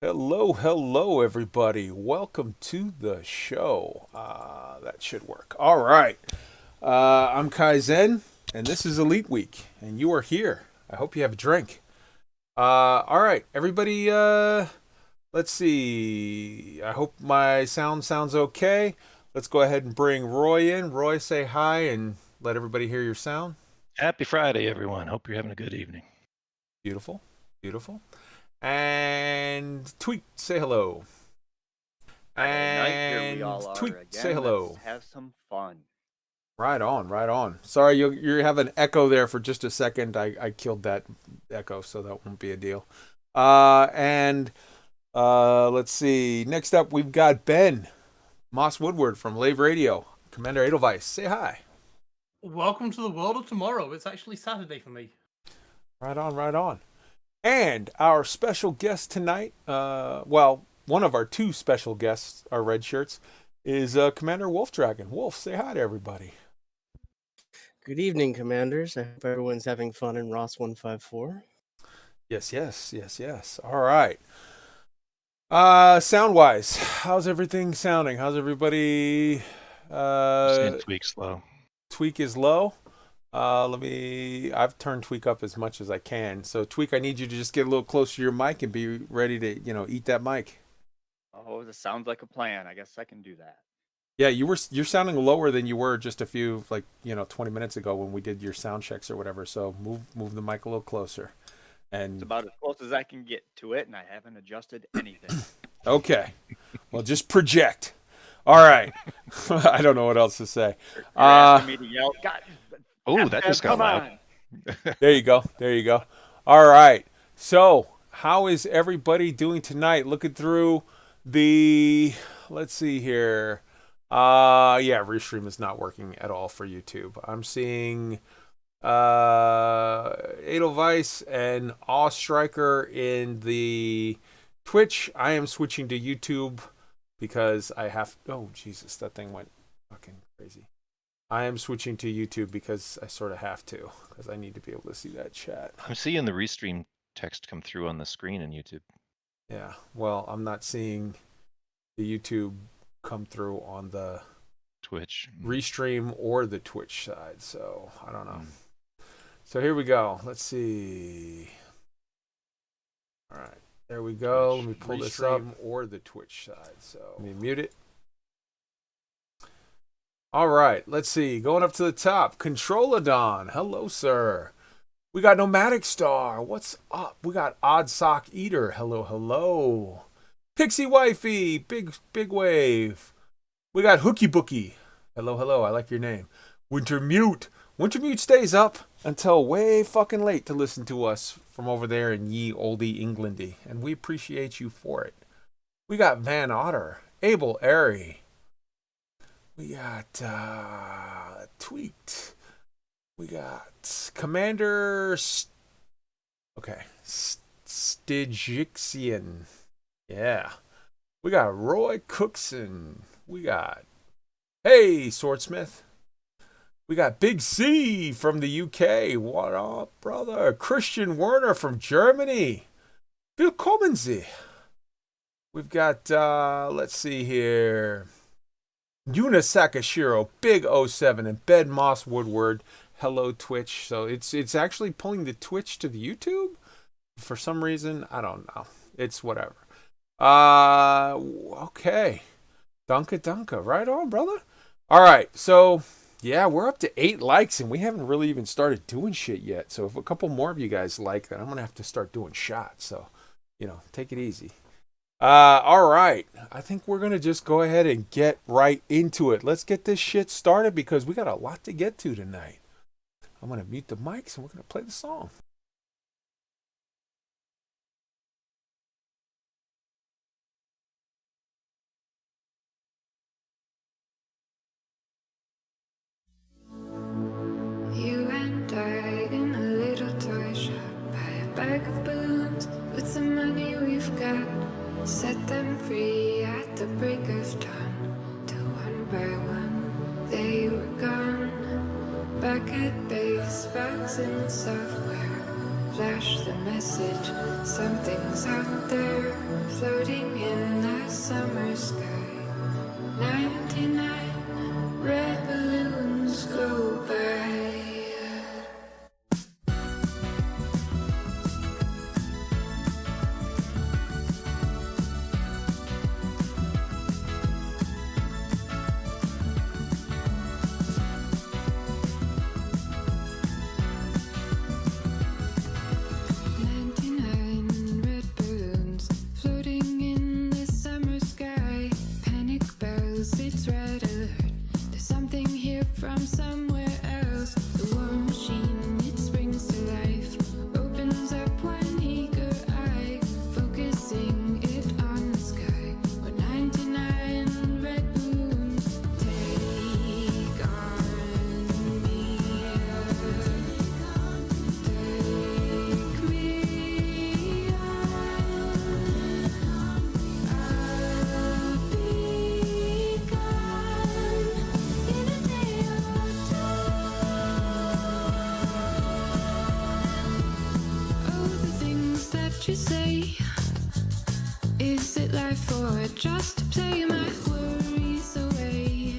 Hello, hello, everybody. Welcome to the show. That should work. All right. I'm Kaizen, and this is Elite Week, and you are here. I hope you have a drink. All right, everybody. Let's see. I hope my sound sounds okay. Let's go ahead and bring Roy in. Roy, say hi and let everybody hear your sound. Happy Friday, everyone. Hope you're having a good evening. Beautiful, beautiful. And Tweet, say hello. Friday night, here we And all are Tweet, again. say hello. Let's have some fun. Right on, right on. Sorry, you have an echo there for just a second. I killed that echo, so that won't be a deal. And let's see. Next up, we've got Ben Moss-WOODWARD from Lave Radio. Commander Edelweiss, say hi. Welcome to the world of tomorrow. It's actually Saturday for me. Right on, right on. And our special guest tonight, well, one of our two special guests, our red shirts, is Commander WOLFDRAGON. Wolf, say hi to everybody. Good evening, Commanders. I hope everyone's having fun in Ross 154. Yes. All right. Sound-wise, how's everything sounding? How's everybody? Seeing tweaks low. Tweak is low. I've turned Tweak up as much as I can. So Tweak, I need you to just get a little closer to your mic and be ready to, eat that mic. Oh, this sounds like a plan. I guess I can do that. Yeah, you're sounding lower than you were just a few 20 minutes ago when we did your sound checks or whatever. So move the mic a little closer. And It's about as close as I can get to it, and I haven't adjusted anything. Okay. Well, just project. All right. I don't know what else to say. You're asking me to yell. God, Oh, that just got come loud. on. There you go. All right. So, how is everybody doing tonight? Looking through let's see here. Restream is not working at all for YouTube. I'm seeing Edelweiss and Awe Striker in the Twitch. I am switching to YouTube because I have. Oh Jesus, that thing went fucking crazy. I am switching to YouTube because I sort of have to, because I need to be able to see that chat. I'm seeing the restream text come through on the screen in YouTube. Yeah, well, I'm not seeing the YouTube come through on the Twitch. restream or the Twitch side, so I don't know. So here we go. Let's see. All right, there we go. Let me pull this up. Or the Twitch side, so let me mute it. All right, let's see. Going up to the top, Controlodon. Hello, sir. We got Nomadic Star. What's up? We got Odd Sock Eater. Hello. Pixie Wifey. Big wave. We got Hooky Bookie. Hello. I like your name. Wintermute. Wintermute stays up until way fucking late to listen to us from over there in ye olde Englandy, and we appreciate you for it. We got Van Otter. Abel Airy. We got Tweet. We got Commander Stygixian. Yeah. We got Roy Cookson. We got Swordsmith. We got Big C from the UK. What up, brother? Christian Werner from Germany. Willkommen Sie. We've got let's see here. YUNA SAKASHIRO, Big 07, and Ben Moss-WOODWARD. Hello, Twitch. So it's actually pulling the Twitch to the YouTube for some reason. I don't know. It's whatever. Okay. Dunka. Right on, brother. All right. So, yeah, we're up to 8 likes, and we haven't really even started doing shit yet. So if a couple more of you guys like that, I'm going to have to start doing shots. So, take it easy. All right. I think we're going to just go ahead and get right into it. Let's get this shit started because we got a lot to get to tonight. I'm going to mute the mics and we're going to play the song. You and I in a little toy shop, buy a bag of balloons with the money we've got. Set them free at the break of dawn. Till one by one they were gone. Back at base, bugs in the software. Flash the message, something's balloons out there floating in the summer sky. 99 red balloons go by. From somewhere else, the war machine, it springs to life, opens up one eager eye, focusing it on the sky, where 99 red balloons take on me. Take me on. I'll be gone in a day or two. Oh, the things that you say. Is it life or just to play my worries away?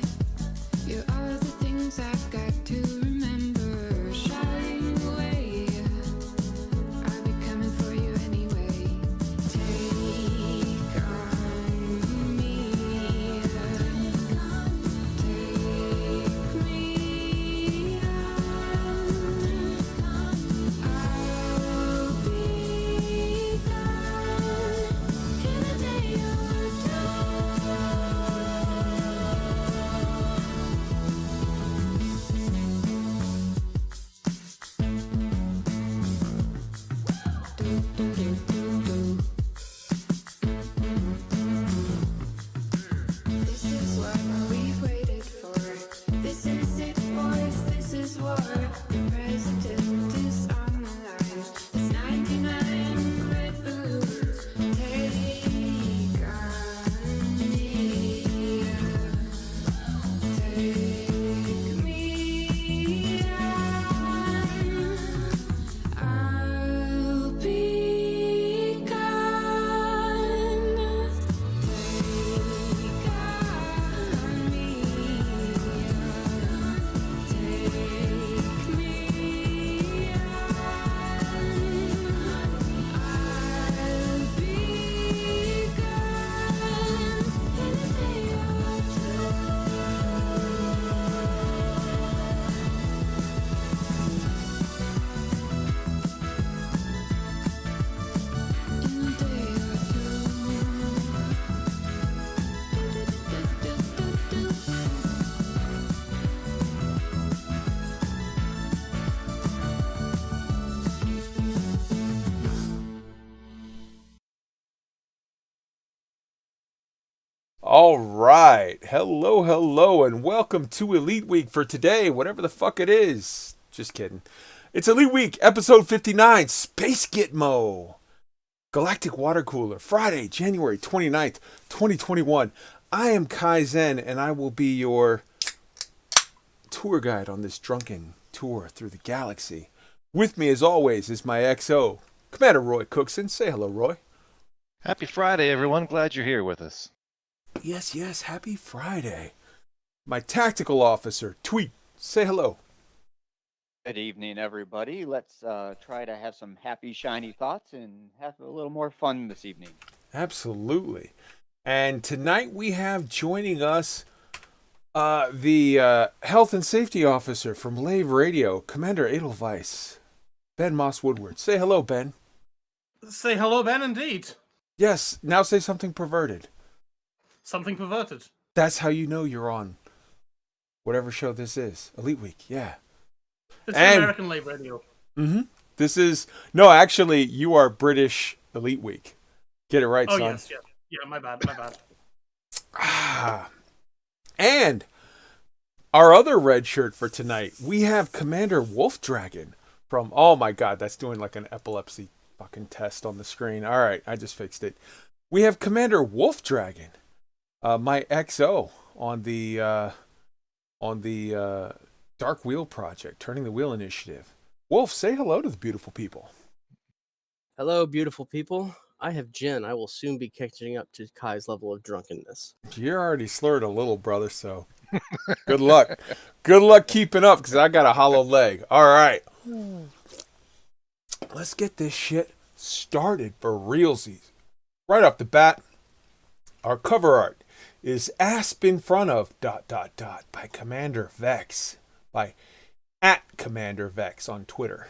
You're all the things I've got to remember. Shying away, I'll be coming for you anyway. Take on me. Take me on. I'll be gone in a day or two. This is what we've waited for. This is it, boys. This is war. The president is on the line. It's 99 red balloons. Take on me. Take me on. I'll be gone. Take on me. Take me on. I'll be gone in a day or All right. Hello, hello, and welcome to Elite Week for today, whatever the fuck it is. Just kidding. It's Elite Week, episode 59, Space Gitmo. Galactic Water Cooler, Friday, January 29th, 2021. I am Kai Zen, and I will be your tour guide on this drunken tour through the galaxy. With me, as always, is my XO, Commander Roy Cookson. Say hello, Roy. Happy Friday, everyone. Glad you're here with us. Yes, yes, happy Friday. My tactical officer, Tweet. Say hello. Good evening, everybody. Let's try to have some happy, shiny thoughts and have a little more fun this evening. Absolutely. And tonight we have joining us the health and safety officer from Lave Radio, Commander Edelweiss, Ben Moss-WOODWARD. Say hello, Ben. Say hello, Ben, indeed. Yes, now say something perverted. Something perverted. That's how you know you're on whatever show this is. Elite Week, yeah. It's And- American Lave Radio. Mm-hmm. This is... No, actually, you are British Elite Week. Get it right, Oh, son. yes, yeah. Yeah, my bad. Ah. And our other red shirt for tonight, we have Commander WOLFDRAGON from... Oh, my God, that's doing like an epilepsy fucking test on the screen. All right, I just fixed it. We have Commander WOLFDRAGON, my XO on the Dark Wheel Project, Turning the Wheel Initiative. Wolf, say hello to the beautiful people. Hello, beautiful people. I have gin. I will soon be catching up to Kai's level of drunkenness. You're already slurred a little, brother, so good luck. Good luck keeping up, because I got a hollow leg. All right. Let's get this shit started for realsies. Right off the bat, our cover art is Asp in front of ... by Commander Vex, by @CommanderVex on Twitter.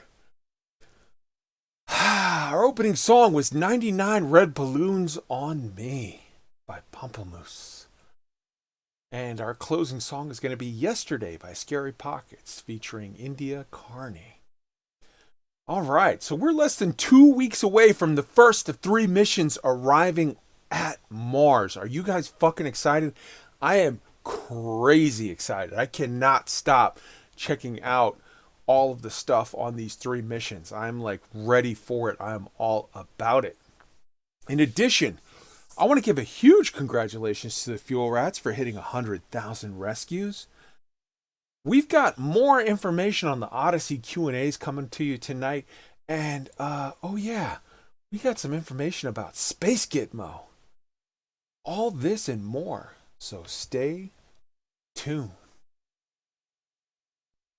Our opening song was 99 Red Balloons on Me by Pomplamoose. And our closing song is going to be Yesterday by Scary Pockets featuring India Carney. All right, so we're less than 2 weeks away from the first of 3 missions arriving at Mars. Are you guys fucking excited? I am crazy excited. I cannot stop checking out all of the stuff on these 3 missions. I'm like ready for it. I'm all about it. In addition, I want to give a huge congratulations to the Fuel Rats for hitting 100,000 rescues. We've got more information on the Odyssey Q&As coming to you tonight. And, oh yeah, we got some information about Space Gitmo. All this and more. So stay tuned.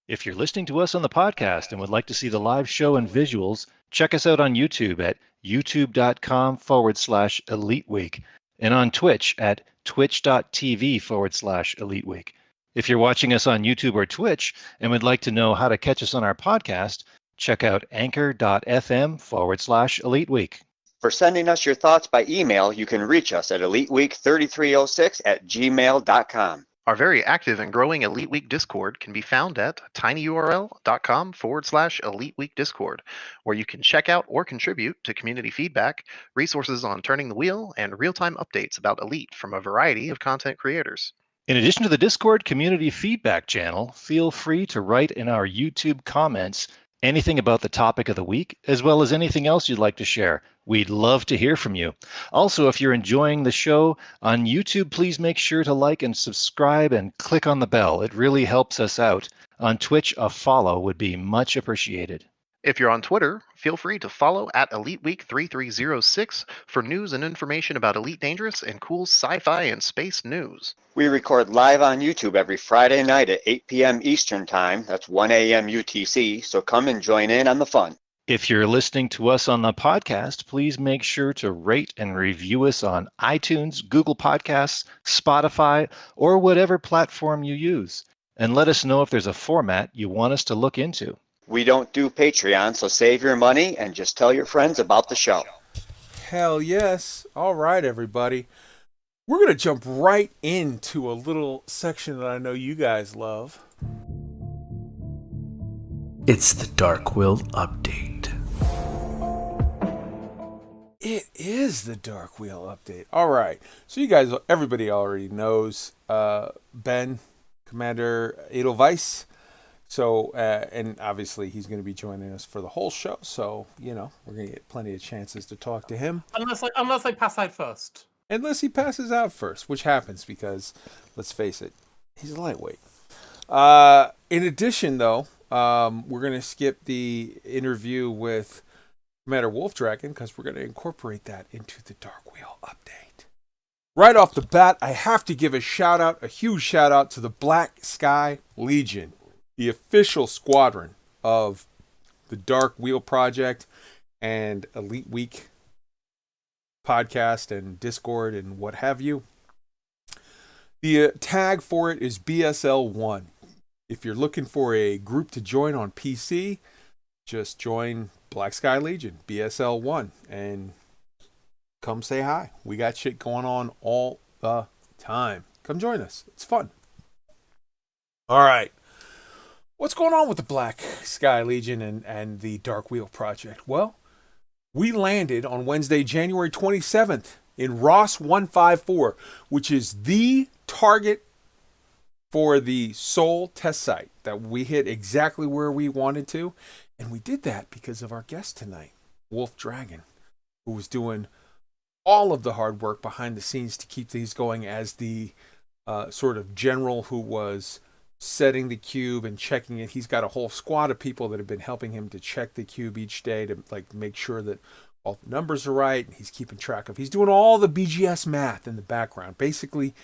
If you're listening to us on the podcast and would like to see the live show and visuals, check us out on YouTube at youtube.com/Elite Week and on Twitch at twitch.tv/Elite Week. If you're watching us on YouTube or Twitch and would like to know how to catch us on our podcast, check out anchor.fm/Elite Week. For sending us your thoughts by email, you can reach us at eliteweek3306@gmail.com. Our very active and growing Elite Week Discord can be found at tinyurl.com/Elite Week Discord, where you can check out or contribute to community feedback, resources on turning the wheel, and real-time updates about Elite from a variety of content creators. In addition to the Discord community feedback channel, feel free to write in our YouTube comments anything about the topic of the week, as well as anything else you'd like to share. We'd love to hear from you. Also, if you're enjoying the show on YouTube, please make sure to like and subscribe and click on the bell. It really helps us out. On Twitch, a follow would be much appreciated. If you're on Twitter, feel free to follow at EliteWeek3306 for news and information about Elite Dangerous and cool sci-fi and space news. We record live on YouTube every Friday night at 8 p.m. Eastern Time. That's 1 a.m. UTC, so come and join in on the fun. If you're listening to us on the podcast, please make sure to rate and review us on iTunes, Google Podcasts, Spotify, or whatever platform you use. And let us know if there's a format you want us to look into. We don't do Patreon, so save your money and just tell your friends about the show. Hell yes. All right, everybody. We're going to jump right into a little section that I know you guys love. It's the Dark Will Update. It is the Dark Wheel Update. All right. So you guys, everybody already knows Ben, Commander Edelweiss. So, and obviously he's going to be joining us for the whole show. So, you know, we're going to get plenty of chances to talk to him. Unless I pass out first. Unless he passes out first, which happens because, let's face it, he's a lightweight. In addition, though, we're going to skip the interview with Commander WOLFDRAGON because we're going to incorporate that into the Dark Wheel Update. Right off the bat, I have to give a huge shout out to the Black Sky Legion, the official squadron of the Dark Wheel Project and Elite Week podcast and Discord and what have you. The tag for it is BSL1. If you're looking for a group to join on PC, just join Black Sky Legion, BSL1, and come say hi. We got shit going on all the time. Come join us. It's fun. All right. What's going on with the Black Sky Legion and the Dark Wheel Project? Well, we landed on Wednesday, January 27th in Ross 154, which is the target for the Sol test site that we hit exactly where we wanted to. And we did that because of our guest tonight, WOLFDRAGON, who was doing all of the hard work behind the scenes to keep these going as the sort of general who was setting the cube and checking it. He's got a whole squad of people that have been helping him to check the cube each day to like make sure that all the numbers are right. He's keeping track of, he's doing all the BGS math in the background. Basically,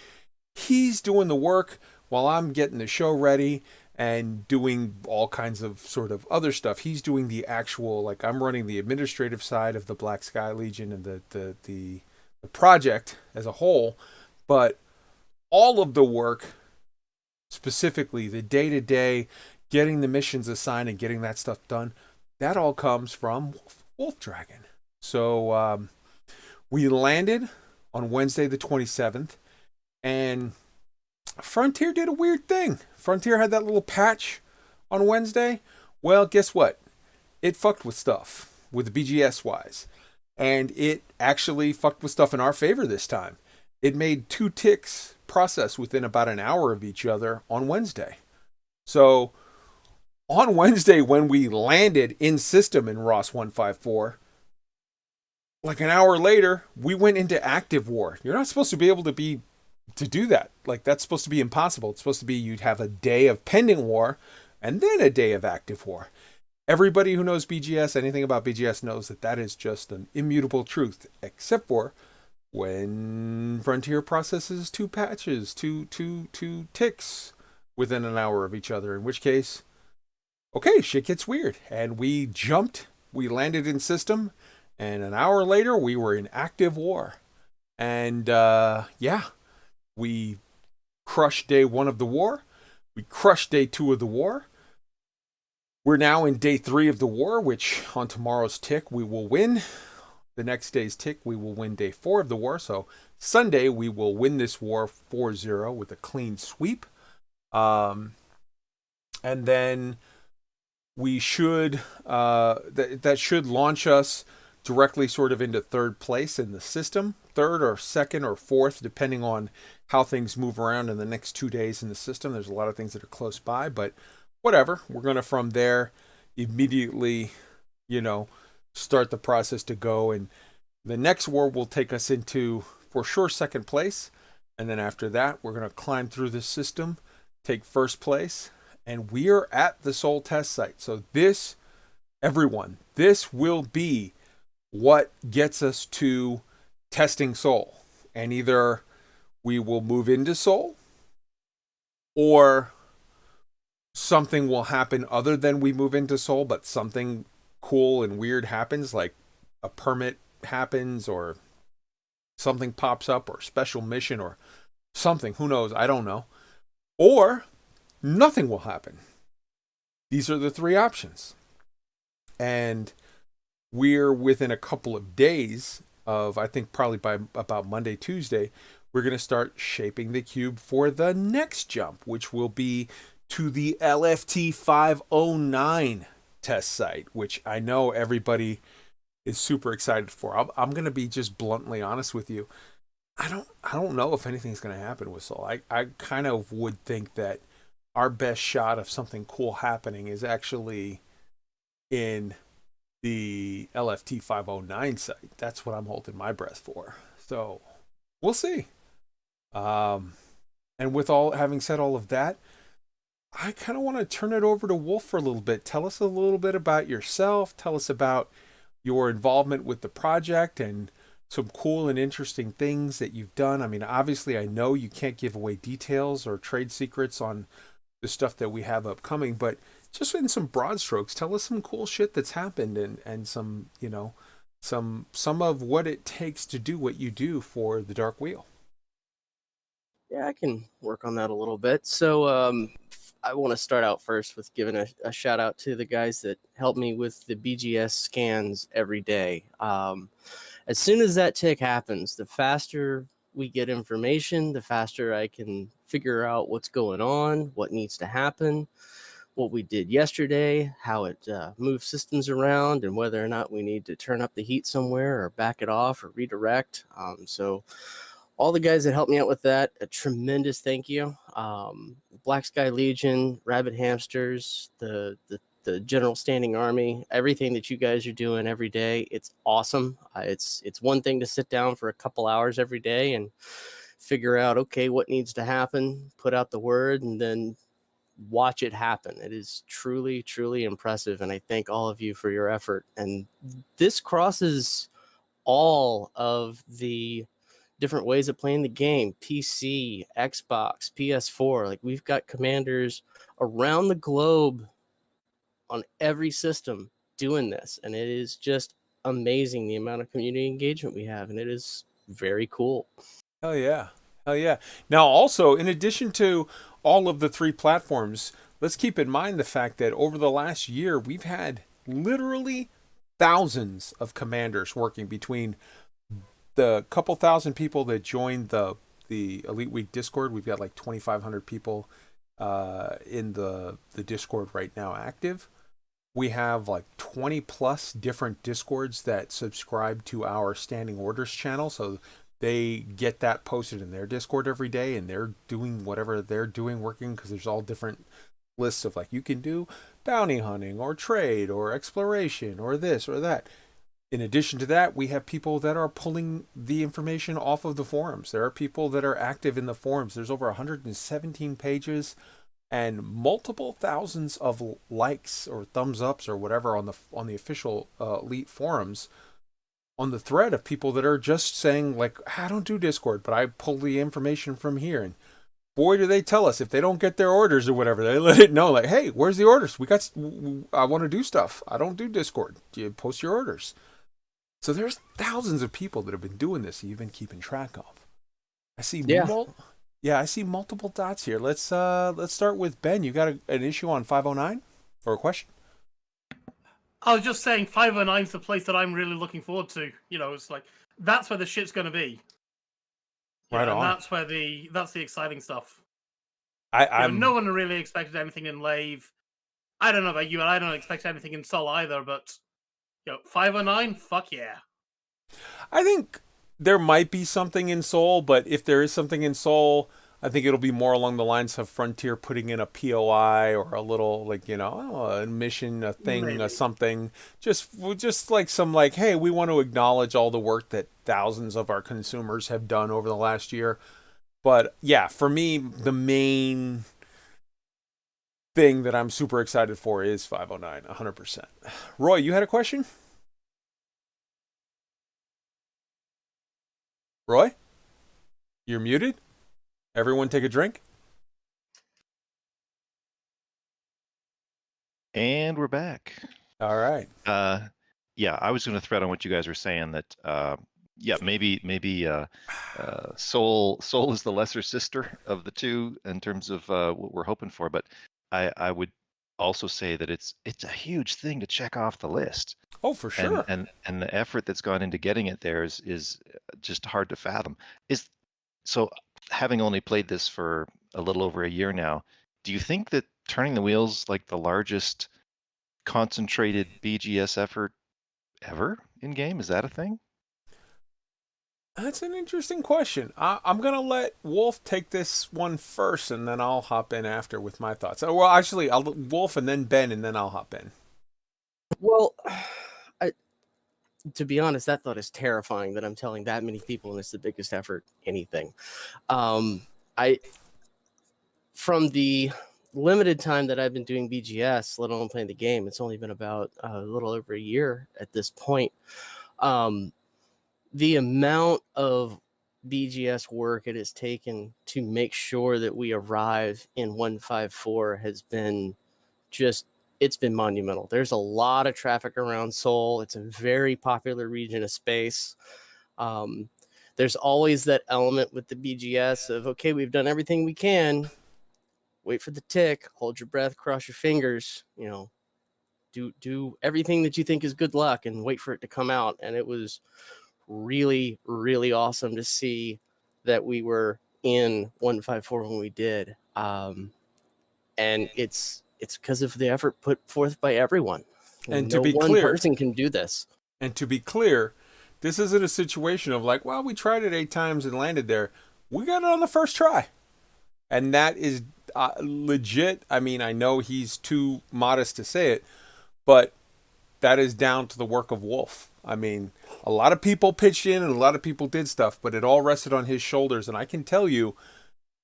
he's doing the work while I'm getting the show ready and doing all kinds of sort of other stuff. He's doing the actual, like, I'm running the administrative side of the Black Sky Legion and the project as a whole, but all of the work, specifically the day-to-day, getting the missions assigned and getting that stuff done, that all comes from WOLFDRAGON. So we landed on Wednesday the 27th, and Frontier did a weird thing. Frontier had that little patch on Wednesday. Well, guess what? It fucked with stuff, with the BGS wise. And it actually fucked with stuff in our favor this time. It made 2 ticks process within about an hour of each other on Wednesday. So on Wednesday, when we landed in system in ROS 154, like an hour later, we went into active war. You're not supposed to be able to do that. Like, that's supposed to be impossible. It's supposed to be you'd have a day of pending war and then a day of active war. Everybody who knows BGS, anything about BGS, knows that that is just an immutable truth, except for when Frontier processes 2 patches, two ticks within an hour of each other, in which case, okay, shit gets weird. And we landed in system, and an hour later, we were in active war. And yeah, we crushed day 1 of the war. We crushed day 2 of the war. We're now in day 3 of the war, which on tomorrow's tick, we will win. The next day's tick, we will win day 4 of the war. So Sunday, we will win this war 4-0 with a clean sweep. And then we should, that should launch us directly sort of into 3rd place in the system. 3rd or 2nd or 4th, depending on how things move around in the next 2 days in the system. There's a lot of things that are close by, but whatever. We're going to, from there, immediately, start the process to go. And the next war will take us into, for sure, 2nd place. And then after that, we're going to climb through the system, take 1st place. And we are at the Sol test site. So this, everyone, this will be what gets us to testing Sol. And either we will move into Sol, or something will happen other than we move into Sol, but something cool and weird happens, like a permit happens, or something pops up, or special mission, or something. Who knows? I don't know. Or nothing will happen. These are the 3 options. And we're within a couple of days of, I think probably by about Monday, Tuesday, we're going to start shaping the cube for the next jump, which will be to the LFT 509 test site, which I know everybody is super excited for. I'm going to be just bluntly honest with you. I don't know if anything's going to happen with Sol. I kind of would think that our best shot of something cool happening is actually in the LFT 509 site. That's what I'm holding my breath for. So we'll see. And with having said all of that, I kind of want to turn it over to Wolf for a little bit. Tell us a little bit about yourself. Tell us about your involvement with the project and some cool and interesting things that you've done. I mean, obviously, I know you can't give away details or trade secrets on the stuff that we have upcoming, but just in some broad strokes, tell us some cool shit that's happened and some, some of what it takes to do what you do for the Dark Wheel. Yeah, I can work on that a little bit. So I want to start out first with giving a shout out to the guys that help me with the BGS scans every day. As soon as that tick happens, the faster we get information, the faster I can figure out what's going on, what needs to happen, what we did yesterday, how it moves systems around, and whether or not we need to turn up the heat somewhere or back it off or redirect. So all the guys that helped me out with that, a tremendous thank you. Black Sky Legion, Rabbit Hamsters, the General Standing Army, everything that you guys are doing every day, it's awesome. It's one thing to sit down for a couple hours every day and figure out, okay, what needs to happen, put out the word, and then watch it happen. It is truly, truly impressive, and I thank all of you for your effort. And this crosses all of the different ways of playing the game, PC, Xbox, PS4. Like, we've got commanders around the globe on every system doing this, and it is just amazing the amount of community engagement we have, and it is very cool. Hell yeah. Hell yeah. Now, also, in addition to all of the 3 platforms, let's keep in mind the fact that over the last year, we've had literally thousands of commanders working between the couple thousand people that joined the Elite Week Discord. We've got like 2,500 people in the Discord right now active. We have like 20 plus different Discords that subscribe to our Standing Orders channel. So they get that posted in their Discord every day, and they're doing whatever they're doing working, because there's all different lists of like, you can do bounty hunting or trade or exploration or this or that. In addition to that, we have people that are pulling the information off of the forums. There are people that are active in the forums. There's over 117 pages and multiple thousands of likes or thumbs ups or whatever on the official Elite forums, on the thread of people that are just saying like, I don't do Discord, but I pull the information from here. And boy, do they tell us if they don't get their orders or whatever, they let it know like, hey, where's the orders? I want to do stuff. I don't do Discord. You post your orders. So there's thousands of people that have been doing this, you've been keeping track of. I see I see multiple dots here. Let's start with Ben. You got an issue on 509 or a question? I was just saying 509 is the place that I'm really looking forward to. You know, it's like, that's where the shit's going to be. Right on. And that's the exciting stuff. No one really expected anything in Lave. I don't know about you, and I don't expect anything in Sol either, but 509, fuck yeah. I think there might be something in Sol, but if there is something in Sol, I think it'll be more along the lines of Frontier putting in a POI or a little like, a mission, a thing, Maybe. something. Just like some like, hey, we want to acknowledge all the work that thousands of our consumers have done over the last year. But yeah, for me, the main thing that I'm super excited for is 509, 100%. Roy, you had a question? Roy? You're muted? Everyone take a drink? And we're back. All right. Yeah, I was going to thread on what you guys were saying that, maybe Soul is the lesser sister of the two in terms of what we're hoping for, but I would also say that it's a huge thing to check off the list. Oh, for sure. And the effort that's gone into getting it there is just hard to fathom. So having only played this for a little over a year now, do you think that Turning the Wheel's like the largest concentrated BGS effort ever in game? Is that a thing? That's an interesting question. I'm going to let Wolf take this one first, and then I'll hop in after with my thoughts. Well, actually, I'll Wolf and then Ben, and then I'll hop in. Well, to be honest, that thought is terrifying that I'm telling that many people and it's the biggest effort anything. From the limited time that I've been doing BGS, let alone playing the game, it's only been about a little over a year at this point. The amount of BGS work it has taken to make sure that we arrive in 154 has been it's been monumental. There's a lot of traffic around Seoul. It's a very popular region of space. There's always that element with the BGS of, okay, we've done everything we can. Wait for the tick, hold your breath, cross your fingers, do everything that you think is good luck and wait for it to come out. And it was really, really awesome to see that we were in 154 when we did. And it's because of the effort put forth by everyone. And no to be one clear, person can do this. And to be clear, this isn't a situation of like, well, we tried it 8 times and landed there. We got it on the first try. And that is legit. I mean, I know he's too modest to say it, but that is down to the work of Wolf. I mean, a lot of people pitched in and a lot of people did stuff, but it all rested on his shoulders. And I can tell you,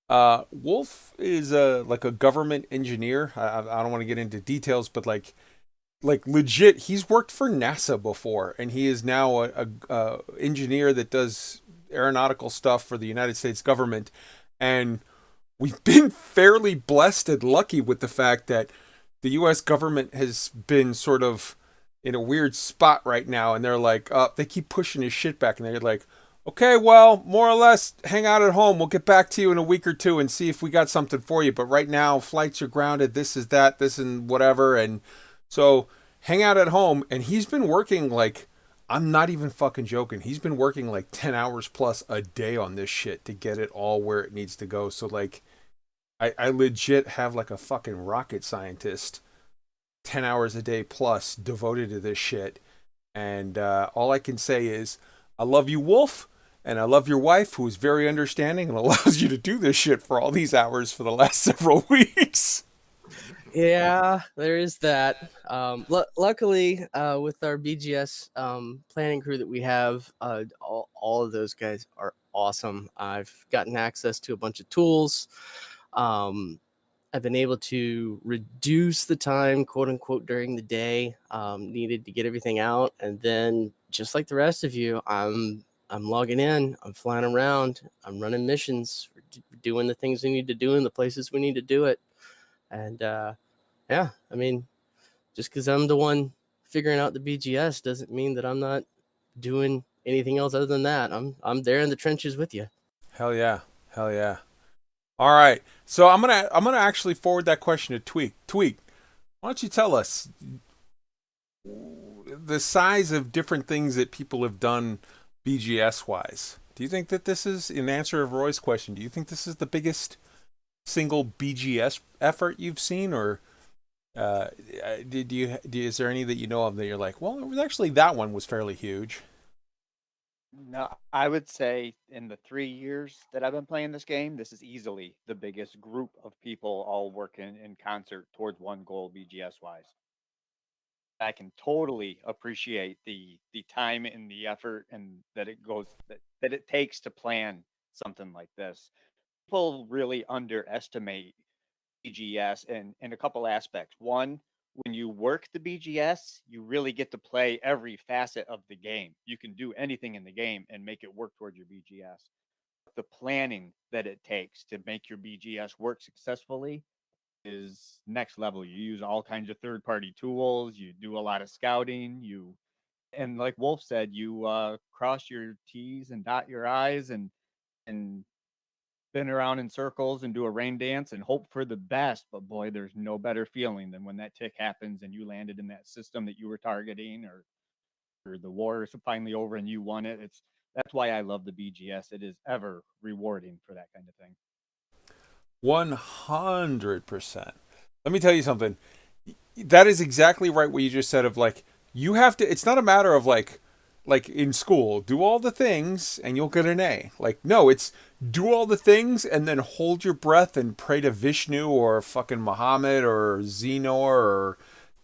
Wolf is like a government engineer. I don't want to get into details, but like like legit, he's worked for NASA before, and he is now a engineer that does aeronautical stuff for the United States government. And we've been fairly blessed and lucky with the fact that the U.S. government has been sort of in a weird spot right now, and they're like, they keep pushing his shit back, and they're like, okay, well, more or less, hang out at home. We'll get back to you in a week or two and see if we got something for you. But right now, flights are grounded. This is that, this and whatever. And so hang out at home. And he's been working like, I'm not even fucking joking. He's been working like 10 hours plus a day on this shit to get it all where it needs to go. So like, I legit have like a fucking rocket scientist 10 hours a day plus devoted to this shit. And all I can say is, I love you, Wolf, and I love your wife, who is very understanding and allows you to do this shit for all these hours for the last several weeks. Yeah, there is that. Luckily, with our BGS planning crew that we have, all of those guys are awesome. I've gotten access to a bunch of tools. I've been able to reduce the time, quote unquote, during the day needed to get everything out. And then just like the rest of you, I'm logging in, I'm flying around, I'm running missions, doing the things we need to do in the places we need to do it. And yeah, I mean, just because I'm the one figuring out the BGS doesn't mean that I'm not doing anything else other than that. I'm there in the trenches with you. Hell yeah. Hell yeah. All right. So I'm gonna actually forward that question to Tweak. Tweak, why don't you tell us the size of different things that people have done BGS wise? Do you think that this is, in answer of Roy's question, do you think this is the biggest single BGS effort you've seen, or is there any that you know of that you're like, well, it was actually, that one was fairly huge? No, I would say in the 3 years that I've been playing this game, this is easily the biggest group of people all working in concert towards one goal BGS wise. I can totally appreciate the time and the effort and that it takes to plan something like this. People really underestimate BGS in a couple aspects. One, when you work the BGS, you really get to play every facet of the game. You can do anything in the game and make it work towards your BGS. The planning that it takes to make your BGS work successfully is next level. You use all kinds of third-party tools. You do a lot of scouting. And like Wolf said, you cross your T's and dot your I's and spin around in circles and do a rain dance and hope for the best. But boy, there's no better feeling than when that tick happens and you landed in that system that you were targeting, or the war is finally over and you won it. That's why I love the BGS. It is ever rewarding for that kind of thing. 100%. Let me tell you something. That is exactly right what you just said, of like, you have to, it's not a matter of like in school, do all the things and you'll get an A. Like, no, it's do all the things and then hold your breath and pray to Vishnu or fucking Muhammad or Xenor or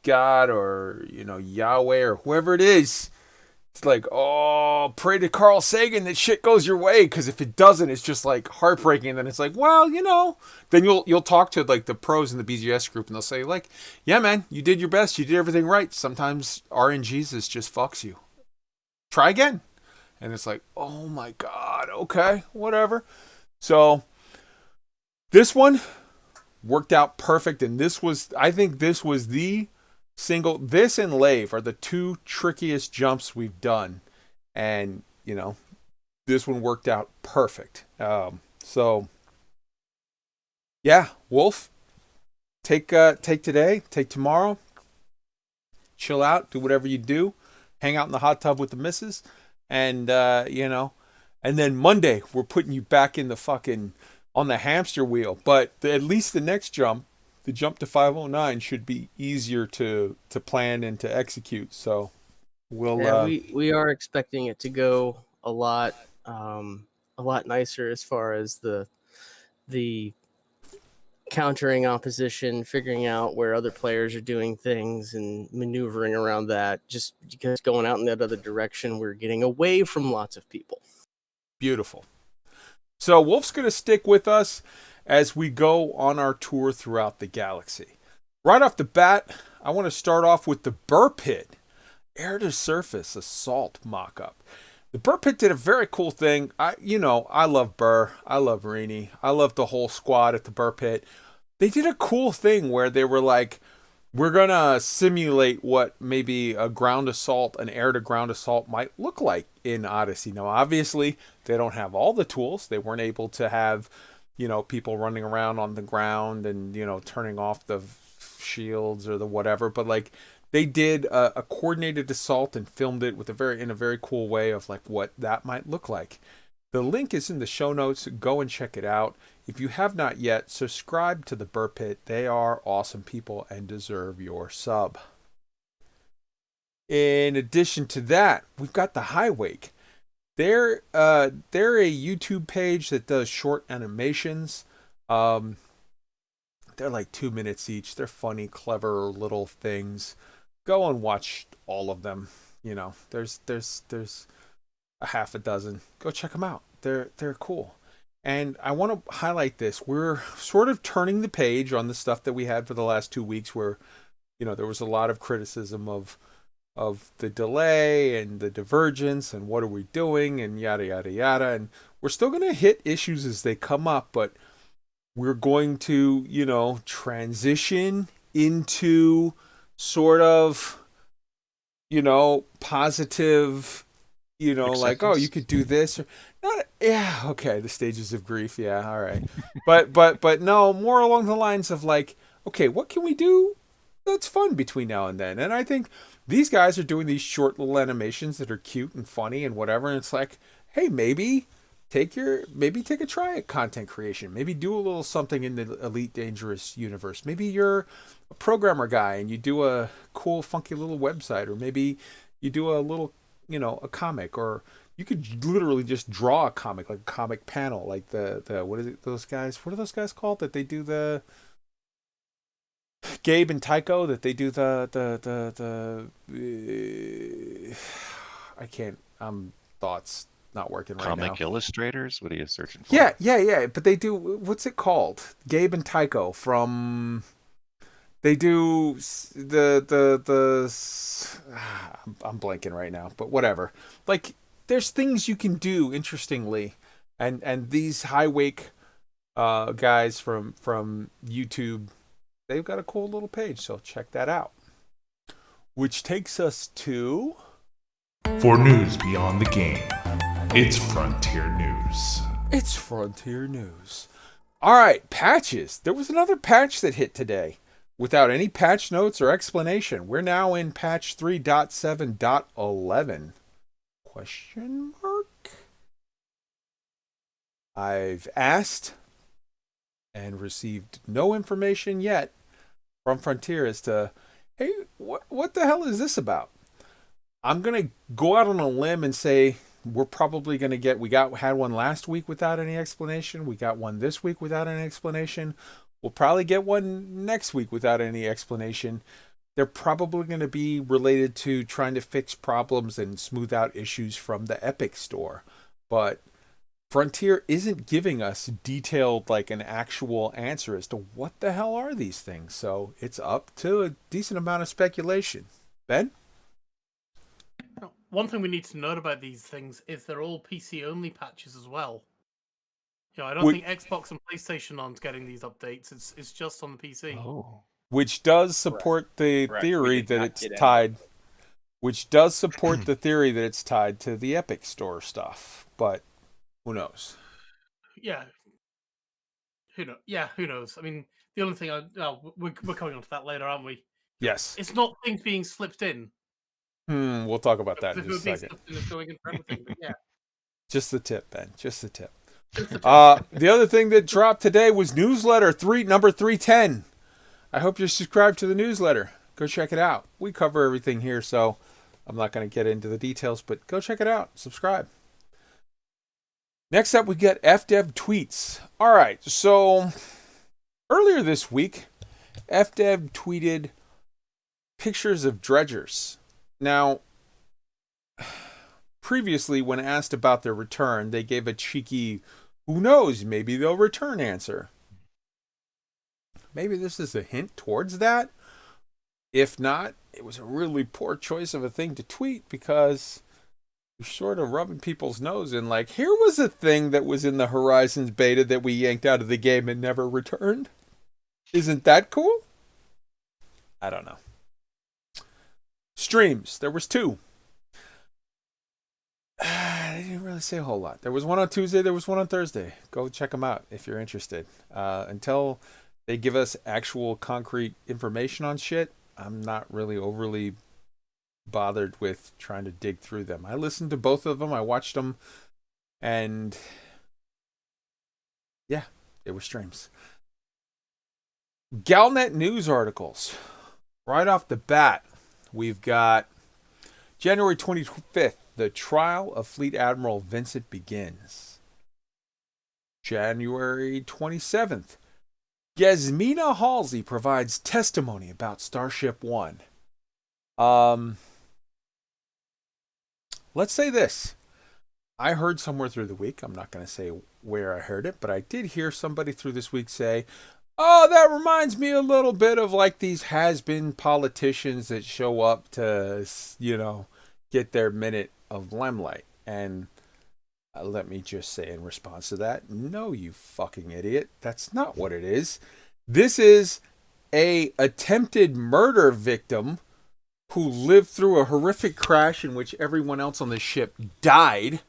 God or, Yahweh or whoever it is. It's like, oh, pray to Carl Sagan that shit goes your way, because if it doesn't, it's just like heartbreaking. And then it's like, well, then you'll talk to like the pros in the BGS group and they'll say like, yeah, man, you did your best, you did everything right. Sometimes RNGesus just fucks you. Try again. And it's like, oh my God, okay, whatever. So this one worked out perfect, and I think this was the single, this and Lave are the two trickiest jumps we've done, and this one worked out perfect. So yeah, Wolf, take today, take tomorrow, chill out, do whatever you do, hang out in the hot tub with the missus, and and then Monday we're putting you back in the fucking on the hamster wheel. But at least the next jump, the jump to 509, should be easier to plan and to execute. So we are expecting it to go a lot nicer as far as the countering opposition, figuring out where other players are doing things and maneuvering around that. Just because going out in that other direction, we're getting away from lots of people. Beautiful. So Wolf's going to stick with us as we go on our tour throughout the galaxy. Right off the bat, I want to start off with the BUUR PITT air-to-surface assault mock-up. The BUUR PITT did a very cool thing. I love BUUR. I love Rini. I love the whole squad at the BUUR PITT. They did a cool thing where they were like, we're going to simulate what maybe a ground assault, an air-to-ground assault might look like in Odyssey. Now, obviously, they don't have all the tools. They weren't able to have, people running around on the ground and, turning off the shields or the whatever. But, like, they did a coordinated assault and filmed it with in a very cool way of, like, what that might look like. The link is in the show notes. Go and check it out. If you have not yet, subscribe to the BUUR PITT. They are awesome people and deserve your sub. In addition to that, we've got the High Wake. They're a YouTube page that does short animations. They're like 2 minutes each. They're funny, clever little things. Go and watch all of them. There's a half a dozen. Go check them out. They're cool. And I want to highlight this. We're sort of turning the page on the stuff that we had for the last 2 weeks where, there was a lot of criticism of the delay and the divergence and what are we doing and yada, yada, yada. And we're still going to hit issues as they come up, but we're going to, transition into sort of, positive, like, oh, you could do this or not. Yeah. Okay. The stages of grief. Yeah. All right. but no, more along the lines of like, okay, what can we do that's fun between now and then? And I think these guys are doing these short little animations that are cute and funny and whatever. And it's like, hey, maybe take a try at content creation. Maybe do a little something in the Elite Dangerous universe. Maybe you're a programmer guy and you do a cool, funky little website, or maybe you do a little, a comic, or you could literally just draw a comic, like a comic panel, like the what are those guys called that they do the Gabe and Tycho, that they do the I can't, thoughts not working right now. Comic illustrators? What are you searching for? Yeah. But they do, what's it called? Gabe and Tycho from, they do I'm blanking right now, but whatever. Like, there's things you can do interestingly, and these High Wake guys from YouTube, they've got a cool little page, so check that out. Which takes us to, for news beyond the game, it's Frontier News. It's Frontier News. All right, patches. There was another patch that hit today without any patch notes or explanation. We're now in patch 3.7.11. Question mark? I've asked and received no information yet from Frontier as to, hey, what the hell is this about? I'm going to go out on a limb and say we're probably going to get, had one last week without any explanation. We got one this week without any explanation. We'll probably get one next week without any explanation. They're probably going to be related to trying to fix problems and smooth out issues from the Epic Store. But Frontier isn't giving us detailed, like an actual answer as to what the hell are these things. So it's up to a decent amount of speculation. Ben? One thing we need to note about these things is they're all PC-only patches as well. I don't think Xbox and PlayStation aren't getting these updates. It's just on the PC. Oh. Which does support the theory that it's tied. Which does support the theory that it's tied to the Epic Store stuff. But who knows? Yeah. Who knows? I mean, the only thing we're coming on to that later, aren't we? Yes. It's not things being slipped in. We'll talk about that in just a second. Yeah. Just the tip, Ben. Just the tip. The other thing that dropped today was newsletter number 310. I hope you're subscribed to the newsletter. Go check it out. We cover everything here, so I'm not going to get into the details, but go check it out. Subscribe. Next up, we get FDev tweets. All right, so earlier this week, FDev tweeted pictures of dredgers. Now, previously, when asked about their return, they gave a cheeky, who knows, maybe they'll return answer. Maybe this is a hint towards that. If not, it was a really poor choice of a thing to tweet because you're sort of rubbing people's nose in like, here was a thing that was in the Horizons beta that we yanked out of the game and never returned. Isn't that cool? I don't know. Streams. There was 2. They didn't really say a whole lot. There was one on Tuesday. There was one on Thursday. Go check them out if you're interested. Until they give us actual concrete information on shit, I'm not really overly bothered with trying to dig through them. I listened to both of them. I watched them. And yeah, they were streams. Galnet news articles. Right off the bat, we've got January 25th, the trial of Fleet Admiral Vincent begins. January 27th, Jasmina Halsey provides testimony about Starship 1. Let's say this. I heard somewhere through the week, I'm not going to say where I heard it, but I did hear somebody through this week say, oh, that reminds me a little bit of like these has-been politicians that show up to, you know, get their minute of limelight. And let me just say in response to that, no, you fucking idiot. That's not what it is. This is a attempted murder victim who lived through a horrific crash in which everyone else on the ship died.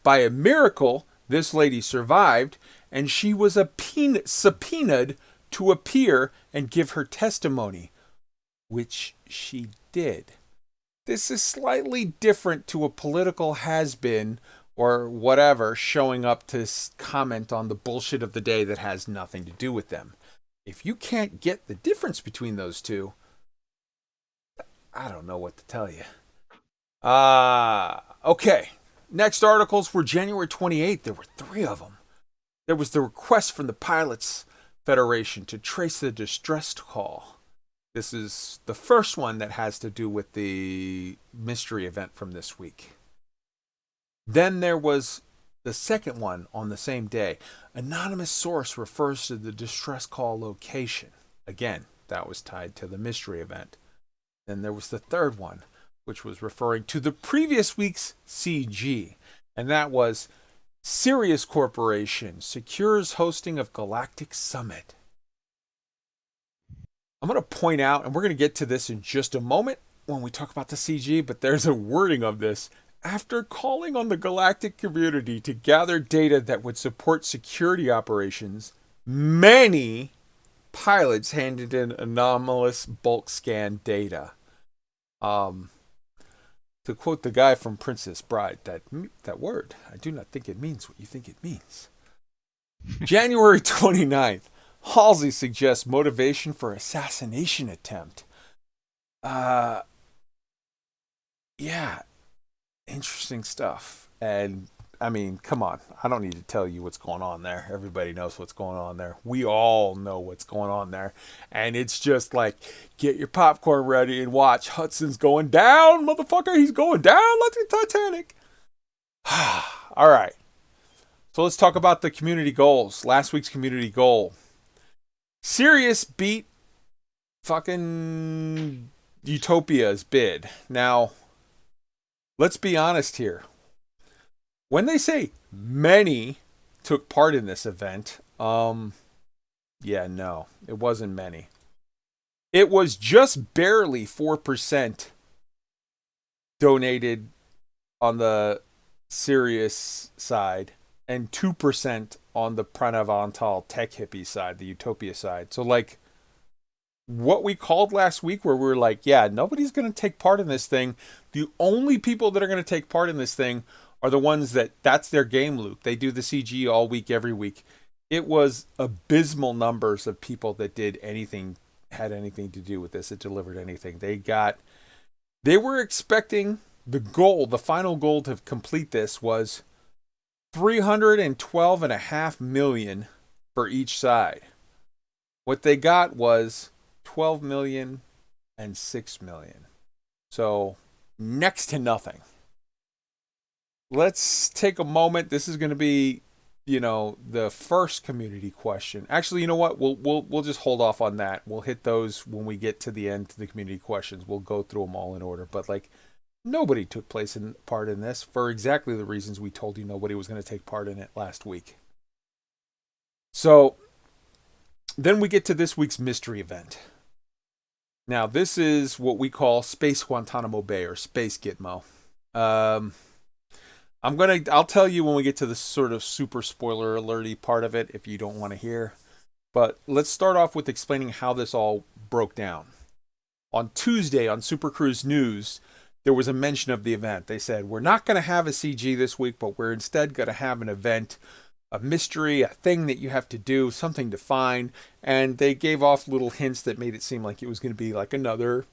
By a miracle, this lady survived, and she was subpoenaed to appear and give her testimony, which she did. This is slightly different to a political has-been or whatever showing up to comment on the bullshit of the day that has nothing to do with them. If you can't get the difference between those two, I don't know what to tell you. Okay. Next articles were January 28th. There were 3 of them. There was the request from the Pilots Federation to trace the distress call. This is the first one that has to do with the mystery event from this week. Then there was the second one on the same day. Anonymous source refers to the distress call location. Again, that was tied to the mystery event. Then there was the third one, which was referring to the previous week's CG. And that was SIRIUS Corporation secures hosting of Galactic Summit. I'm going to point out, and we're going to get to this in just a moment when we talk about the CG, but there's a wording of this. After calling on the Galactic community to gather data that would support security operations, many pilots handed in anomalous bulk scan data. To quote the guy from Princess Bride, that word, I do not think it means what you think it means. January 29th, Halsey suggests motivation for assassination attempt. Yeah, interesting stuff. And I mean, come on. I don't need to tell you what's going on there. Everybody knows what's going on there. We all know what's going on there. And it's just like, get your popcorn ready and watch. Hudson's going down, motherfucker. He's going down like the Titanic. All right. So let's talk about the community goals. Last week's community goal. SIRIUS beat fucking Utopia's bid. Now, let's be honest here. When they say many took part in this event, yeah, no, it wasn't many. It was just barely 4% donated on the SIRIUS side and 2% on the Pranavantal tech hippie side, the Utopia side. So like what we called last week where we were like, yeah, nobody's going to take part in this thing. The only people that are going to take part in this thing are the ones that's their game loop. They do the CG all week, every week. It was abysmal numbers of people that did anything, had anything to do with this, that delivered anything. They were expecting the goal, the final goal to complete this was 312.5 million for each side. What they got was 12 million and 6 million. So next to nothing. Let's take a moment. This is going to be the first community question. Actually, you know what? We'll just hold off on that. We'll hit those when we get to the end to the community questions. We'll go through them all in order. But like, nobody took part in this for exactly the reasons we told you nobody was going to take part in it last week. So then we get to this week's mystery event. Now, this is what we call Space Guantanamo Bay, or Space Gitmo. I'll tell you when we get to the sort of super spoiler alerty part of it if you don't want to hear. But let's start off with explaining how this all broke down. On Tuesday on Super Cruise News, there was a mention of the event. They said, we're not going to have a CG this week, but we're instead going to have an event, a mystery, a thing that you have to do, something to find. And they gave off little hints that made it seem like it was going to be like another,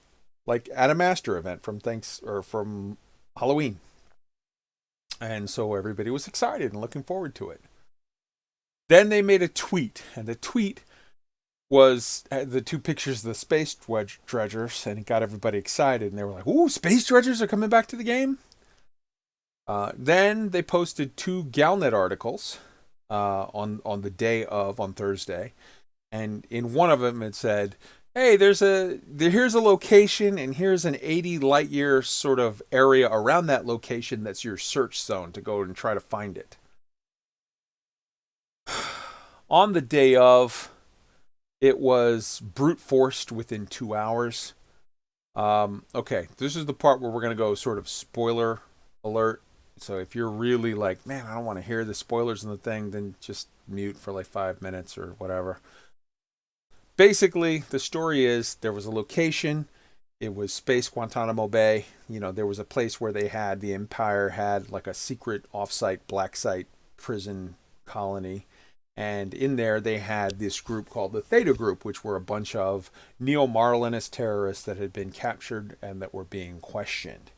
like ADMIRAL event from Halloween. And so everybody was excited and looking forward to it. Then they made a tweet, and the tweet was the two pictures of the space dredgers, and it got everybody excited, and they were like, ooh, space dredgers are coming back to the game? Then they posted 2 Galnet articles on the day on Thursday, and in one of them it said, hey, here's a location, and here's an 80 light year sort of area around that location that's your search zone to go and try to find it. On the day of, it was brute forced within 2 hours. Okay, this is the part where we're going to go sort of spoiler alert. So if you're really like, man, I don't want to hear the spoilers in the thing, then just mute for like 5 minutes or whatever. Basically, the story is there was a location. It was Space Guantanamo Bay. There was a place where the Empire had like a secret off-site, black site prison colony. And in there, they had this group called the Theta Group, which were a bunch of neo-Marlinist terrorists that had been captured and that were being questioned.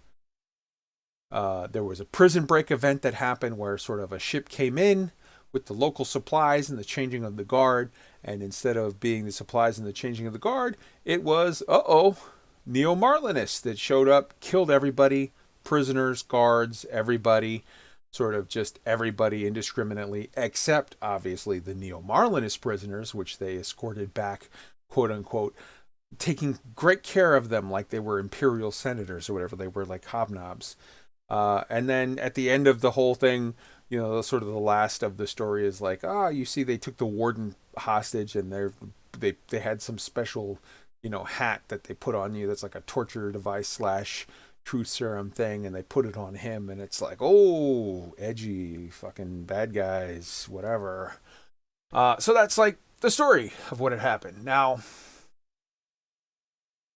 There was a prison break event that happened where sort of a ship came in with the local supplies and the changing of the guard. And instead of being the supplies and the changing of the guard, it was, neo-Marlinists that showed up, killed everybody, prisoners, guards, everybody, sort of just everybody indiscriminately, except obviously the neo-Marlinist prisoners, which they escorted back, quote unquote, taking great care of them like they were imperial senators or whatever. They were like hobnobs. And then at the end of the whole thing, sort of the last of the story is like, you see they took the warden hostage, and they had some special, hat that they put on you that's like a torture device / truth serum thing, and they put it on him, and it's like, oh, edgy, fucking bad guys, whatever. So that's like the story of what had happened. Now,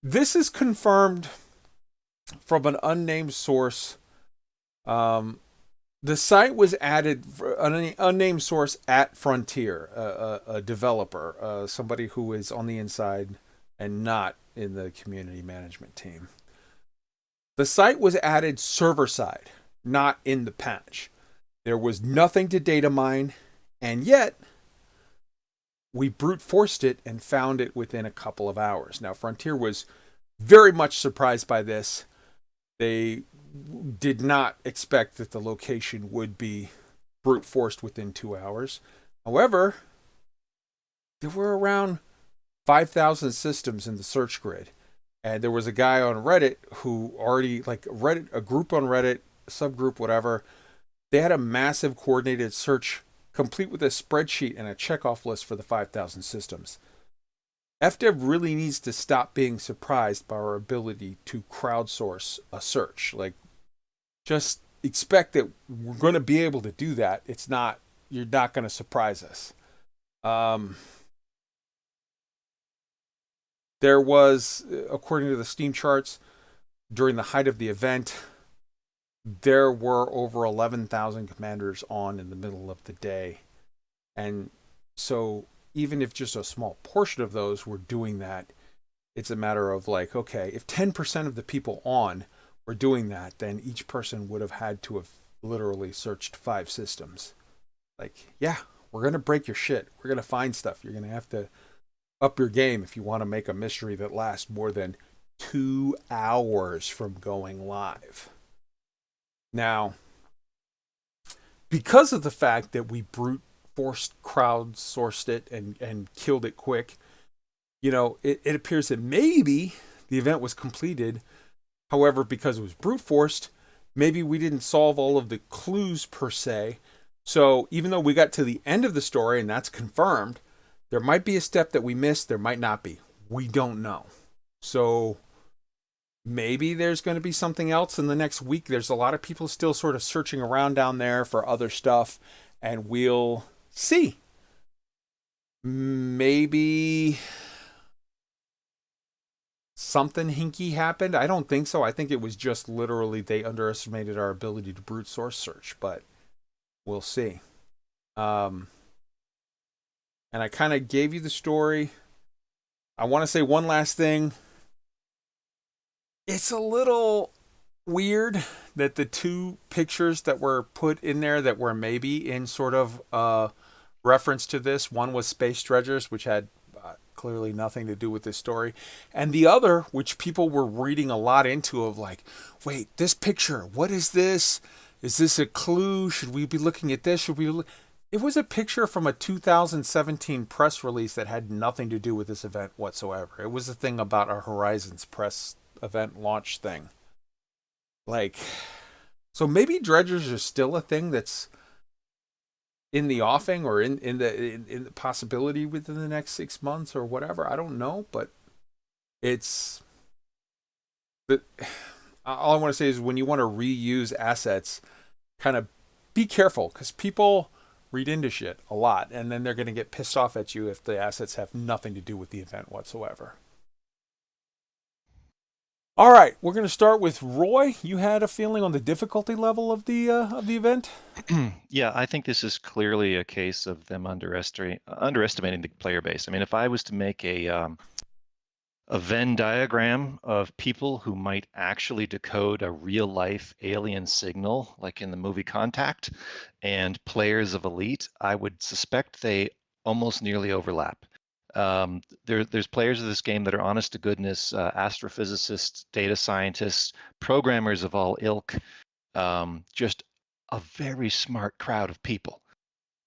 this is confirmed from an unnamed source. The site was added, an unnamed source at Frontier, a developer, somebody who is on the inside and not in the community management team. The site was added server-side, not in the patch. There was nothing to data mine, and yet we brute forced it and found it within a couple of hours. Now, Frontier was very much surprised by this. They did not expect that the location would be brute forced within 2 hours. However, there were around 5,000 systems in the search grid. And there was a guy on Reddit who already, like Reddit, a group on Reddit, subgroup, whatever, they had a massive coordinated search complete with a spreadsheet and a checkoff list for the 5,000 systems. FDev really needs to stop being surprised by our ability to crowdsource a search. Like, just expect that we're going to be able to do that. You're not going to surprise us. There was, according to the Steam charts, during the height of the event, there were over 11,000 commanders on in the middle of the day. And so even if just a small portion of those were doing that, it's a matter of like, okay, if 10% of the people on were doing that, then each person would have had to have literally searched 5 systems. Like, yeah, we're going to break your shit. We're going to find stuff. You're going to have to up your game if you want to make a mystery that lasts more than 2 hours from going live. Now, because of the fact that we brute crowdsourced it and killed it quick. You know, it appears that maybe the event was completed. However, because it was brute forced, maybe we didn't solve all of the clues per se. So even though we got to the end of the story and that's confirmed, there might be a step that we missed. There might not be. We don't know. So maybe there's going to be something else in the next week. There's a lot of people still sort of searching around down there for other stuff, and we'll see. Maybe something hinky happened. I don't think so. I think it was just literally they underestimated our ability to brute source search, but we'll see. And I kind of gave you the story. I want to say one last thing. It's a little weird that the two pictures that were put in there that were maybe in sort of reference to this, one was Space Dredgers, which had clearly nothing to do with this story, and the other, which people were reading a lot into, of like, wait, this picture, what is this? Is this a clue? Should we be looking at this? Should we It was a picture from a 2017 press release that had nothing to do with this event whatsoever. It was a thing about a Horizons press event launch thing. Like, so maybe dredgers are still a thing that's in the offing or in the possibility within the next 6 months or whatever. I don't know, but it's all I want to say is when you want to reuse assets, kind of be careful, because people read into shit a lot, and then they're going to get pissed off at you if the assets have nothing to do with the event whatsoever. All right, we're going to start with Roy. You had a feeling on the difficulty level of the event? Yeah, I think this is clearly a case of them underestimating the player base. I mean, if I was to make a Venn diagram of people who might actually decode a real-life alien signal, like in the movie Contact, and players of Elite, I would suspect they almost nearly overlap. There's players of this game that are honest to goodness, astrophysicists, data scientists, programmers of all ilk, just a very smart crowd of people.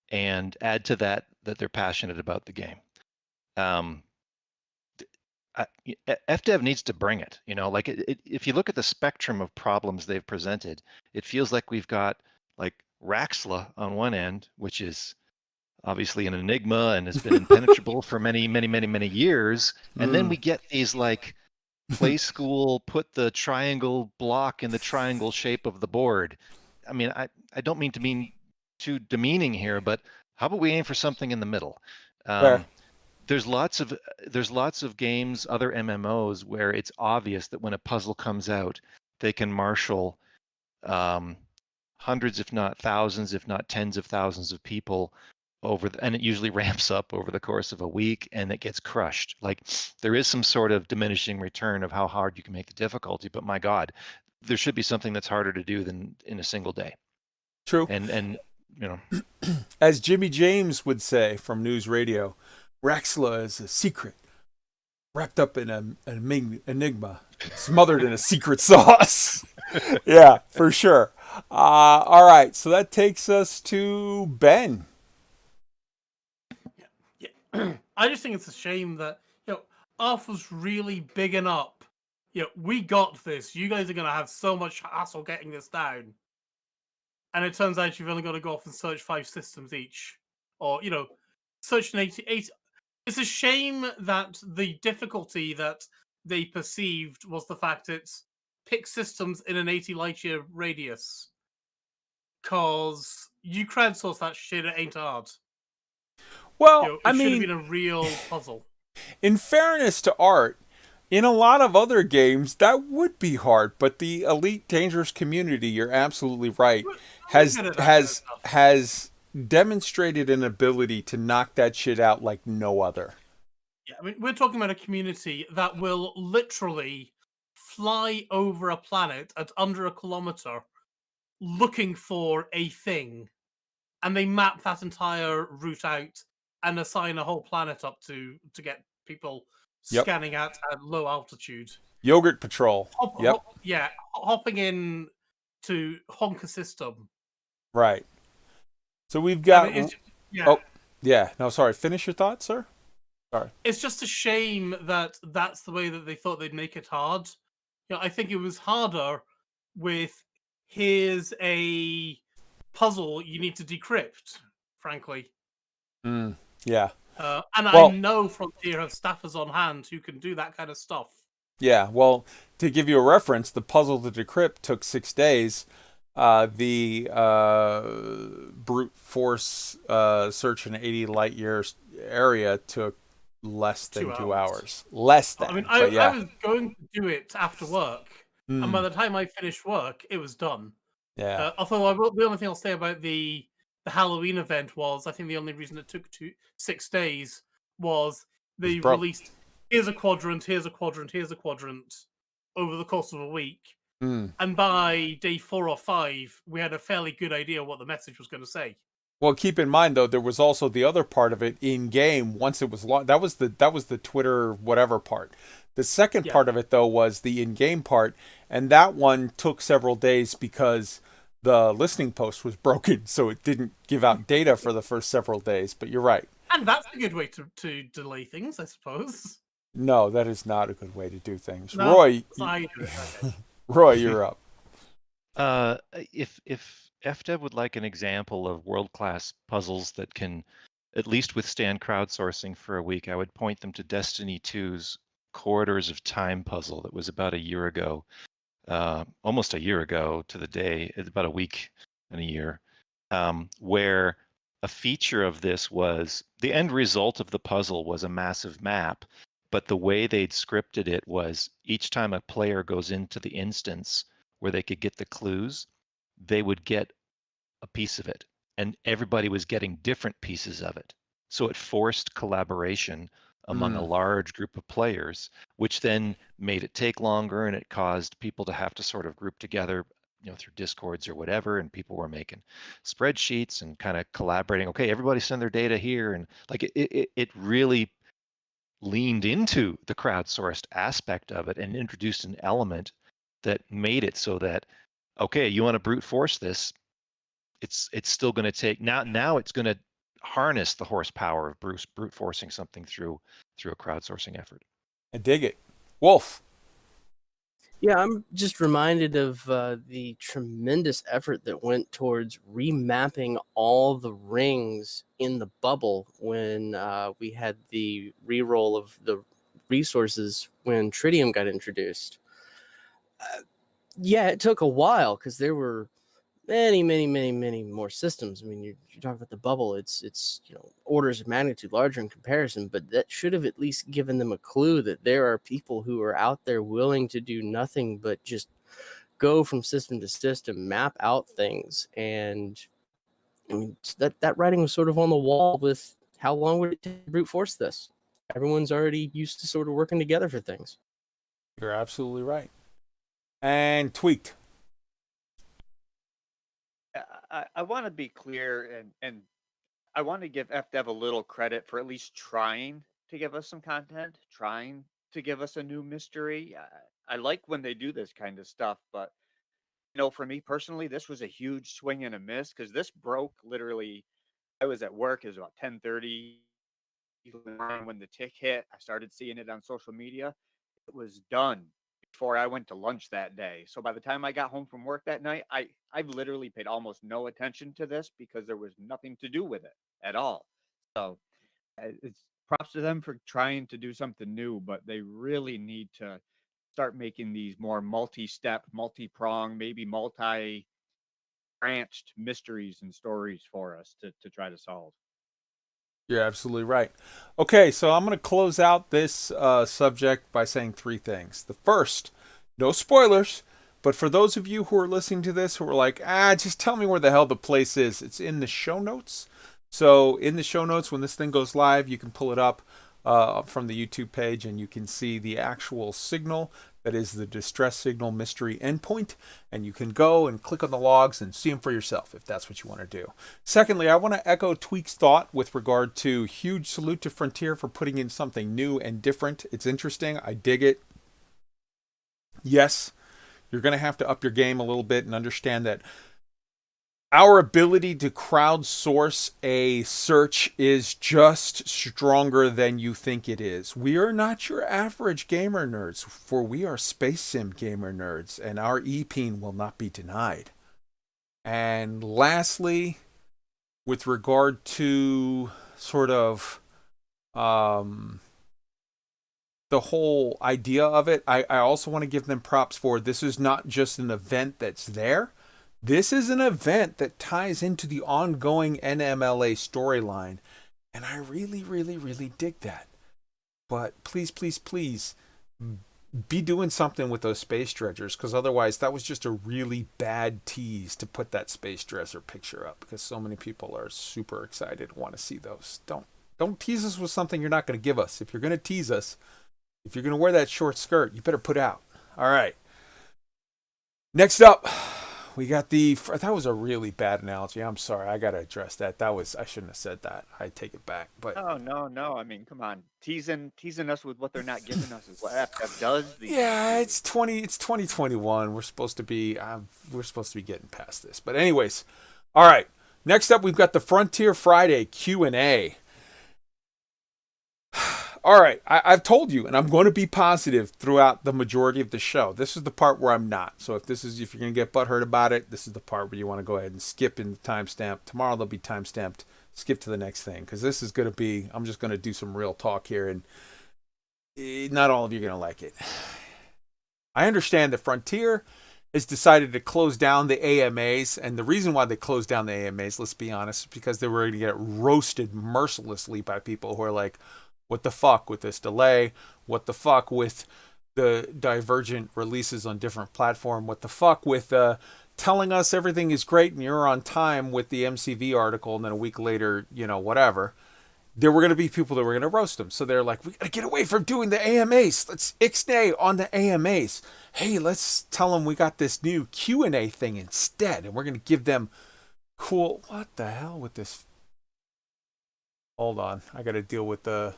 And add to that they're passionate about the game. FDev needs to bring it, you know, like if you look at the spectrum of problems they've presented, it feels like we've got like Raxla on one end, which is obviously an enigma and has been impenetrable for many years. And then we get these like play school, put the triangle block in the triangle shape of the board. I mean, I don't mean to mean too demeaning here, but how about we aim for something in the middle? There's lots of games, other MMOs, where it's obvious that when a puzzle comes out, they can marshal hundreds, if not thousands, if not tens of thousands of people and it usually ramps up over the course of a week, and it gets crushed. Like, there is some sort of diminishing return of how hard you can make the difficulty, but my God, there should be something that's harder to do than in a single day. True. And you know, as Jimmy James would say from News Radio, Raxla is a secret wrapped up in an enigma, smothered in a secret sauce. Yeah, for sure. All right, so that takes us to Ben. Yeah. I just think it's a shame that, you know, Arthur's really bigging up. You know, we got this. You guys are going to have so much hassle getting this down. And it turns out you've only got to go off and search 5 systems each. Or, you know, search an 88. It's a shame that the difficulty that they perceived was the fact it's pick systems in an 80 light year radius. Because you crowdsource that shit, it ain't hard. Well, You know, I should mean, have been a real puzzle. In fairness to Art, in a lot of other games, that would be hard. But the Elite Dangerous community, you're absolutely right, has demonstrated an ability to knock that shit out like no other. Yeah, I mean, we're talking about a community that will literally fly over a planet at under a kilometer looking for a thing, and they map that entire route out and assign a whole planet up to get people scanning at low altitude. Yogurt Patrol. Hopping in to honk a system. Right. So we've got Yeah. Oh, yeah. No, sorry. Finish your thought, sir. Sorry. It's just a shame that that's the way that they thought they'd make it hard. I think it was harder with here's a puzzle you need to decrypt, frankly. Yeah. And I Well, know Frontier have staffers on hand who can do that kind of stuff. yeah. Well, to give you a reference, the puzzle to decrypt took 6 days. The brute force search an 80 light years area took less than 2 2 hours. hours. Less than. I mean, but yeah. I was going to do it after work, and by the time I finished work, it was done. Yeah. Although the only thing I'll say about the Halloween event was, I think the only reason it took 6 days was they broke. released here's a quadrant, here's a quadrant, here's a quadrant over the course of a week. And by day 4 or 5, we had a fairly good idea what the message was going to say. Well, keep in mind though, there was also the other part of it in game. Once it was launched, that was the Twitter whatever part. The second part of it though was the in-game part, and that one took several days because the listening post was broken, so it didn't give out data for the first several days. But you're right. And that's a good way to delay things, I suppose. No, that is not a good way to do things. No, Roy, you're up. If FDev would like an example of world-class puzzles that can at least withstand crowdsourcing for a week, I would point them to Destiny 2's Corridors of Time puzzle that was about a year ago, almost a year ago to the day, about a week and a year, where a feature of this was the end result of the puzzle was a massive map, but the way they'd scripted it was each time a player goes into the instance where they could get the clues, they would get a piece of it, and everybody was getting different pieces of it. So it forced collaboration among a large group of players, which then made it take longer, and it caused people to have to sort of group together, through Discords or whatever, and people were making spreadsheets and kind of collaborating. Okay, everybody send their data here, and like it really leaned into the crowdsourced aspect of it and introduced an element that made it so that, okay, you want to brute force this, it's still going to take now it's going to harness the horsepower of brute forcing something through a crowdsourcing effort. I dig it. Wolf. Yeah, I'm just reminded of the tremendous effort that went towards remapping all the rings in the bubble when we had the reroll of the resources when Tritium got introduced. Yeah, it took a while because there were many more systems. I mean, you talk about the bubble, it's orders of magnitude larger in comparison, but that should have at least given them a clue that there are people who are out there willing to do nothing but just go from system to system, map out things. And I mean, that writing was sort of on the wall with how long would it take to brute force this? Everyone's already used to sort of working together for things. You're absolutely right. And Tweaked. I want to be clear, and I want to give FDev a little credit for at least trying to give us some content, trying to give us a new mystery. I like when they do this kind of stuff, but for me personally, this was a huge swing and a miss because this broke literally. I was at work. It was about 10:30 when the tick hit. I started seeing it on social media. It was done before I went to lunch that day. So by the time I got home from work that night, I've literally paid almost no attention to this because there was nothing to do with it at all. So it's props to them for trying to do something new, but they really need to start making these more multi-step, multi-prong, maybe multi-branched mysteries and stories for us to try to solve. You're absolutely right. Okay, so I'm going to close out this subject by saying 3 things. The first, no spoilers, but for those of you who are listening to this who are like, just tell me where the hell the place is, it's in the show notes. So in the show notes, when this thing goes live, you can pull it up from the YouTube page, and you can see the actual signal that is the distress signal mystery endpoint, and you can go and click on the logs and see them for yourself if that's what you want to do. Secondly, I want to echo Tweak's thought with regard to huge salute to Frontier for putting in something new and different. It's interesting. I dig it. Yes, you're going to have to up your game a little bit and understand that our ability to crowdsource a search is just stronger than you think it is. We are not your average gamer nerds, for we are space sim gamer nerds, and our EPeen will not be denied. And lastly, with regard to sort of the whole idea of it, I also want to give them props for this is not just an event that's there. This is an event that ties into the ongoing NMLA storyline. And I really, really, really dig that. But please, please, please be doing something with those space dredgers, because otherwise that was just a really bad tease to put that space dredger picture up, because so many people are super excited and want to see those. Don't tease us with something you're not going to give us. If you're going to tease us, if you're going to wear that short skirt, you better put out. All right. Next up, we got that was a really bad analogy. I'm sorry. I got to address that. I shouldn't have said that. I take it back. But No. I mean, come on. Teasing us with what they're not giving us is what FF does. Yeah, it's 2021. We're supposed to be getting past this. But anyways, all right. Next up, we've got the Frontier Friday Q&A. All right, I've told you, and I'm going to be positive throughout the majority of the show. This is the part where I'm not. So if you're going to get butthurt about it, this is the part where you want to go ahead and skip in the timestamp. Tomorrow they'll be timestamped. Skip to the next thing, because this is going to be, I'm just going to do some real talk here, and not all of you are going to like it. I understand that Frontier has decided to close down the AMAs, and the reason why they closed down the AMAs, let's be honest, is because they were going to get roasted mercilessly by people who are like, what the fuck with this delay? What the fuck with the divergent releases on different platforms? What the fuck with telling us everything is great and you're on time with the MCV article, and then a week later, whatever. There were going to be people that were going to roast them. So they're like, we got to get away from doing the AMAs. Let's ixnay on the AMAs. Hey, let's tell them we got this new Q&A thing instead, and we're going to give them cool... What the hell with this? Hold on. I got to deal with the...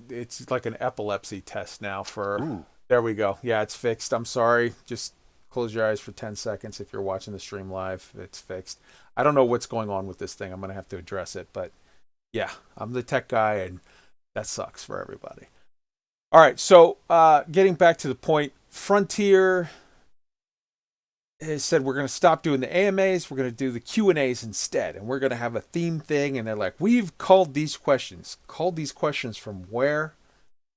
It's like an epilepsy test now for... Ooh. There we go. Yeah, it's fixed. I'm sorry. Just close your eyes for 10 seconds if you're watching the stream live. It's fixed. I don't know what's going on with this thing. I'm going to have to address it. But yeah, I'm the tech guy, and that sucks for everybody. All right, so getting back to the point, Frontier has said we're going to stop doing the AMAs. We're going to do the Q&As instead, and we're going to have a theme thing. And they're like, we've called these questions. Called these questions from where?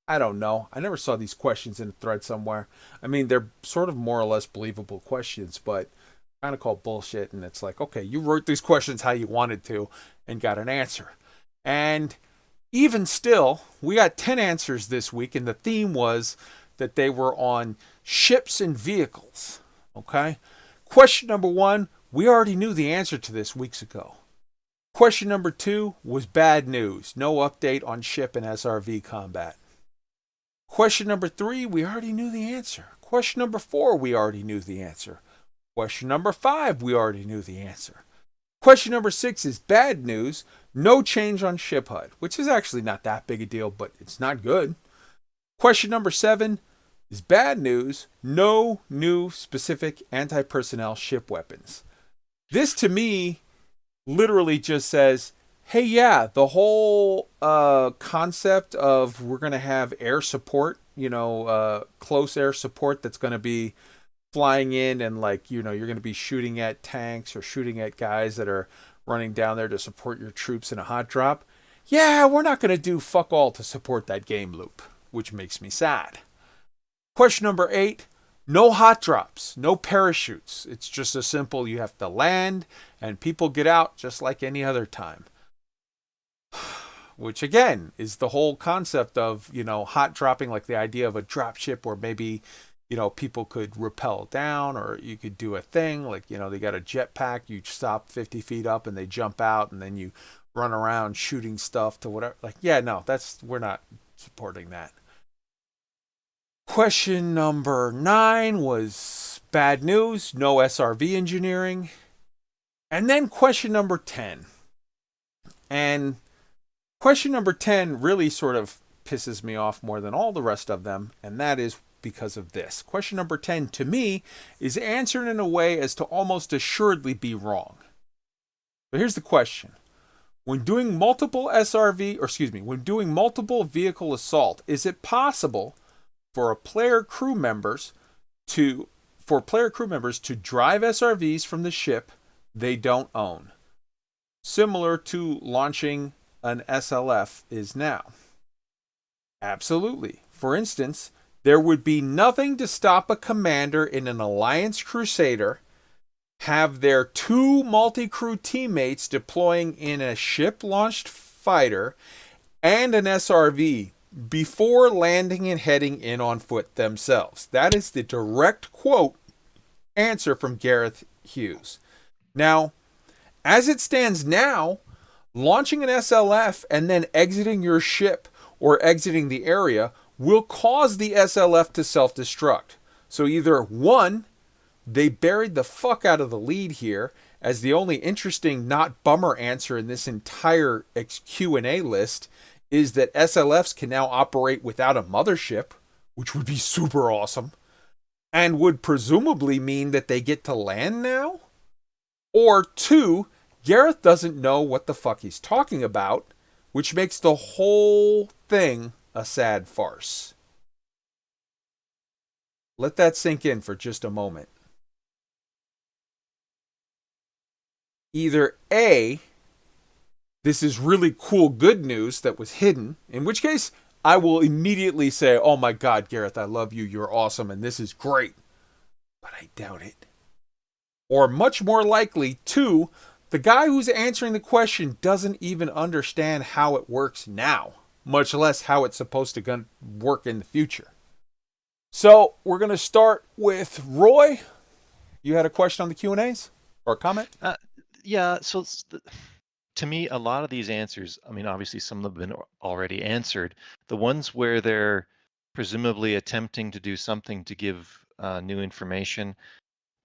I don't know. I never saw these questions in a thread somewhere. I mean, they're sort of more or less believable questions, but kind of called bullshit. And it's like, okay, you wrote these questions how you wanted to and got an answer. And even still, we got 10 answers this week, and the theme was that they were on ships and vehicles. Okay? Question number 1, we already knew the answer to this weeks ago. Question number 2 was bad news. No update on ship and SRV combat. Question number 3, we already knew the answer. Question number 4, we already knew the answer. Question number 5, we already knew the answer. Question number 6 is bad news. No change on ship HUD, which is actually not that big a deal, but it's not good. Question number 7 is bad news. No new specific anti-personnel ship weapons. This to me literally just says, hey, yeah, the whole concept of we're going to have air support, close air support that's going to be flying in and you're going to be shooting at tanks or shooting at guys that are running down there to support your troops in a hot drop. Yeah, we're not going to do fuck all to support that game loop, which makes me sad. Question number 8, no hot drops, no parachutes. It's just a simple, you have to land and people get out just like any other time. Which again is the whole concept of, hot dropping, like the idea of a drop ship where maybe, people could rappel down, or you could do a thing like, they got a jetpack, you stop 50 feet up and they jump out and then you run around shooting stuff to whatever. We're not supporting that. Question number 9 was bad news, no SRV engineering. And then question number 10. And question number 10 really sort of pisses me off more than all the rest of them. And that is, because of this. Question number 10, to me, is answered in a way as to almost assuredly be wrong. So here's the question. When doing multiple vehicle assault, is it possible for player crew members to drive SRVs from the ship they don't own, similar to launching an SLF is now? Absolutely. For instance, there would be nothing to stop a commander in an Alliance Crusader have their 2 multi-crew teammates deploying in a ship-launched fighter and an SRV before landing and heading in on foot themselves. That is the direct quote answer from Gareth Hughes. Now, as it stands now, launching an SLF and then exiting your ship or exiting the area will cause the SLF to self-destruct. So either 1, they buried the fuck out of the lead here, as the only interesting, not bummer answer in this entire Q&A list is that SLFs can now operate without a mothership, which would be super awesome, and would presumably mean that they get to land now? Or 2, Gareth doesn't know what the fuck he's talking about, which makes the whole thing a sad farce. Let that sink in for just a moment. Either A, this is really cool good news that was hidden, in which case I will immediately say, oh my God, Gareth, I love you, you're awesome, and this is great. But I doubt it. Or much more likely, 2, the guy who's answering the question doesn't even understand how it works now, much less how it's supposed to work in the future. So we're going to start with Roy. You had a question on the Q&As or a comment? Yeah, so to me, a lot of these answers, I mean, obviously some have been already answered. The ones where they're presumably attempting to do something to give new information,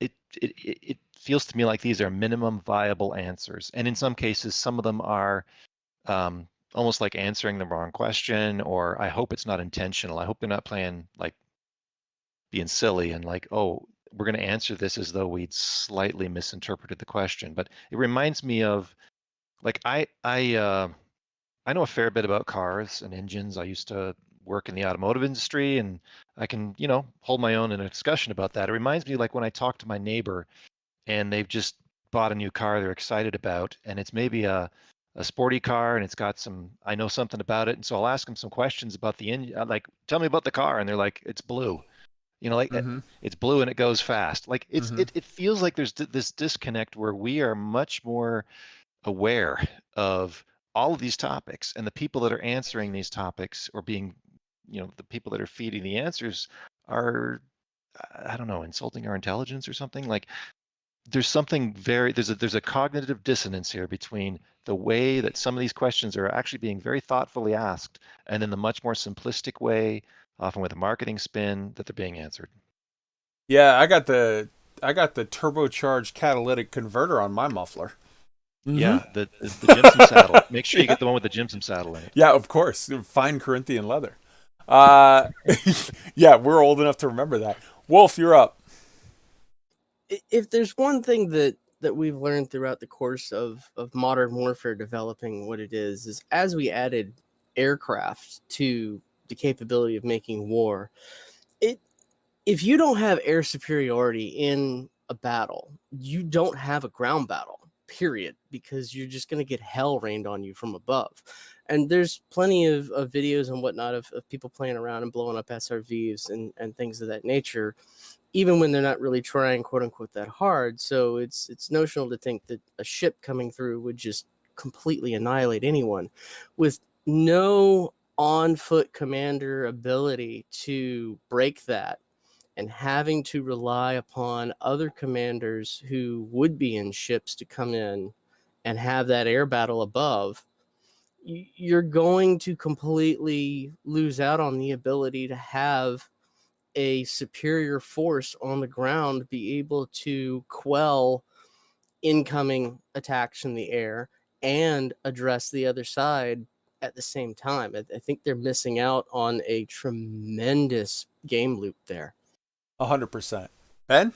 it feels to me like these are minimum viable answers. And in some cases, some of them are almost like answering the wrong question, or I hope it's not intentional. I hope they're not playing like being silly and like, oh, we're going to answer this as though we'd slightly misinterpreted the question. But it reminds me of, like, I know a fair bit about cars and engines. I used to work in the automotive industry, and I can, hold my own in a discussion about that. It reminds me, like, when I talk to my neighbor and they've just bought a new car they're excited about, and it's maybe a sporty car, and it's got I know something about it, and so I'll ask them some questions about the engine, like, tell me about the car, and they're like, it's blue. It's blue and it goes fast. Like it feels like there's this disconnect where we are much more aware of all of these topics, and the people that are answering these topics or being, the people that are feeding the answers are, I don't know, insulting our intelligence or something. Like there's something there's a cognitive dissonance here between the way that some of these questions are actually being very thoughtfully asked and then the much more simplistic way, often with a marketing spin, that they're being answered. Yeah, I got the turbocharged catalytic converter on my muffler. Yeah, the Jimson saddle. Make sure you get the one with the Jimson saddle in it. Yeah, of course. Fine Corinthian leather. Yeah, we're old enough to remember that. Wolf, you're up. If there's one thing that we've learned throughout the course of modern warfare developing what it is as we added aircraft to the capability of making war, if you don't have air superiority in a battle, you don't have a ground battle, period, because you're just going to get hell rained on you from above. And there's plenty of videos and whatnot of people playing around and blowing up SRVs and things of that nature, even when they're not really trying, quote unquote, that hard. So it's notional to think that a ship coming through would just completely annihilate anyone with no on-foot commander ability to break that, and having to rely upon other commanders who would be in ships to come in and have that air battle above. You're going to completely lose out on the ability to have a superior force on the ground be able to quell incoming attacks from the air and address the other side at the same time. I think they're missing out on a tremendous game loop there. 100%. Ben?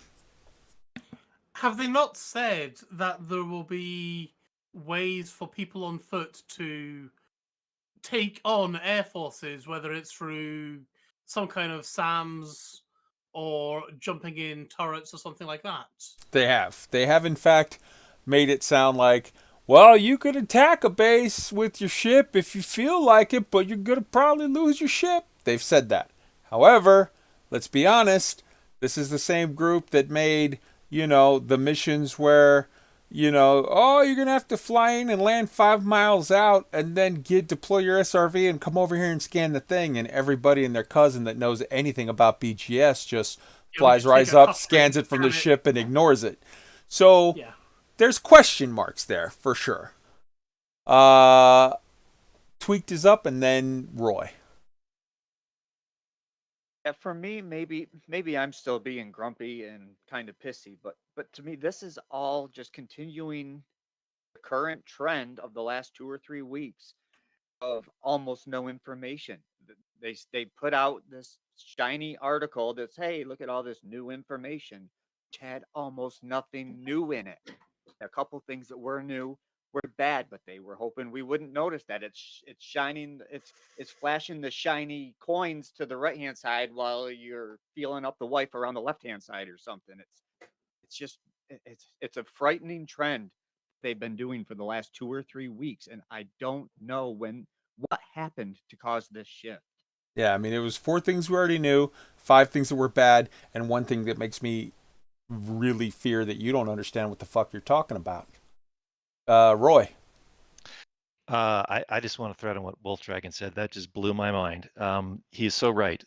Have they not said that there will be ways for people on foot to take on air forces, whether it's through some kind of SAMs or jumping in turrets or something like that? They have. They have, in fact, made it sound like, well, you could attack a base with your ship if you feel like it, but you're going to probably lose your ship. They've said that. However, let's be honest, this is the same group that made, the missions where, oh, you're going to have to fly in and land 5 miles out and then deploy your SRV and come over here and scan the thing. And everybody and their cousin that knows anything about BGS just flies right up, scans it from the ship and ignores it. So there's question marks there for sure. Tweaked is up, and then Roy. Yeah, for me, maybe I'm still being grumpy and kind of pissy, but to me, this is all just continuing the current trend of the last 2 or 3 weeks of almost no information. They put out this shiny article that's, hey, look at all this new information, which had almost nothing new in it. A couple things that were new were bad, but they were hoping we wouldn't notice that it's shining, it's flashing the shiny coins to the right hand side while you're feeling up the wife around the left hand side or something. It's a frightening trend they've been doing for the last 2 or 3 weeks, and I don't know what happened to cause this shift. Yeah, I mean, it was 4 things we already knew, 5 things that were bad, and 1 thing that makes me really fear that you don't understand what the fuck you're talking about. Roy. I just want to thread on what WOLFDRAGON said. That just blew my mind. He's so right.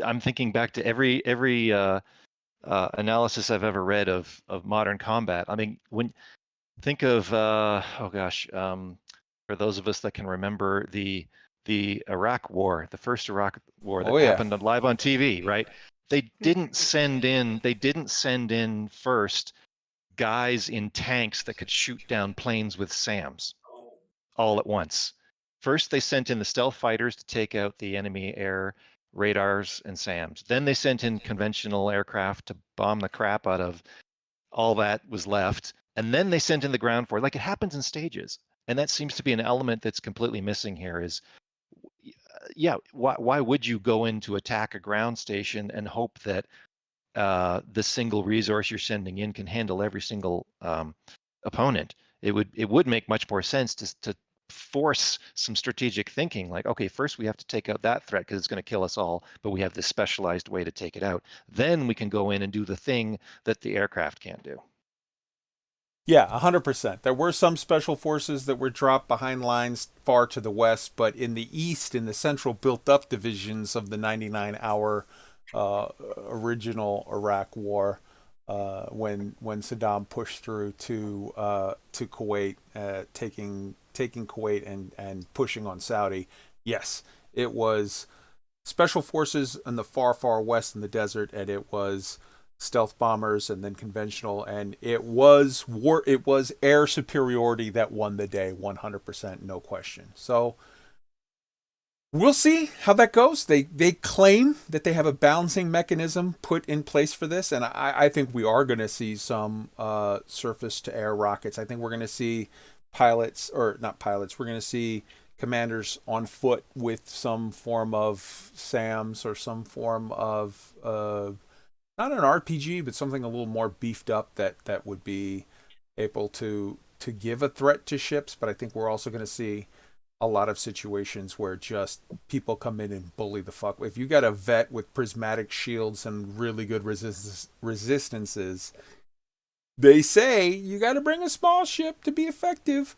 I'm thinking back to every analysis I've ever read of modern combat. I mean, think of for those of us that can remember the Iraq War, the first Iraq War that happened live on TV, right? They didn't send in first guys in tanks that could shoot down planes with SAMs all at once. First, they sent in the stealth fighters to take out the enemy air radars and SAMs. Then they sent in conventional aircraft to bomb the crap out of all that was left. And then they sent in the ground force. Like, it happens in stages. And that seems to be an element that's completely missing here is, why would you go in to attack a ground station and hope that the single resource you're sending in can handle every single opponent? It would make much more sense to force some strategic thinking, like, okay, first we have to take out that threat because it's going to kill us all, but we have this specialized way to take it out. Then we can go in and do the thing that the aircraft can't do. Yeah, 100%. There were some special forces that were dropped behind lines far to the west, but in the east, in the central built-up divisions of the 99-hour original Iraq War, when Saddam pushed through to Kuwait, taking Kuwait and pushing on Saudi, yes, it was special forces in the far, far west in the desert, and it was stealth bombers and then conventional, and it was air superiority that won the day, 100%, no question. So we'll see how that goes. They claim that they have a balancing mechanism put in place for this, and I think we are going to see some surface to air rockets. I think we're going to see we're going to see commanders on foot with some form of SAMs or some form of not an RPG, but something a little more beefed up that would be able to give a threat to ships. But I think we're also going to see a lot of situations where just people come in and bully the fuck. If you got a vet with prismatic shields and really good resistances, they say you got to bring a small ship to be effective.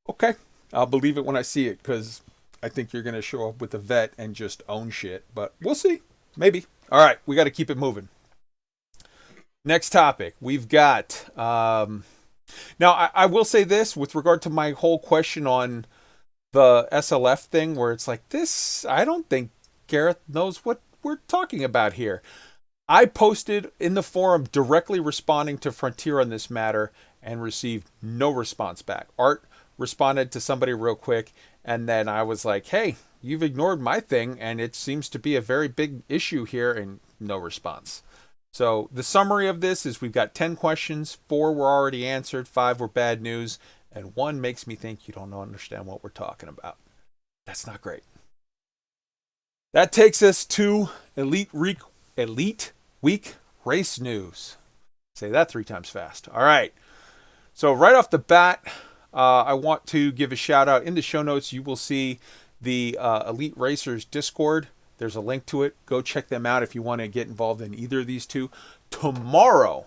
Okay, I'll believe it when I see it, because I think you're going to show up with a vet and just own shit. But we'll see. Maybe. All right, we got to keep it moving. Next topic, we've got... now, I will say this with regard to my whole question on the SLF thing, where it's like, this, I don't think Gareth knows what we're talking about here. I posted in the forum directly responding to Frontier on this matter and received no response back. Art, responded to somebody real quick, and then I was like, hey, you've ignored my thing, and it seems to be a very big issue here, and no response. So the summary of this is we've got 10 questions, 4 were already answered, 5 were bad news, and 1 makes me think you don't understand what we're talking about. That's not great. That takes us to Elite Week race news. Say that 3 times fast. All right. So right off the bat, I want to give a shout out. In the show notes, you will see the Elite Racers Discord. There's a link to it. Go check them out if you want to get involved in either of these two. Tomorrow,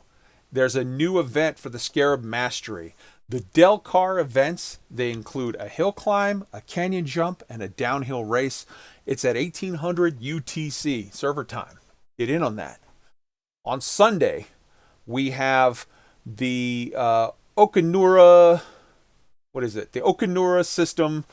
there's a new event for the Scarab Mastery. The Del Car events, they include a hill climb, a canyon jump, and a downhill race. It's at 1800 UTC, server time. Get in on that. On Sunday, we have the Okanura, the Okanura System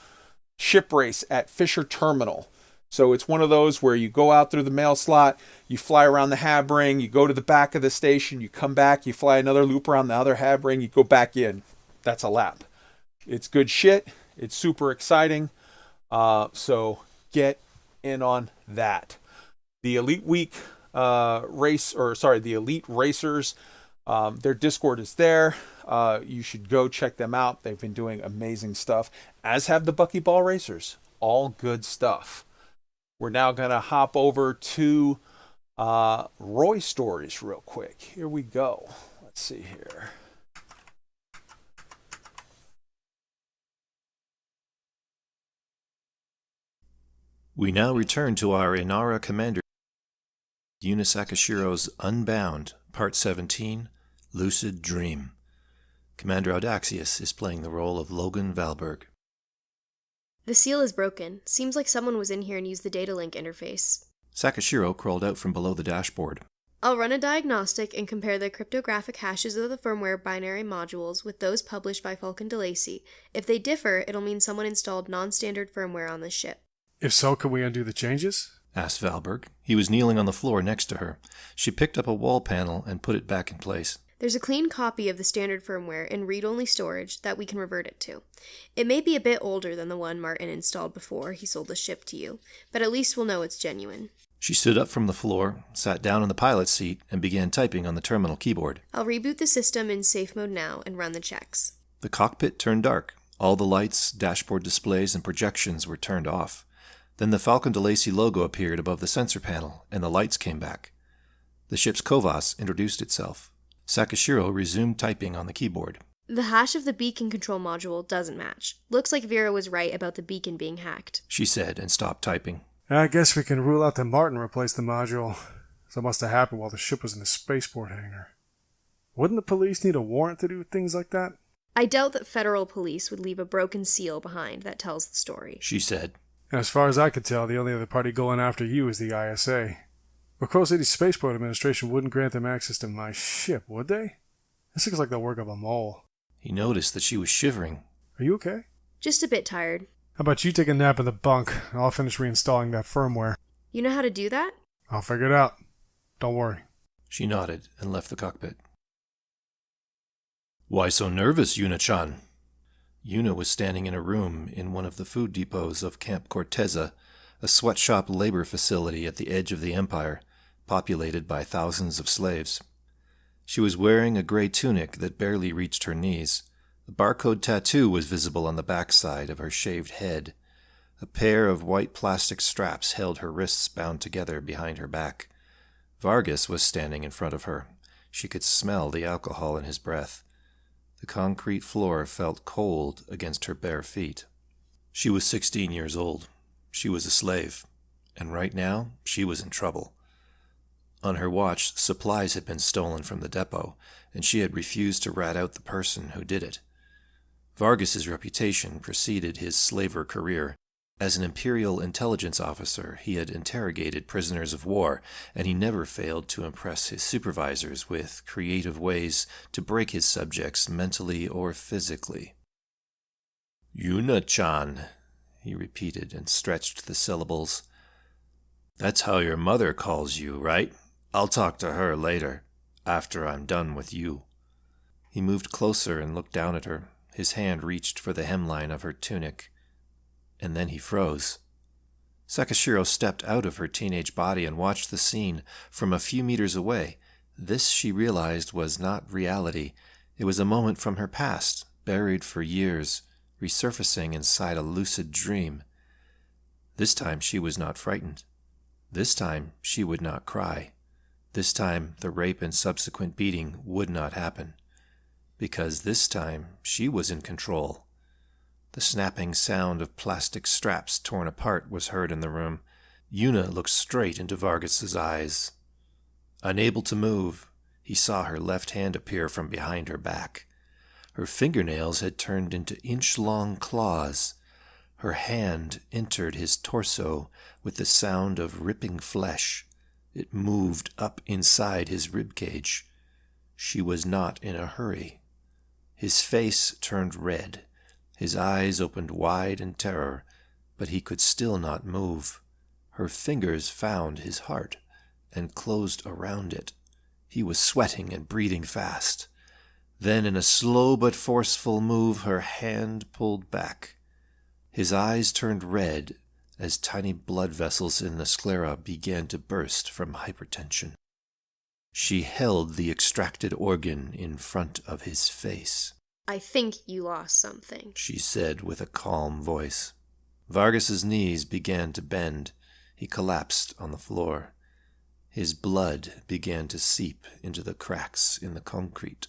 ship race at Fisher Terminal. So it's one of those where you go out through the mail slot, you fly around the hab ring, you go to the back of the station, you come back, you fly another loop around the other hab ring, you go back in. That's a lap. It's good shit. It's super exciting. So get in on that. The Elite Week the Elite Racers, their Discord is there. You should go check them out. They've been doing amazing stuff, as have the Buckyball Racers. All good stuff. We're now going to hop over to Roy stories real quick. Here we go. Let's see here. We now return to our Inara commander, YUNA SAKASHIRO's Unbound, Part 17, Lucid Dream. Commander Audaxius is playing the role of Logan Valberg. The seal is broken. Seems like someone was in here and used the data link interface. SAKASHIRO crawled out from below the dashboard. I'll run a diagnostic and compare the cryptographic hashes of the firmware binary modules with those published by Falcon DeLacy. If they differ, it'll mean someone installed non-standard firmware on this ship. If so, can we undo the changes? Asked Valberg. He was kneeling on the floor next to her. She picked up a wall panel and put it back in place. There's a clean copy of the standard firmware in read-only storage that we can revert it to. It may be a bit older than the one Martin installed before he sold the ship to you, but at least we'll know it's genuine. She stood up from the floor, sat down in the pilot's seat, and began typing on the terminal keyboard. I'll reboot the system in safe mode now and run the checks. The cockpit turned dark. All the lights, dashboard displays, and projections were turned off. Then the Falcon DeLacy logo appeared above the sensor panel, and the lights came back. The ship's Kovas introduced itself. SAKASHIRO resumed typing on the keyboard. The hash of the beacon control module doesn't match. Looks like Vera was right about the beacon being hacked, she said, and stopped typing. I guess we can rule out that Martin replaced the module. So it must have happened while the ship was in the spaceport hangar. Wouldn't the police need a warrant to do things like that? I doubt that federal police would leave a broken seal behind that tells the story, she said. As far as I could tell, the only other party going after you is the ISA. But Crow City Spaceport Administration wouldn't grant them access to my ship, would they? This looks like the work of a mole. He noticed that she was shivering. Are you okay? Just a bit tired. How about you take a nap in the bunk? I'll finish reinstalling that firmware. You know how to do that? I'll figure it out. Don't worry. She nodded and left the cockpit. Why so nervous, Yuna-chan? Yuna was standing in a room in one of the food depots of Camp Corteza, a sweatshop labor facility at the edge of the empire, populated by thousands of slaves. She was wearing a gray tunic that barely reached her knees. A barcode tattoo was visible on the backside of her shaved head. A pair of white plastic straps held her wrists bound together behind her back. Vargas was standing in front of her. She could smell the alcohol in his breath. The concrete floor felt cold against her bare feet. She was 16 years old. She was a slave, and right now she was in trouble. On her watch, supplies had been stolen from the depot, and she had refused to rat out the person who did it. Vargas's reputation preceded his slaver career. As an Imperial intelligence officer, he had interrogated prisoners of war, and he never failed to impress his supervisors with creative ways to break his subjects mentally or physically. Yuna-chan, he repeated and stretched the syllables. That's how your mother calls you, right? I'll talk to her later, after I'm done with you. He moved closer and looked down at her. His hand reached for the hemline of her tunic, and then he froze. Sakashiro stepped out of her teenage body and watched the scene from a few meters away. This, she realized, was not reality. It was a moment from her past, buried for years, resurfacing inside a lucid dream. This time she was not frightened. This time she would not cry. This time the rape and subsequent beating would not happen. Because this time she was in control. The snapping sound of plastic straps torn apart was heard in the room. Yuna looked straight into Vargas's eyes. Unable to move, he saw her left hand appear from behind her back. Her fingernails had turned into inch-long claws. Her hand entered his torso with the sound of ripping flesh. It moved up inside his ribcage. She was not in a hurry. His face turned red. His eyes opened wide in terror, but he could still not move. Her fingers found his heart and closed around it. He was sweating and breathing fast. Then, in a slow but forceful move, her hand pulled back. His eyes turned red as tiny blood vessels in the sclera began to burst from hypertension. She held the extracted organ in front of his face. I think you lost something, she said with a calm voice. Vargas's knees began to bend. He collapsed on the floor. His blood began to seep into the cracks in the concrete.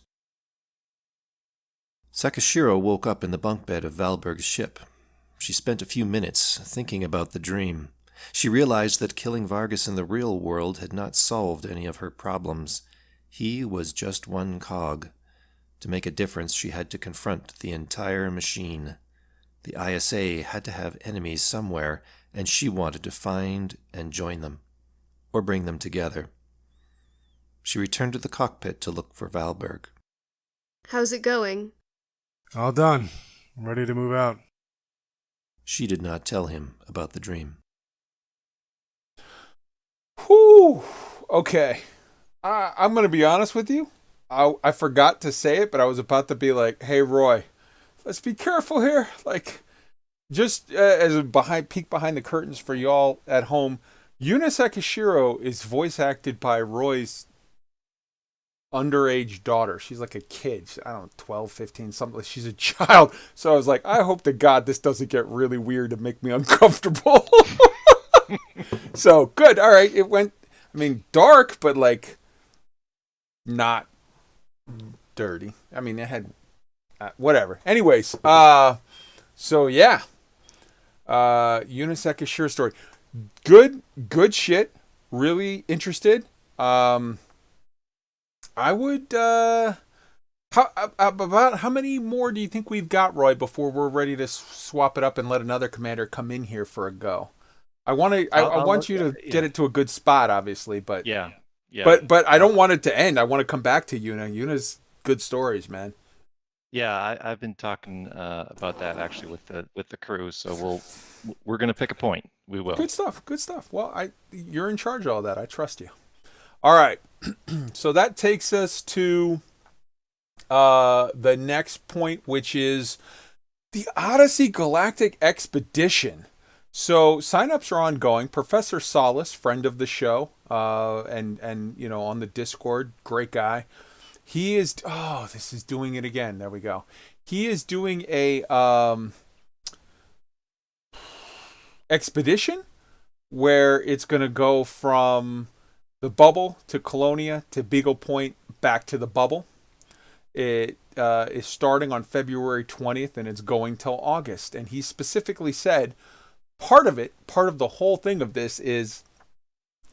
Sakashiro woke up in the bunk bed of Valberg's ship. She spent a few minutes thinking about the dream. She realized that killing Vargas in the real world had not solved any of her problems. He was just one cog. To make a difference, she had to confront the entire machine. The ISA had to have enemies somewhere, and she wanted to find and join them, or bring them together. She returned to the cockpit to look for Valberg. How's it going? All done. I'm ready to move out. She did not tell him about the dream. Whew. Okay. I'm going to be honest with you. I forgot to say it, but I was about to be like, hey, Roy, let's be careful here. Like, just as a peek behind the curtains for y'all at home, Yuna Sakashiro is voice acted by Roy's underage daughter. She's like a kid. I don't know, 12, 15, something. She's a child. So I was like, I hope to God this doesn't get really weird and make me uncomfortable. So, good. All right. It went, dark, but like not dirty. It had whatever. Anyways, so yeah. Yuna Sakashiro story. Good shit. Really interested. I would about how many more do you think we've got, Roy, before we're ready to swap it up and let another commander come in here for a go? I want you to get it to a good spot, obviously, but yeah. But I don't want it to end. I want to come back to Yuna. Yuna's good stories, man. Yeah, I've been talking about that actually with the crew. So we're gonna pick a point. We will. Good stuff. Well, you're in charge of all that. I trust you. All right. So that takes us to the next point, which is the Odyssey Galactic Expedition. So signups are ongoing. Professor Solace, friend of the show, and on the Discord, great guy. He is. Oh, this is doing it again. There we go. He is doing a expedition where it's going to go from the bubble to Colonia to Beagle Point back to the bubble. It is starting on February 20th and it's going till August. And he specifically said part of the whole thing of this is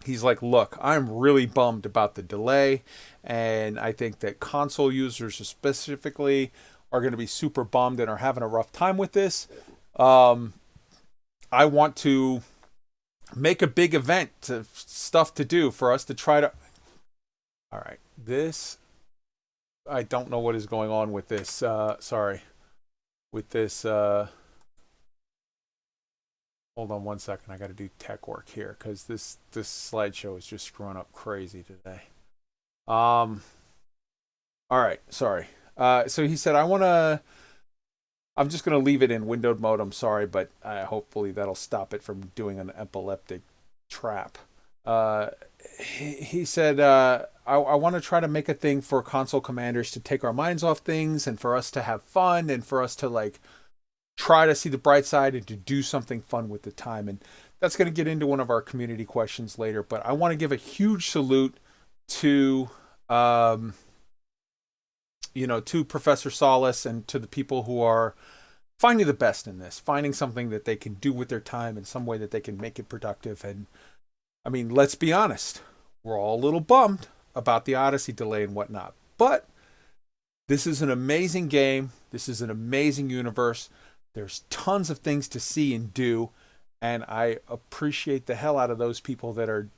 he's like, look, I'm really bummed about the delay. And I think that console users specifically are going to be super bummed and are having a rough time with this. I want to make a big event, stuff to do for us to try to... All right, this... I don't know what is going on with this. Sorry. With this... Hold on one second. I got to do tech work here because this slideshow is just screwing up crazy today. All right, sorry. So he said, I want to I'm just going to leave it in windowed mode. I'm sorry, but hopefully that'll stop it from doing an epileptic trap. He said, I want to try to make a thing for console commanders to take our minds off things and for us to have fun and for us to like try to see the bright side and to do something fun with the time. And that's going to get into one of our community questions later. But I want to give a huge salute to, to Professor Solace and to the people who are finding the best in this, finding something that they can do with their time in some way that they can make it productive. And I mean, let's be honest, we're all a little bummed about the Odyssey delay and whatnot. But this is an amazing game. This is an amazing universe. There's tons of things to see and do. And I appreciate the hell out of those people that are,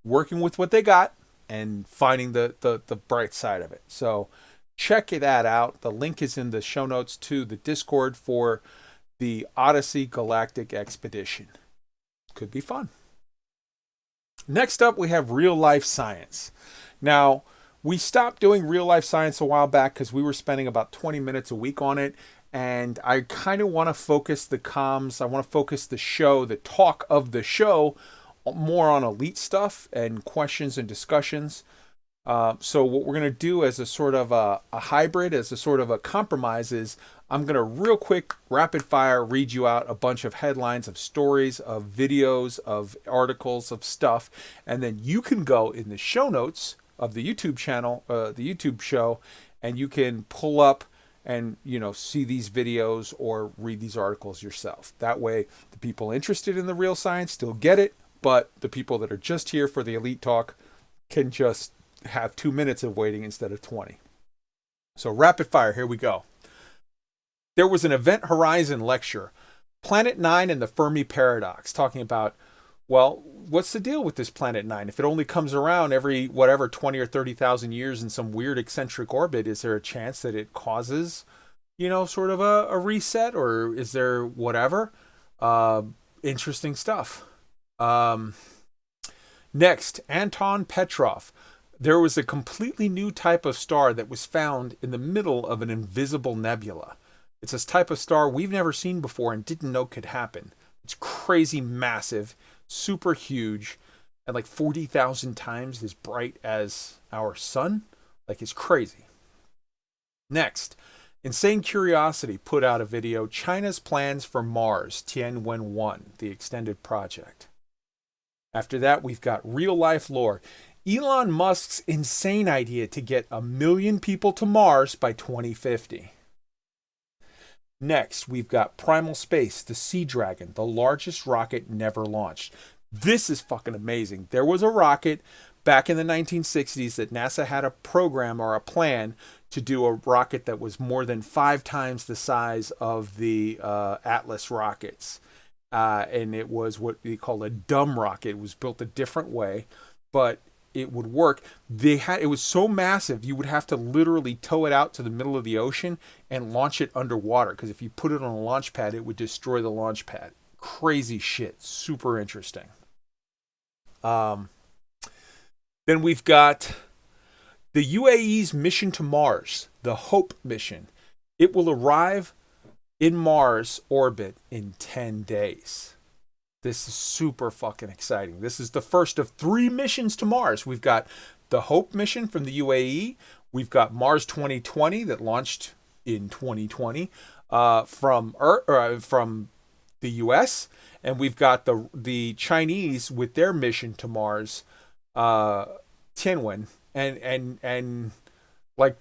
working with what they got and finding the bright side of it. So check that out. The link is in the show notes to the Discord for the Odyssey Galactic Expedition. Could be fun. Next up, we have real life science. Now, we stopped doing real life science a while back because we were spending about 20 minutes a week on it. And I kind of want to focus the comms. I want to focus the show, the talk of the show, more on elite stuff and questions and discussions. So what we're going to do as a sort of a hybrid, as a sort of a compromise is I'm going to real quick, rapid fire, read you out a bunch of headlines of stories, of videos, of articles, of stuff. And then you can go in the show notes of the YouTube channel, the YouTube show, and you can pull up and, see these videos or read these articles yourself. That way, the people interested in the real science still get it, but the people that are just here for the elite talk can just have 2 minutes of waiting instead of 20. So rapid fire, here we go. There was an Event Horizon lecture, Planet 9 and the Fermi Paradox, talking about, well, what's the deal with this Planet 9? If it only comes around every, 20 or 30,000 years in some weird eccentric orbit, is there a chance that it causes, sort of a reset? Or is there whatever? Interesting stuff. Next, Anton Petrov. There was a completely new type of star that was found in the middle of an invisible nebula. It's this type of star we've never seen before and didn't know could happen. It's crazy massive, super huge, and like 40,000 times as bright as our sun. Like, it's crazy. Next, Insane Curiosity put out a video, China's plans for Mars, Tianwen-1, the extended project. After that, we've got real life lore. Elon Musk's insane idea to get 1 million people to Mars by 2050. Next, we've got Primal Space, the Sea Dragon, the largest rocket never launched. This is fucking amazing. There was a rocket back in the 1960s that NASA had a program or a plan to do a rocket that was more than 5 times the size of the Atlas rockets. And it was what we call a dumb rocket. It was built a different way, but it would work. It was so massive, you would have to literally tow it out to the middle of the ocean and launch it underwater, because if you put it on a launch pad, it would destroy the launch pad. Crazy shit. Super interesting. Then we've got the UAE's mission to Mars, the HOPE mission. It will arrive in Mars orbit in 10 days. This is super fucking exciting. This is the first of 3 missions to Mars. We've got the HOPE mission from the UAE. We've got Mars 2020 that launched in 2020 from the US. And we've got the Chinese with their mission to Mars, Tianwen. And like,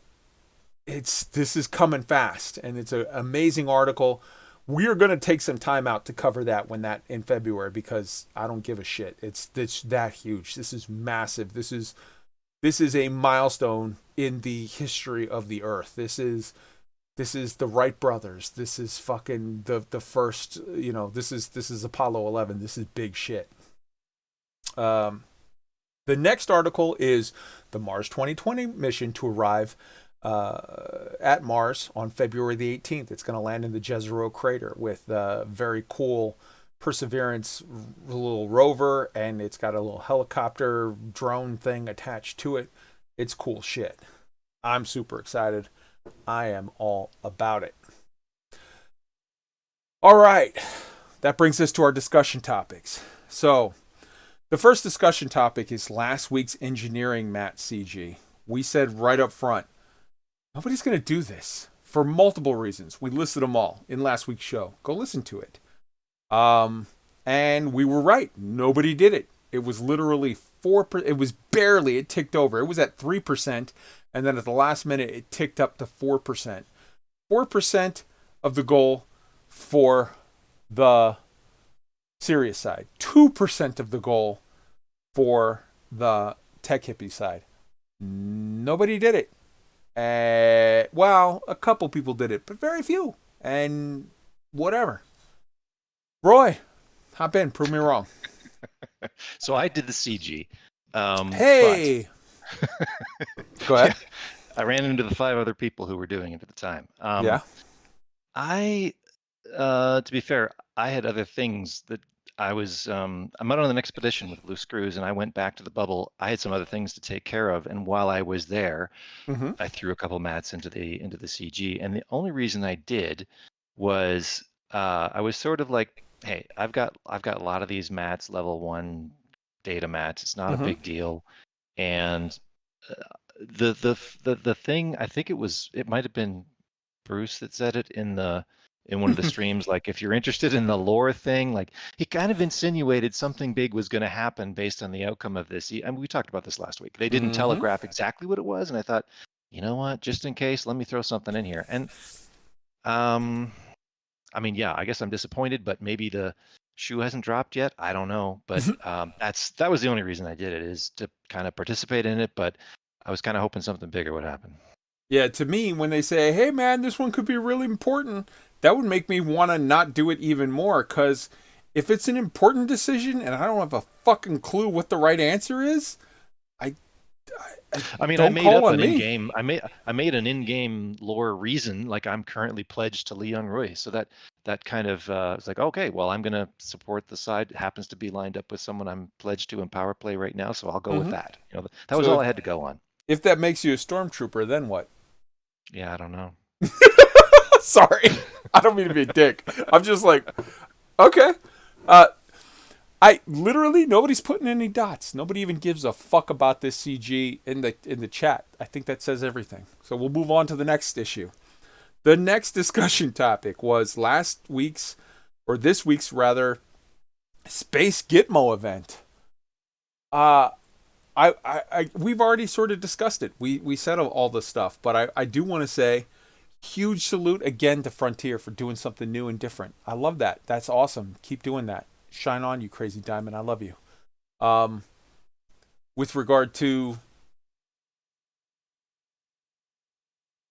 this is coming fast. And it's an amazing article. We're going to take some time out to cover that in February, because I don't give a shit. It's that huge. This is massive. This is a milestone in the history of the Earth. This is the Wright brothers. This is fucking the first, this is Apollo 11. This is big shit. The next article is the Mars 2020 mission to arrive at Mars on February the 18th. It's going to land in the Jezero crater with a very cool Perseverance little rover, and it's got a little helicopter drone thing attached to it. It's cool shit. I'm super excited. I am all about it. All right. That brings us to our discussion topics. So, the first discussion topic is last week's engineering mat CG. We said right up front, nobody's going to do this for multiple reasons. We listed them all in last week's show. Go listen to it. And we were right. Nobody did it. It was literally 4%. It was barely, it ticked over. It was at 3%. And then at the last minute, it ticked up to 4%. 4% of the goal for the SIRIUS side. 2% of the goal for the tech hippie side. Nobody did it. Well, a couple people did it, but very few. And whatever. Roy, hop in. Prove me wrong. So I did the CG. Hey! Go ahead. I ran into the 5 other people who were doing it at the time. Yeah. To be fair, I had other things that I was, I'm out on an expedition with loose screws, and I went back to the bubble. I had some other things to take care of, and while I was there, I threw a couple mats into the CG. And the only reason I did was I was sort of like, hey, I've got a lot of these mats, level 1 data mats. It's not a big deal. And the thing, I think it might have been Bruce that said it in one of the streams, like, if you're interested in the lore thing, like, he kind of insinuated something big was going to happen based on the outcome of this. I mean, we talked about this last week. They didn't telegraph exactly what it was, and I thought, you know what, just in case, let me throw something in here. And I mean, yeah, I guess I'm disappointed, but maybe the shoe hasn't dropped yet. I don't know, but that was the only reason I did it, is to kind of participate in it. But I was kind of hoping something bigger would happen. Yeah, to me, when they say, hey, man, this one could be really important, that would make me want to not do it even more. Because if it's an important decision and I don't have a fucking clue what the right answer is, I mean, I made up an in-game. I made an in-game lore reason, like I'm currently pledged to Leon Roy. So that kind of it's like, okay, well, I'm going to support the side. It happens to be lined up with someone I'm pledged to in power play right now, so I'll go with that. You know, that was all I had to go on. If that makes you a stormtrooper, then what? Yeah, I don't know. Sorry, I don't mean to be a dick. I'm just like, okay. Nobody's putting any dots. Nobody even gives a fuck about this CG in the chat. I think that says everything. So we'll move on to the next issue. The next discussion topic was this week's Space Gitmo event. We've already sort of discussed it. We said all this stuff, but I do want to say huge salute again to Frontier for doing something new and different. I love that. That's awesome. Keep doing that. Shine on, you crazy diamond. I love you. With regard to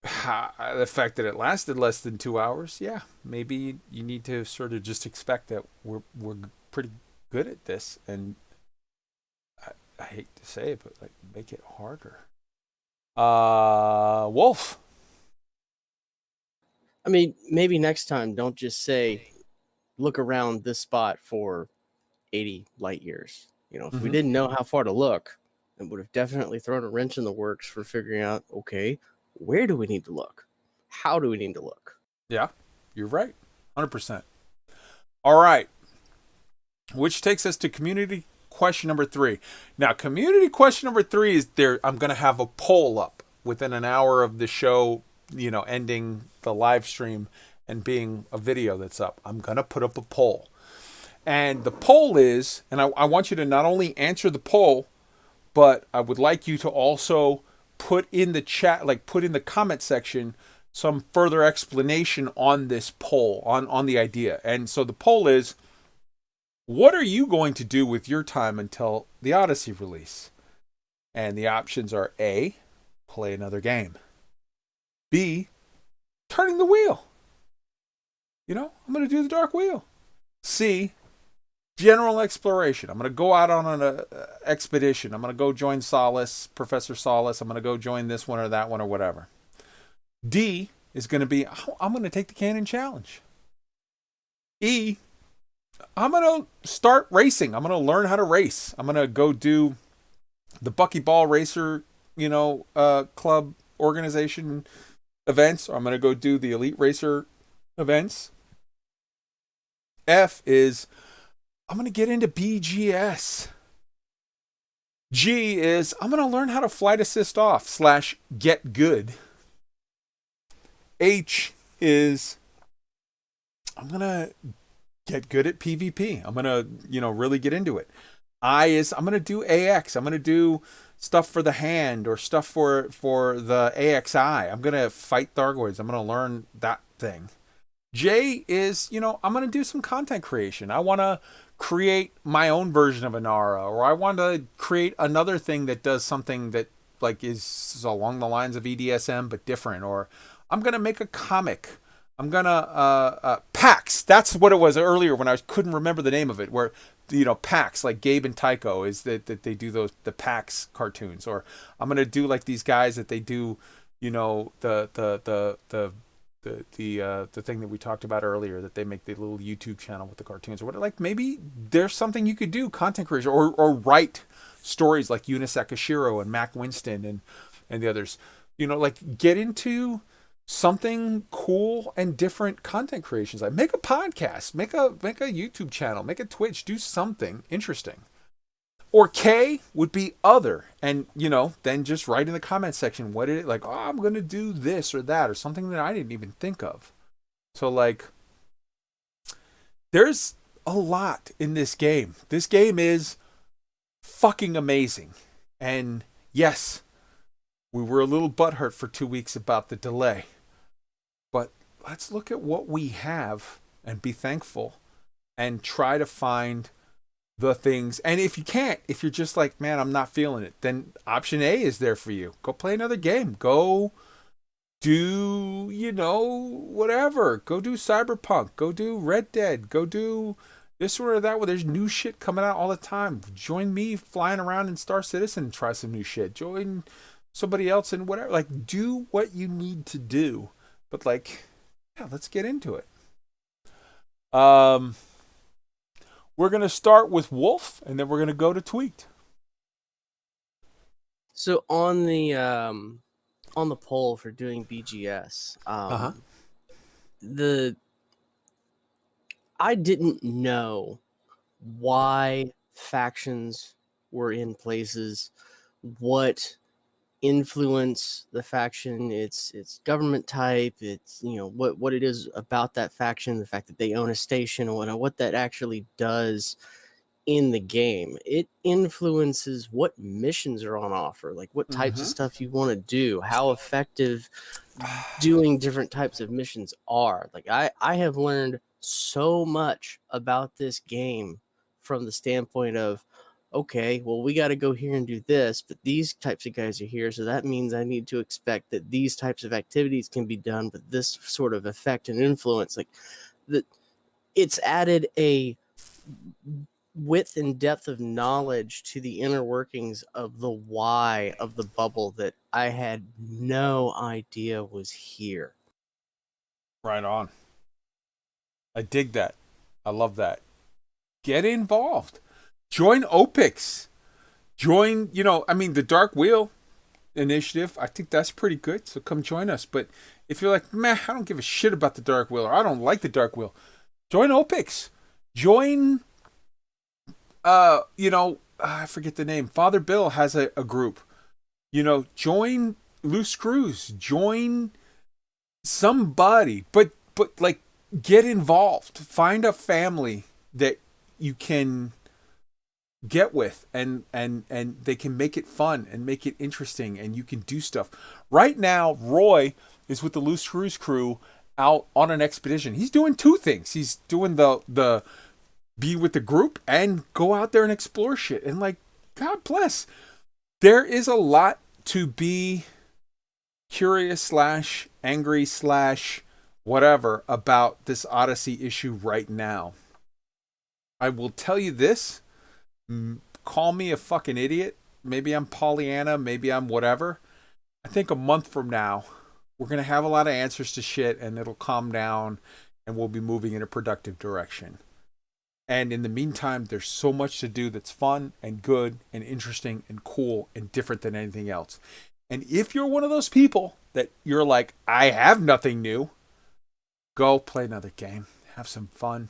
the fact that it lasted less than 2 hours, yeah, maybe you need to sort of just expect that we're pretty good at this, and I hate to say it, but like, make it harder. Wolf. I mean, maybe next time, don't just say, look around this spot for 80 light years. You know, if we didn't know how far to look, it would have definitely thrown a wrench in the works for figuring out, okay, where do we need to look? How do we need to look? Yeah, you're right. 100%. All right. Which takes us to community question number 3. Now, community question number 3 is there. I'm going to have a poll up within an hour of the show, you know, ending the live stream and being a video that's up. I'm going to put up a poll. And the poll is, and I want you to not only answer the poll, but I would like you to also put in the chat, like put in the comment section, some further explanation on this poll, on the idea. And so the poll is, what are you going to do with your time until the Odyssey release? And the options are A, play another game. B, turning the wheel. You know, I'm going to do the Dark Wheel. C, general exploration. I'm going to go out on an expedition. I'm going to go join Solace, Professor Solace. I'm going to go join this one or that one or whatever. D is going to be, I'm going to take the Cannon Challenge. E, I'm going to start racing. I'm going to learn how to race. I'm going to go do the Buckyball Racer, club organization events. Or I'm going to go do the Elite Racer events. F is I'm going to get into BGS. G is I'm going to learn how to flight assist off / get good. H is I'm going to get good at PvP. I'm going to, really get into it. I is I'm going to do AX. I'm going to do stuff for the hand or stuff for the AXI. I'm going to fight Thargoids. I'm going to learn that thing. J is, I'm going to do some content creation. I want to create my own version of Inara, or I want to create another thing that does something that is along the lines of EDSM but different, or I'm going to make a comic. I'm going to PAX. That's what it was earlier when I couldn't remember the name of it, where PAX, like Gabe and Tycho, is that they do the PAX cartoons, or I'm going to do like these guys that they do, the thing that we talked about earlier, that they make the little YouTube channel with the cartoons or whatever. Like maybe there's something you could do, content creation, or write stories like YUNA SAKASHIRO and Mac Winston and the others. Get into something cool and different content creations. Like make a podcast, make a YouTube channel, make a Twitch, do something interesting. Or K would be other, and then just write in the comment section what it like. Oh, I'm gonna do this or that or something that I didn't even think of. So there's a lot in this game. This game is fucking amazing, and yes, we were a little butthurt for 2 weeks about the delay, but let's look at what we have and be thankful, and try to find the things. And if you can't, if you're just like, man, I'm not feeling it, then option A is there for you. Go play another game. Go do, whatever. Go do Cyberpunk. Go do Red Dead. Go do this or that. Where there's new shit coming out all the time. Join me flying around in Star Citizen and try some new shit. Join somebody else and whatever. Do what you need to do. But let's get into it. We're going to start with Wolf, and then we're going to go to Tweaked. So on the poll for doing BGS, I didn't know why factions were in places, what influence the faction, its government type, its what it is about that faction, the fact that they own a station, or what that actually does in the game. It influences what missions are on offer, like what types of stuff you want to do, how effective doing different types of missions are. I have learned so much about this game from the standpoint of, okay, well, we got to go here and do this, but these types of guys are here, so that means I need to expect that these types of activities can be done with this sort of effect and influence. It's added a width and depth of knowledge to the inner workings of the why of the bubble that I had no idea was here. Right on. I dig that. I love that. Get involved. Join OPIX. Join, the Dark Wheel initiative. I think that's pretty good. So come join us. But if you're like, meh, I don't give a shit about the Dark Wheel, or I don't like the Dark Wheel, join OPIX. Join, I forget the name. Father Bill has a group. Join Loose Screws. Join somebody. But get involved. Find a family that you can get with, and they can make it fun and make it interesting, and you can do stuff. Right now, Roy is with the Loose Screws crew out on an expedition. He's doing two things. He's doing the be with the group and go out there and explore shit. And God bless. There is a lot to be curious / angry / whatever about this Odyssey issue right now. I will tell you this. Call me a fucking idiot. Maybe I'm Pollyanna. Maybe I'm whatever. I think a month from now, we're going to have a lot of answers to shit, and it'll calm down, and we'll be moving in a productive direction. And in the meantime, there's so much to do that's fun and good and interesting and cool and different than anything else. And if you're one of those people that you're like, I have nothing new, go play another game. Have some fun.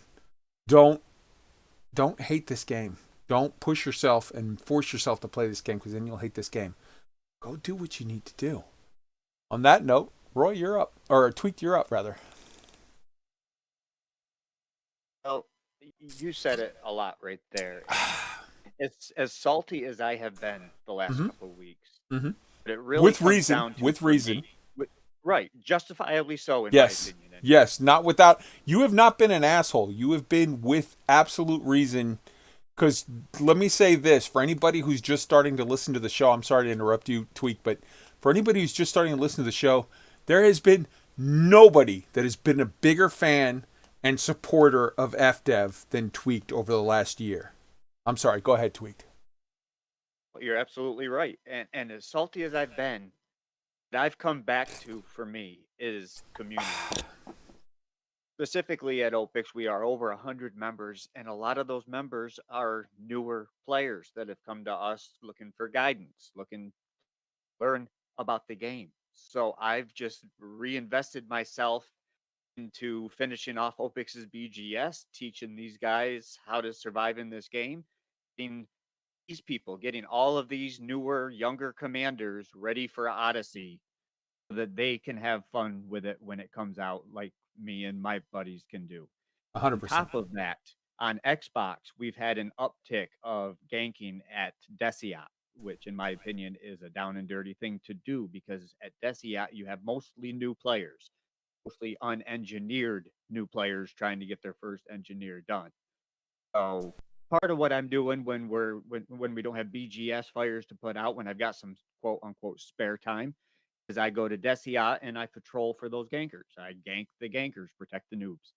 don't hate this game. Don't push yourself and force yourself to play this game, because then you'll hate this game. Go do what you need to do. On that note, Roy, you're up. Or Tweaked, you're up, rather. Well, you said it a lot right there. It's as salty as I have been the last couple of weeks. Mhm. But it really With comes reason. down to, With for reason. me, right, justifiably so, in Yes. my opinion. Yes. Not without. You have not been an asshole. You have been with absolute reason. Because let me say this, for anybody who's just starting to listen to the show, I'm sorry to interrupt you, Tweak, but for anybody who's just starting to listen to the show, there has been nobody that has been a bigger fan and supporter of FDev than Tweaked over the last year. I'm sorry, go ahead, Tweaked. You're absolutely right. And as salty as I've been, what I've come back to, for me, is community. Specifically at OPIX, we are over 100 members, and a lot of those members are newer players that have come to us looking for guidance, looking to learn about the game. So I've just reinvested myself into finishing off OPIX's BGS, teaching these guys how to survive in this game, getting these people, getting all of these newer, younger commanders ready for Odyssey, so that they can have fun with it when it comes out, like me and my buddies can do. 100%. On top of that, on Xbox, we've had an uptick of ganking at Desiat, which in my opinion is a down and dirty thing to do, because at Desiat you have mostly new players, mostly unengineered new players trying to get their first engineer done. So part of what I'm doing when we don't have BGS fires to put out, when I've got some quote unquote spare time, is I go to Desiat and I patrol for those gankers. I gank the gankers, protect the noobs.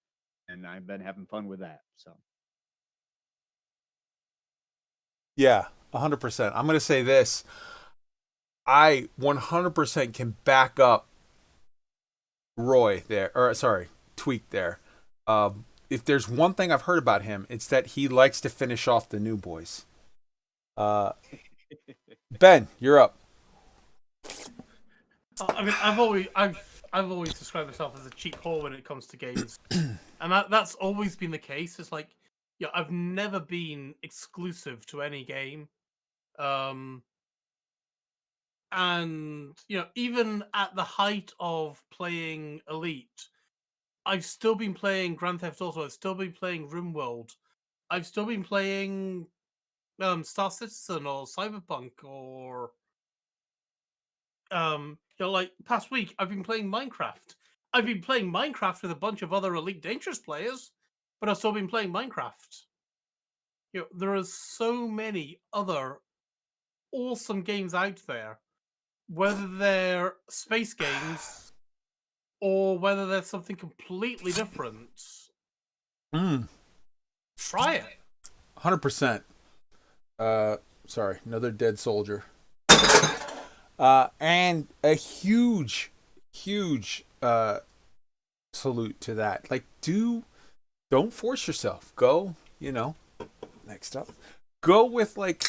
And I've been having fun with that. So Yeah, 100%. I'm going to say this. I 100% can back up Roy there, or sorry, Tweak there. If there's one thing I've heard about him, it's that he likes to finish off the new boys. Ben, you're up. I mean, I've always described myself as a cheap whore when it comes to games, and that's always been the case. It's like, yeah, I've never been exclusive to any game, and even at the height of playing Elite, I've still been playing Grand Theft Auto. I've still been playing RimWorld. I've still been playing Star Citizen or Cyberpunk or like past week, I've been playing Minecraft. I've been playing Minecraft with a bunch of other Elite Dangerous players, but I've still been playing Minecraft. There are so many other awesome games out there, whether they're space games or whether they're something completely different. Try it. 100%. Sorry, another dead soldier. And a huge salute to that. Like, don't force yourself. Go, next up. Go with like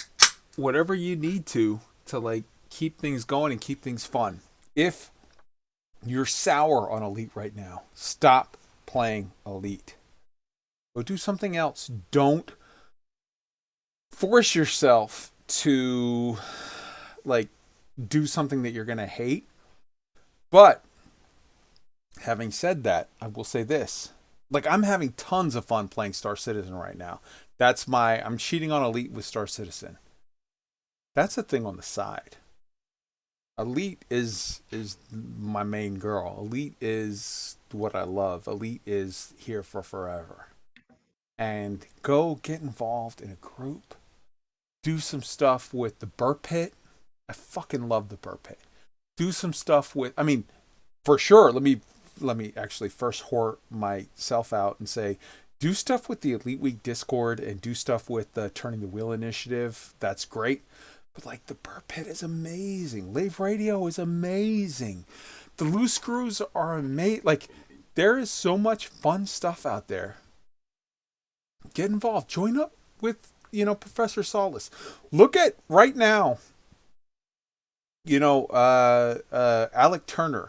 whatever you need to like keep things going and keep things fun. If you're sour on Elite right now, stop playing Elite. Go do something else. Don't force yourself to like do something that you're going to hate. But having said that, I will say this. Like, I'm having tons of fun playing Star Citizen right now. I'm cheating on Elite with Star Citizen. That's a thing on the side. Elite is my main girl. Elite is what I love. Elite is here for forever. And go get involved in a group. Do some stuff with the BUUR Pit. I fucking love the BUUR Pit. Do some stuff with, for sure, let me actually first whore myself out and say, do stuff with the Elite Week Discord and do stuff with the Turning the Wheel initiative. That's great. But like, the BUUR Pit is amazing. Lave Radio is amazing. The Loose Screws are amazing. Like, there is so much fun stuff out there. Get involved. Join up with, Professor Solace. Look at right now, Alec Turner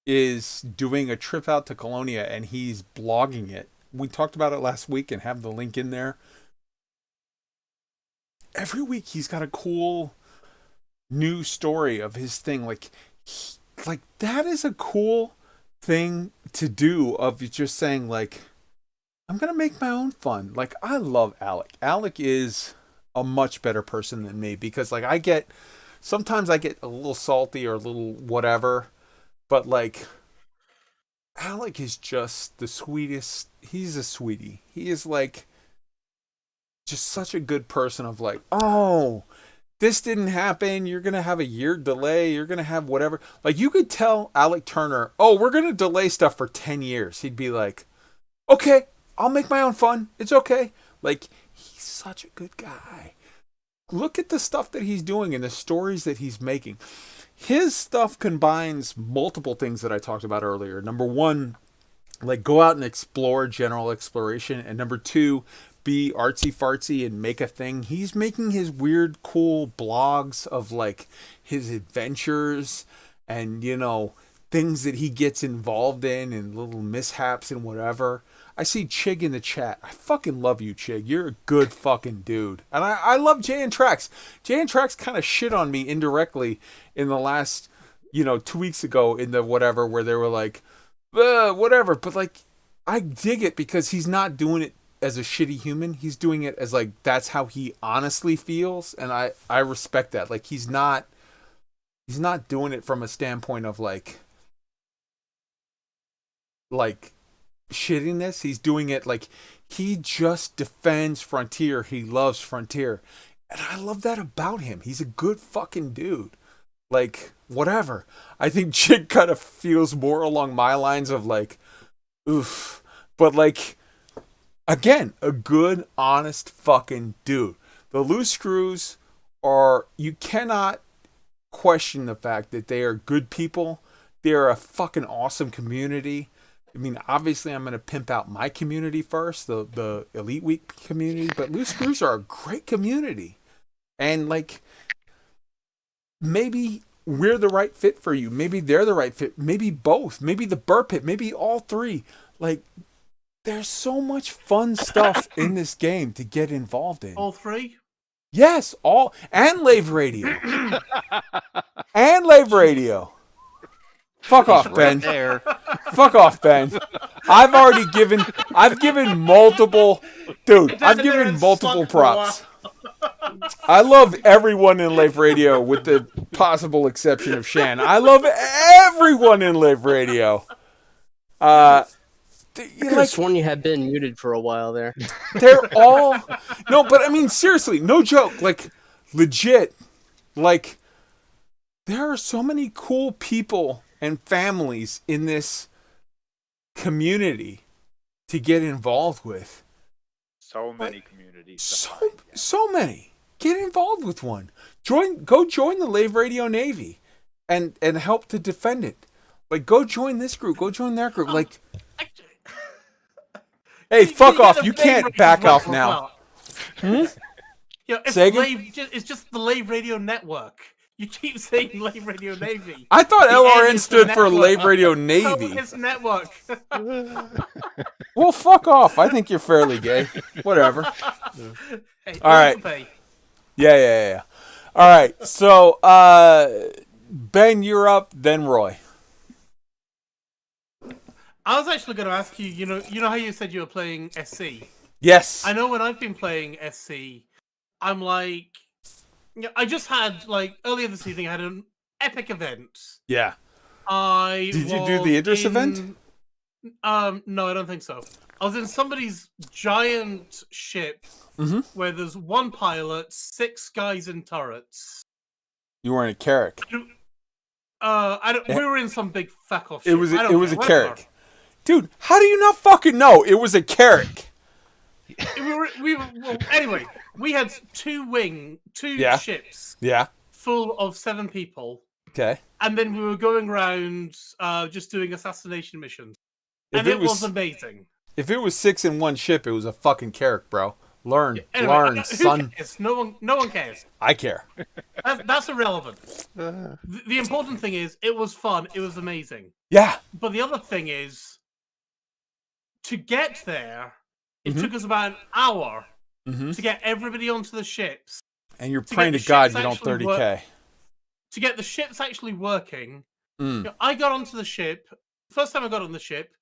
is doing a trip out to Colonia and he's blogging it we talked about it last week and have the link in there. Every week he's got a cool new story of his thing. Like that is a cool thing to do, of just saying like, I'm going to make my own fun. Like, I love Alec. Alec is a much better person than me, because like sometimes I get a little salty or a little whatever, but like Alec is just the sweetest. He's a sweetie. He is like just such a good person of like, oh, this didn't happen. You're going to have a year delay. You're going to have whatever. Like, you could tell Alec Turner, oh, we're going to delay stuff for 10 years. He'd be like, okay, I'll make my own fun. It's okay. Like, he's such a good guy. Look at the stuff that he's doing and the stories that he's making. His stuff combines multiple things that I talked about earlier. Number one, like, go out and explore general exploration. And number two, be artsy fartsy and make a thing. He's making his weird, cool blogs of like his adventures and, you know, things that he gets involved in and little mishaps and whatever. I see Chig in the chat. I fucking love you, Chig. You're a good fucking dude. And I love Jay and Trax. Jay and Trax kind of shit on me indirectly in the last, 2 weeks ago in the whatever, where they were like, whatever. But like, I dig it because he's not doing it as a shitty human. He's doing it as like, that's how he honestly feels. And I respect that. Like, he's not doing it from a standpoint of like shittiness. He's doing it like he just defends Frontier. He loves Frontier. And I love that about him. He's a good fucking dude. Like, whatever. I think Chick kind of feels more along my lines of like, oof. But like, again, a good, honest fucking dude. The Loose Screws you cannot question the fact that they are good people. They are a fucking awesome community. I mean, obviously, I'm going to pimp out my community first, the Elite Week community, but Loose Screws are a great community. And, like, maybe we're the right fit for you. Maybe they're the right fit. Maybe both. Maybe the BUUR Pit. Maybe all three. Like, there's so much fun stuff in this game to get involved in. All three? Yes, all. And Lave Radio. And Lave Radio. Fuck off, Ben. There. Fuck off, Ben. I've given multiple props. I love everyone in Lave Radio with the possible exception of Shan. I love everyone in Lave Radio. I could have sworn you had been muted for a while there. They're all... No, but I mean, seriously, no joke. Like, legit. Like, there are so many cool people and families in this community to get involved with. So many communities. So many. Get involved with one. Go join the Lave Radio Navy and help to defend it. Like, go join this group. Go join that group. Like, hey, fuck off. You can't back off now. Yeah, it's just the Lave Radio Network. You keep saying Lave Radio Navy. I thought LRN stood for Lave Radio Navy. No, it's network. Well, fuck off. I think you're fairly gay. Whatever. Hey, all right. Yeah. All right. So, Ben, you're up. Then Roy. I was actually going to ask you. You know how you said you were playing SC. Yes. I know when I've been playing SC, I'm like. Yeah, I just had, like, earlier this evening, I had an epic event. Yeah. Did you do the Idris event? No, I don't think so. I was in somebody's giant ship where there's one pilot, 6 guys in turrets. You were in a Carrack. We were in some big fuck off ship. It was a Carrack. Dude, how do you not fucking know? It was a Carrack. Anyway, we had two ships. Yeah. Full of 7 people. Okay. And then we were going around just doing assassination missions. And it was amazing. If it was 6 in one ship, it was a fucking Carrack, bro. Learn, son. No one cares. I care. That's irrelevant. The important thing is, it was fun. It was amazing. Yeah. But the other thing is, to get there, it Mhm. took us about an hour Mhm. to get everybody onto the ships. And you're to praying get to the God ships you don't actually 30K. To get the ships actually working, Mm. I got onto the ship. First time I got on the ship,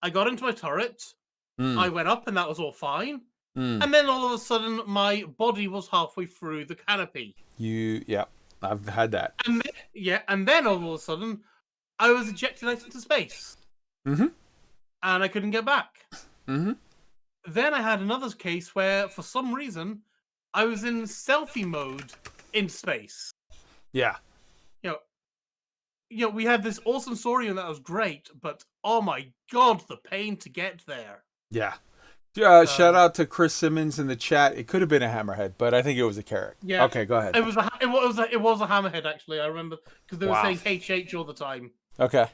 I got into my turret. I Mm. went up, and that was all fine. Mm. And then all of a sudden, my body was halfway through the canopy. Yeah, I've had that. And then all of a sudden, I was ejected out into space. Mm-hmm. And I couldn't get back. Mm-hmm. Then I had another case where, for some reason, I was in selfie mode in space. Yeah. You know, we had this awesome story, and that was great. But oh my god, the pain to get there. Yeah. Shout out to Chris Simmons in the chat. It could have been a hammerhead, but I think it was a carrot. Yeah. Okay, go ahead. It was a hammerhead, actually. I remember because they were Wow. saying HH all the time. Okay.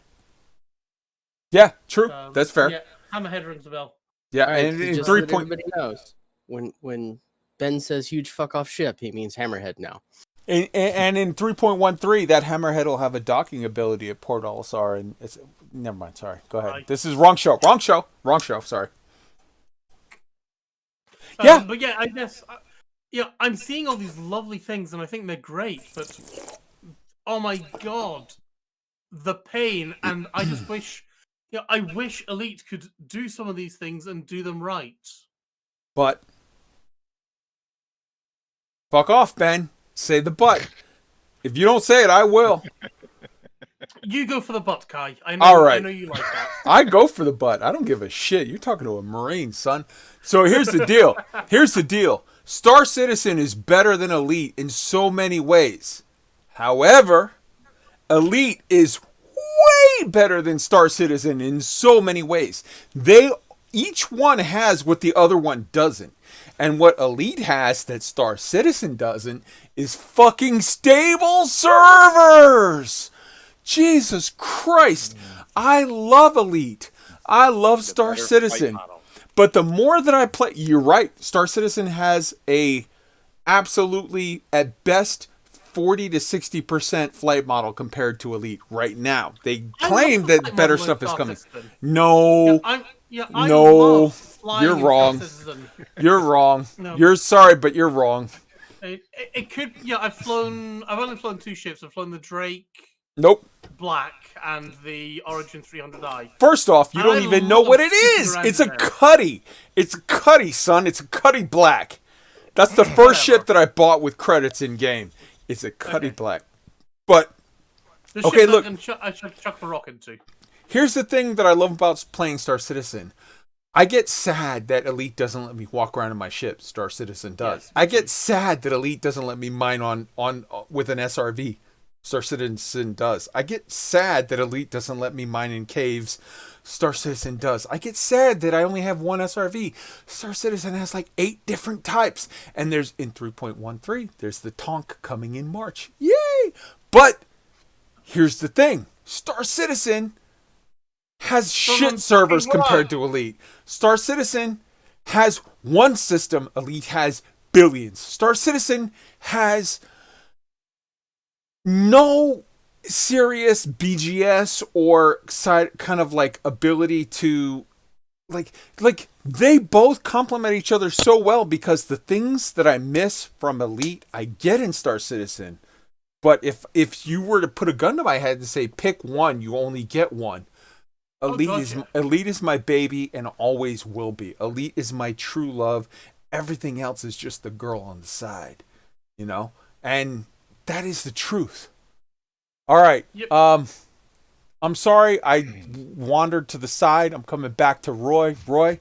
Yeah, true. That's fair. Yeah, hammerhead rings a bell. Yeah, All right, and in just so 3 that everybody knows, when Ben says huge fuck off ship, he means hammerhead now. And in 3.13, that hammerhead will have a docking ability at Port Olisar, and it's never mind. Sorry, go ahead. Right. This is wrong show. Sorry. Yeah, but yeah, I guess I'm seeing all these lovely things, and I think they're great. But oh my god, the pain! And I just wish, I wish Elite could do some of these things and do them right. But fuck off, Ben. Say the but. If you don't say it, I will. You go for the butt, Kai. I know. All right. I know you like that. I go for the butt. I don't give a shit. You're talking to a Marine, son. So here's the deal. Star Citizen is better than Elite in so many ways. However, Elite is way better than Star Citizen in so many ways. Each one has what the other one doesn't. And what Elite has that Star Citizen doesn't is fucking stable servers. Jesus Christ. I love Elite. I love Star Citizen. But the more that I play, you're right. Star Citizen has a absolutely, at best, 40 to 60% flight model compared to Elite right now. They claim that better stuff is coming. No. No. You're wrong. You're wrong. No. You're sorry, but you're wrong. It could. Yeah, I've only flown 2 ships. I've flown the Drake. Nope. Black and the Origin 300i. First off, you don't even know what it is. It's a Cuddy. It's a Cuddy, son. It's a Cuddy Black. That's the first ship that I bought with credits in game. It's a Cuddy Black. But okay, look. I should chuck the rock into. Here's the thing that I love about playing Star Citizen. I get sad that Elite doesn't let me walk around in my ship. Star Citizen does. Yes, I get sad that Elite doesn't let me mine on with an SRV. Star Citizen does. I get sad that Elite doesn't let me mine in caves. Star Citizen does. I get sad that I only have one SRV. Star Citizen has like 8 different types. And there's, in 3.13, there's the Tonk coming in March. Yay! But here's the thing. Star Citizen has shit servers compared to Elite. Star Citizen has one system. Elite has billions. Star Citizen has no serious BGS or kind of like ability to like they both complement each other so well, because the things that I miss from Elite I get in Star Citizen. But if you were to put a gun to my head and say pick one, you only get one. Elite is my baby and always will be. Elite is my true love. Everything else is just the girl on the side, you know? And that is the truth. All right. Yep. I'm sorry I wandered to the side. I'm coming back to Roy. Roy,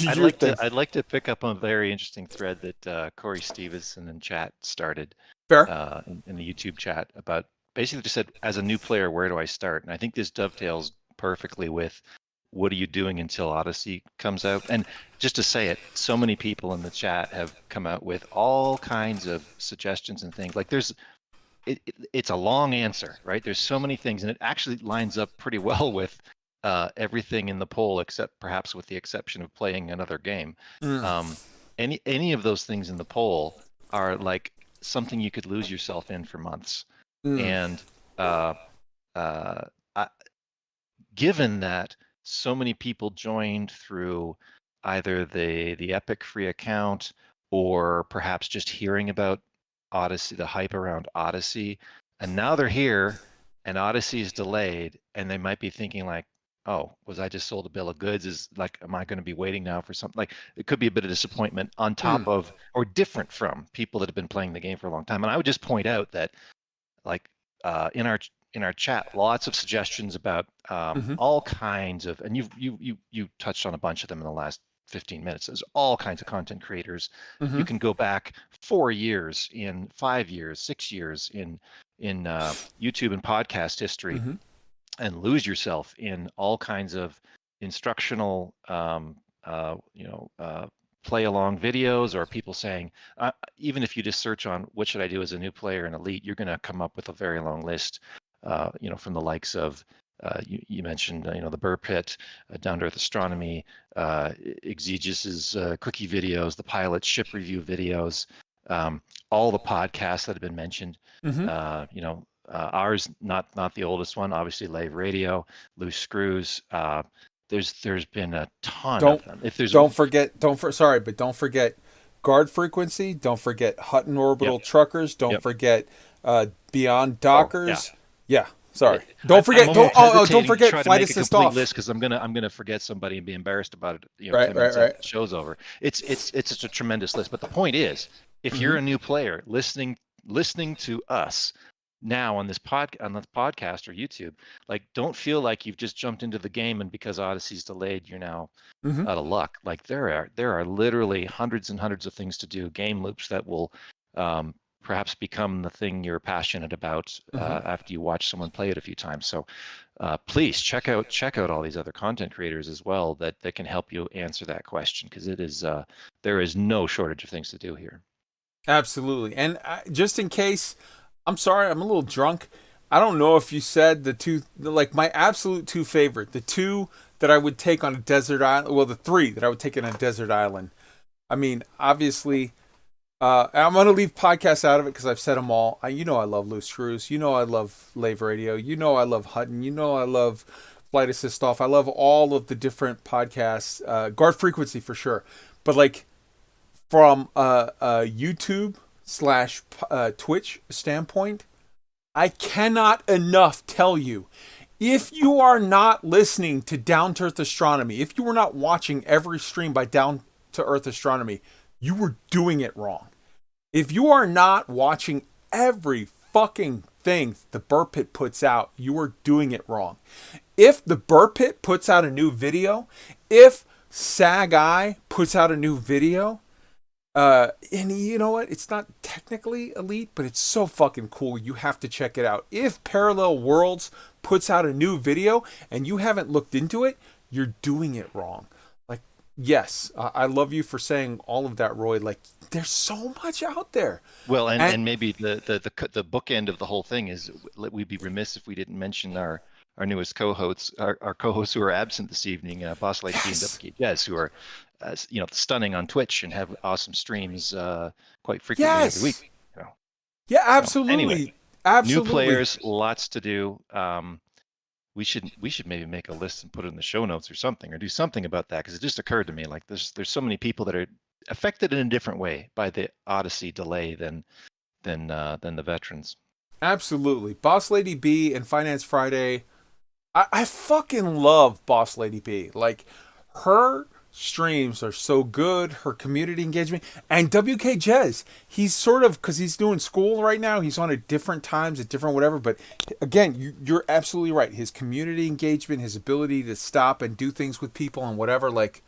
I'd like to pick up on a very interesting thread that Corey Stevenson in chat started. Fair. In the YouTube chat about basically just said, as a new player, where do I start? And I think this dovetails perfectly with what are you doing until Odyssey comes out? And just to say it, so many people in the chat have come out with all kinds of suggestions and things. Like it's a long answer, right? There's so many things, and it actually lines up pretty well with everything in the poll, except perhaps with the exception of playing another game. Any of those things in the poll are like something you could lose yourself in for months. And given that so many people joined through either the Epic free account or perhaps just hearing about Odyssey, the hype around Odyssey, and now they're here and Odyssey is delayed, and they might be thinking like, oh, was I just sold a bill of goods? Is like, am I going to be waiting now for something? Like, it could be a bit of disappointment on top of, or different from people that have been playing the game for a long time. And I would just point out that, like, in our chat, lots of suggestions about all kinds of, and you touched on a bunch of them in the last 15 minutes. There's all kinds of content creators. You can go back 4 years, in 5 years, 6 years in YouTube and podcast history, and lose yourself in all kinds of instructional, play along videos, or people saying, even if you just search on what should I do as a new player in Elite, you're going to come up with a very long list, from the likes of, you mentioned, the BUUR PITT, Down to Earth Astronomy, Exegis's cookie videos, the pilot ship review videos, all the podcasts that have been mentioned. Ours, not the oldest one, obviously, Lave Radio, Loose Screws. There's been a ton of them. If there's don't forget Guard Frequency. Don't forget Hutton Orbital Truckers. Don't forget Beyond Dockers. Sorry. Don't forget. Don't forget Flight Assist Off. List, because I'm gonna forget somebody and be embarrassed about it. Right. The show's over. It's just a tremendous list. But the point is, if you're a new player listening to us now on this podcast or YouTube, like, don't feel like you've just jumped into the game and because Odyssey's delayed, you're now out of luck. Like, there are literally hundreds and hundreds of things to do, game loops that will perhaps become the thing you're passionate about after you watch someone play it a few times. So please check out all these other content creators as well that can help you answer that question, because it is there is no shortage of things to do here. Absolutely. And just in case, I'm sorry, I'm a little drunk. I don't know if you said the two, like, my absolute two favorite, the two that I would take on a desert island, well, the three that I would take on a desert island. I mean, obviously, I'm going to leave podcasts out of it because I've said them all. I love Loose Screws. I love Lave Radio. I love Hutton. I love Flight Assist Off. I love all of the different podcasts. Guard Frequency for sure. But, like, from YouTube / Twitch standpoint, I cannot enough tell you, if you are not listening to Down to Earth Astronomy, if you were not watching every stream by Down to Earth Astronomy, you were doing it wrong. If you are not watching every fucking thing the BUUR PITT puts out, you are doing it wrong. If the BUUR PITT puts out a new video, if SAG-I puts out a new video, and you know what? It's not technically Elite, but it's so fucking cool. You have to check it out. If Parallel Worlds puts out a new video and you haven't looked into it, you're doing it wrong. Like, yes, I love you for saying all of that, Roy. Like, there's so much out there. Well, and maybe the bookend of the whole thing is, we'd be remiss if we didn't mention our newest co-hosts, our co-hosts who are absent this evening, Boss Lady and WKJez, who are stunning on Twitch and have awesome streams quite frequently every week. Yeah, absolutely. So anyway, absolutely. New players, lots to do. We should maybe make a list and put it in the show notes or something, or do something about that, because it just occurred to me, like, there's so many people that are affected in a different way by the Odyssey delay than the veterans. Absolutely. Boss Lady B and Finance Friday. I fucking love Boss Lady B. Like, her streams are so good, her community engagement, and WKJez, he's sort of, because he's doing school right now, he's on at different times, at different whatever, but again, you're absolutely right. His community engagement, his ability to stop and do things with people and whatever, like,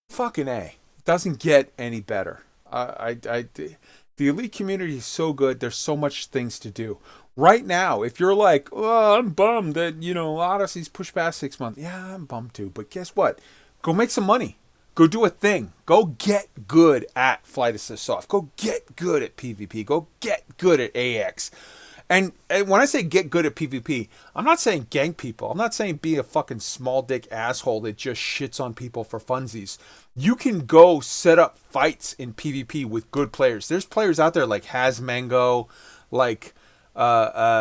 fucking A. Doesn't get any better. The Elite community is so good. There's so much things to do. Right now, if you're like, oh, I'm bummed that, Odyssey's pushed past 6 months. Yeah, I'm bummed too. But guess what? Go make some money. Go do a thing. Go get good at Flight Assist Off. Go get good at PvP. Go get good at AX. And when I say get good at PvP, I'm not saying gank people. I'm not saying be a fucking small dick asshole that just shits on people for funsies. You can go set up fights in PvP with good players. There's players out there like Hasmango, like, again,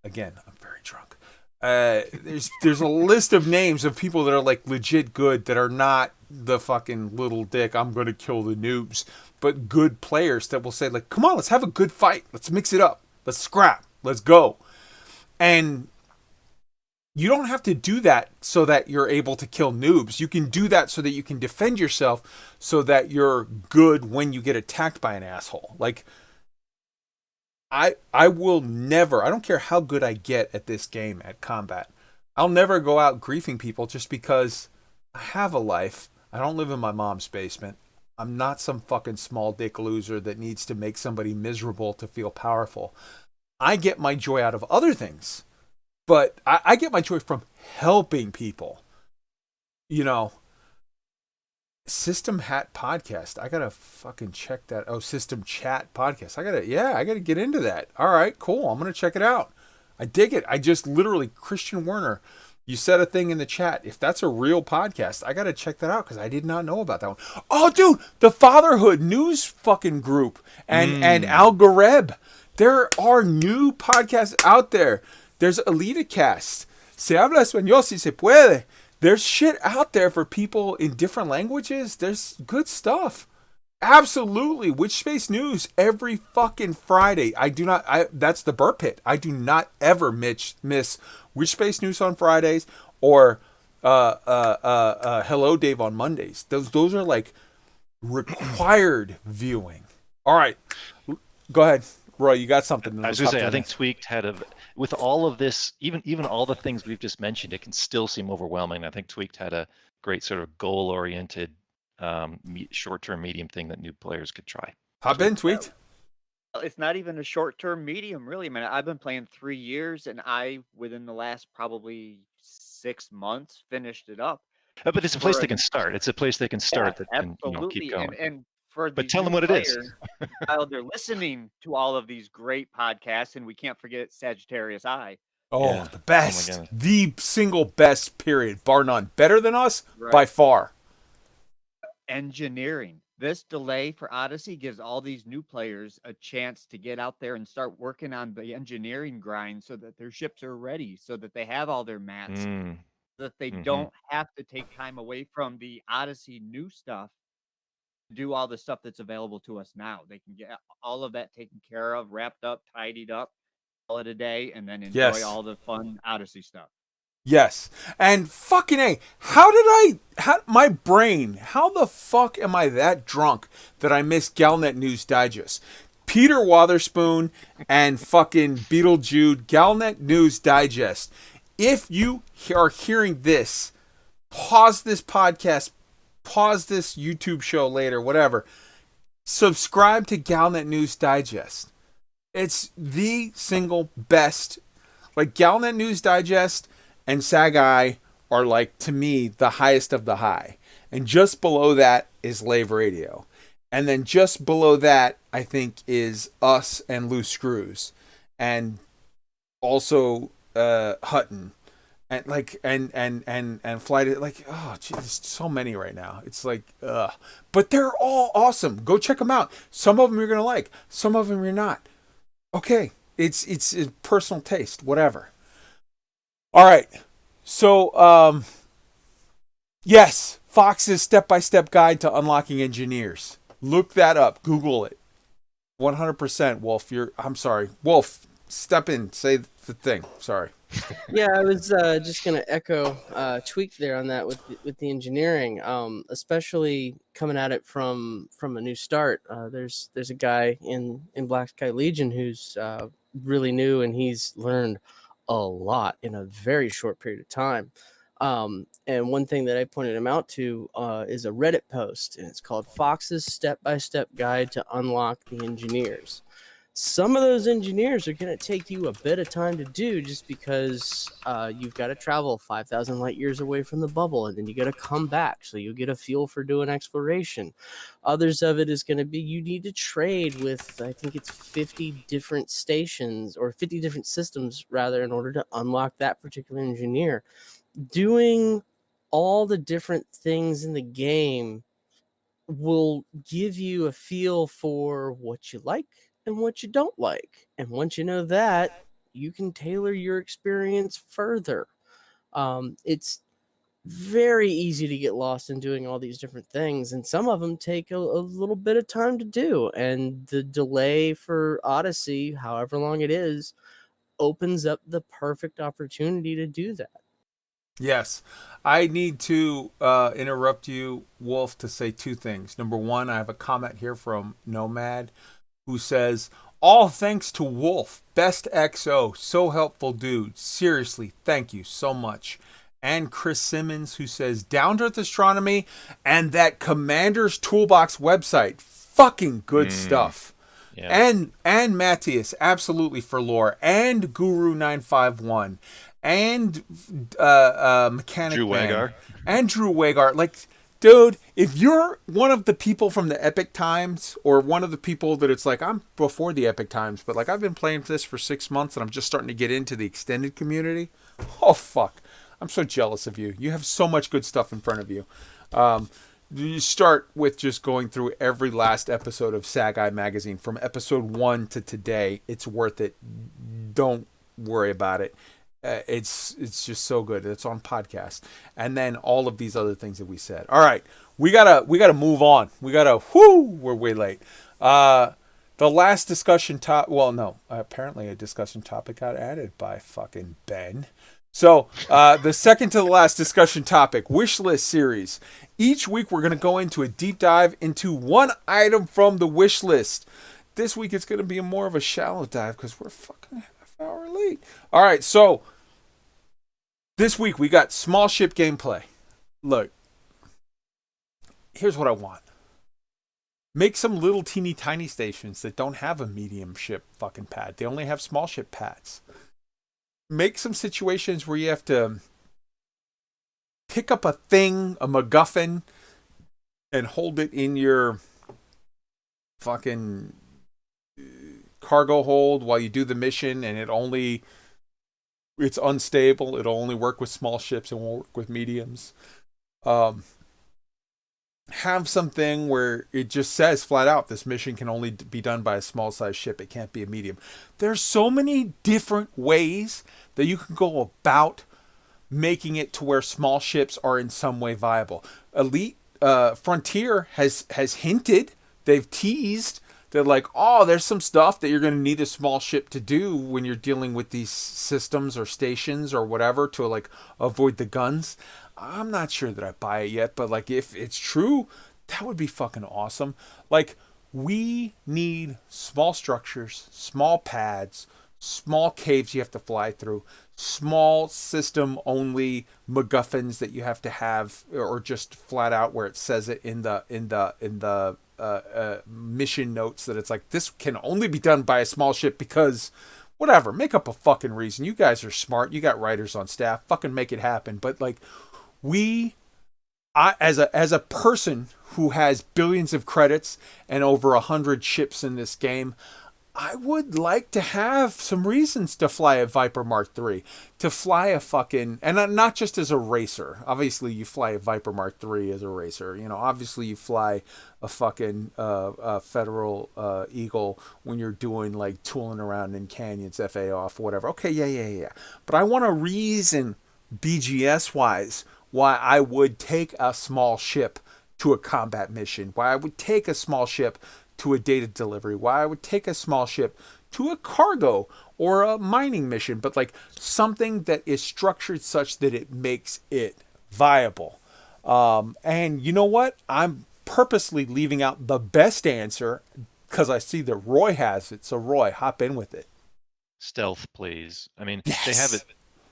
I'm very drunk. There's a list of names of people that are like legit good that are not the fucking little dick, I'm going to kill the noobs, but good players that will say like, come on, let's have a good fight. Let's mix it up. Let's scrap. Let's go. And you don't have to do that so that you're able to kill noobs. You can do that so that you can defend yourself, so that you're good when you get attacked by an asshole. Like, I will never, I don't care how good I get at this game, at combat, I'll never go out griefing people just because I have a life. I don't live in my mom's basement. I'm not some fucking small dick loser that needs to make somebody miserable to feel powerful. I get my joy out of other things, but I get my joy from helping people. You know, System Hat Podcast. I gotta fucking check that. Oh, System Chat Podcast. I gotta get into that. All right, cool. I'm gonna check it out. I dig it. I just literally, Christian Werner, you said a thing in the chat. If that's a real podcast, I gotta check that out because I did not know about that one. Oh, dude, the Fatherhood News fucking group and Al Gareb. There are new podcasts out there. There's ElitaCast. Se habla español si se puede. There's shit out there for people in different languages. There's good stuff. Absolutely. Witch Space News every fucking Friday. That's the BUUR Pit. I do not ever miss Witch Space News on Fridays or Hello Dave on Mondays. Those are like required viewing. All right. Go ahead, Roy. You got something. I was going to say, I think Tweaked had with all of this, even all the things we've just mentioned, it can still seem overwhelming. I think Tweaked had a great sort of goal-oriented, short-term, medium thing that new players could try. Hop in, Tweaked. It's not even a short-term medium, really. I mean, I've been playing 3 years, and within the last probably 6 months, finished it up. But it's a place they can start. It's a place they can start that can keep going. And for but tell them what it is. While they're listening to all of these great podcasts, and we can't forget Sagittarius Eye. Oh, yeah. The best. The single best, period. Bar none. Better than us, by far. Engineering. This delay for Odyssey gives all these new players a chance to get out there and start working on the engineering grind so that their ships are ready, so that they have all their mats, so that they don't have to take time away from the Odyssey new stuff to do all the stuff that's available to us now. They can get all of that taken care of, wrapped up, tidied up, call it a day, and then enjoy all the fun Odyssey stuff. Yes. And fucking A, how my brain, how the fuck am I that drunk that I missed Galnet News Digest? Peter Wotherspoon and fucking Beetle Jude, Galnet News Digest. If you are hearing this, pause this podcast, pause this YouTube show later, whatever. Subscribe to Galnet News Digest. It's the single best. Like, Galnet News Digest and Sag-Eye are, like, to me, the highest of the high. And just below that is Lave Radio. And then just below that, I think, is us and Loose Screws. And also Hutton. And like and Flight, like, oh geez, so many right now. It's like but they're all awesome. Go check them out. Some of them you're gonna like, some of them you're not. Okay, it's personal taste, whatever. All right, so yes, Fox's step-by-step guide to unlocking engineers. Look that up. Google it. 100%, Wolf. I'm sorry, Wolf. Step in. Say the thing. Sorry. Yeah, I was just gonna echo Tweak there on that with the engineering, especially coming at it from a new start. There's a guy in Black Sky Legion who's really new, and he's learned a lot in a very short period of time. And one thing that I pointed him out to is a Reddit post, and it's called Fox's Step-by-Step Guide to Unlock the Engineers. Some of those engineers are going to take you a bit of time to do just because you've got to travel 5,000 light years away from the bubble, and then you got to come back so you get a feel for doing exploration. Others of it is going to be you need to trade with, I think it's 50 different stations or 50 different systems, rather, in order to unlock that particular engineer. Doing all the different things in the game will give you a feel for what you like and what you don't like. And once you know that, you can tailor your experience further. It's very easy to get lost in doing all these different things, and some of them take a little bit of time to do, and the delay for Odyssey, however long it is, opens up the perfect opportunity to do that. Yes. I need to interrupt you, Wolf, to say two things. Number one, I have a comment here from Nomad who says, all thanks to Wolf, best XO, so helpful dude. Seriously, thank you so much. And Chris Simmons, who says, Down to Earth Astronomy and that Commander's Toolbox website. Fucking good stuff. Yeah. And Matthias, absolutely for lore. And Guru951. And Mechanic Drew Man. Wagar. And Drew Wagar. Like, dude, if you're one of the people from the Epic Times, or one of the people that it's like, I'm before the Epic Times, but like I've been playing this for 6 months and I'm just starting to get into the extended community. Oh, fuck. I'm so jealous of you. You have so much good stuff in front of you. You start with just going through every last episode of Sag-Eye Magazine from episode 1 to today. It's worth it. Don't worry about it. It's just so good. It's on podcast, and then all of these other things that we said. All right, we gotta move on. We're way late. The last discussion apparently a discussion topic got added by fucking Ben. So the second to the last discussion topic, wish list series. Each week we're gonna go into a deep dive into one item from the wish list. This week it's gonna be more of a shallow dive because we're fucking hour late. All right, so this week we got small ship gameplay. Look, here's what I want. Make some little teeny tiny stations that don't have a medium ship fucking pad. They only have small ship pads. Make some situations where you have to pick up a thing, a MacGuffin, and hold it in your fucking cargo hold while you do the mission, and it's unstable. It'll only work with small ships. It won't work with mediums. Have something where it just says flat out, this mission can only be done by a small size ship. It can't be a medium. There's so many different ways that you can go about making it to where small ships are in some way viable. Elite Frontier has hinted, they've teased, they're like, oh, there's some stuff that you're going to need a small ship to do when you're dealing with these systems or stations or whatever to like avoid the guns. I'm not sure that I buy it yet, but like if it's true, that would be fucking awesome. Like, we need small structures, small pads, small caves you have to fly through, small system only MacGuffins that you have to have, or just flat out where it says it in the mission notes that it's like, this can only be done by a small ship because whatever. Make up a fucking reason. You guys are smart. You got writers on staff. Fucking make it happen. But like, as a person who has billions of credits and over 100 ships in this game, I would like to have some reasons to fly a Viper Mark III, to fly a fucking, and not just as a racer. Obviously, you fly a Viper Mark III as a racer. You know, obviously you fly a fucking Federal Eagle when you're doing like tooling around in canyons, FA off, whatever. Okay, yeah. But I want a reason, BGS wise, why I would take a small ship to a combat mission, why I would take a small ship to a data delivery, why I would take a small ship to a cargo or a mining mission, but like something that is structured such that it makes it viable. And you know what? I'm purposely leaving out the best answer because I see that Roy has it. So Roy, hop in with it. Stealth, please. I mean, yes.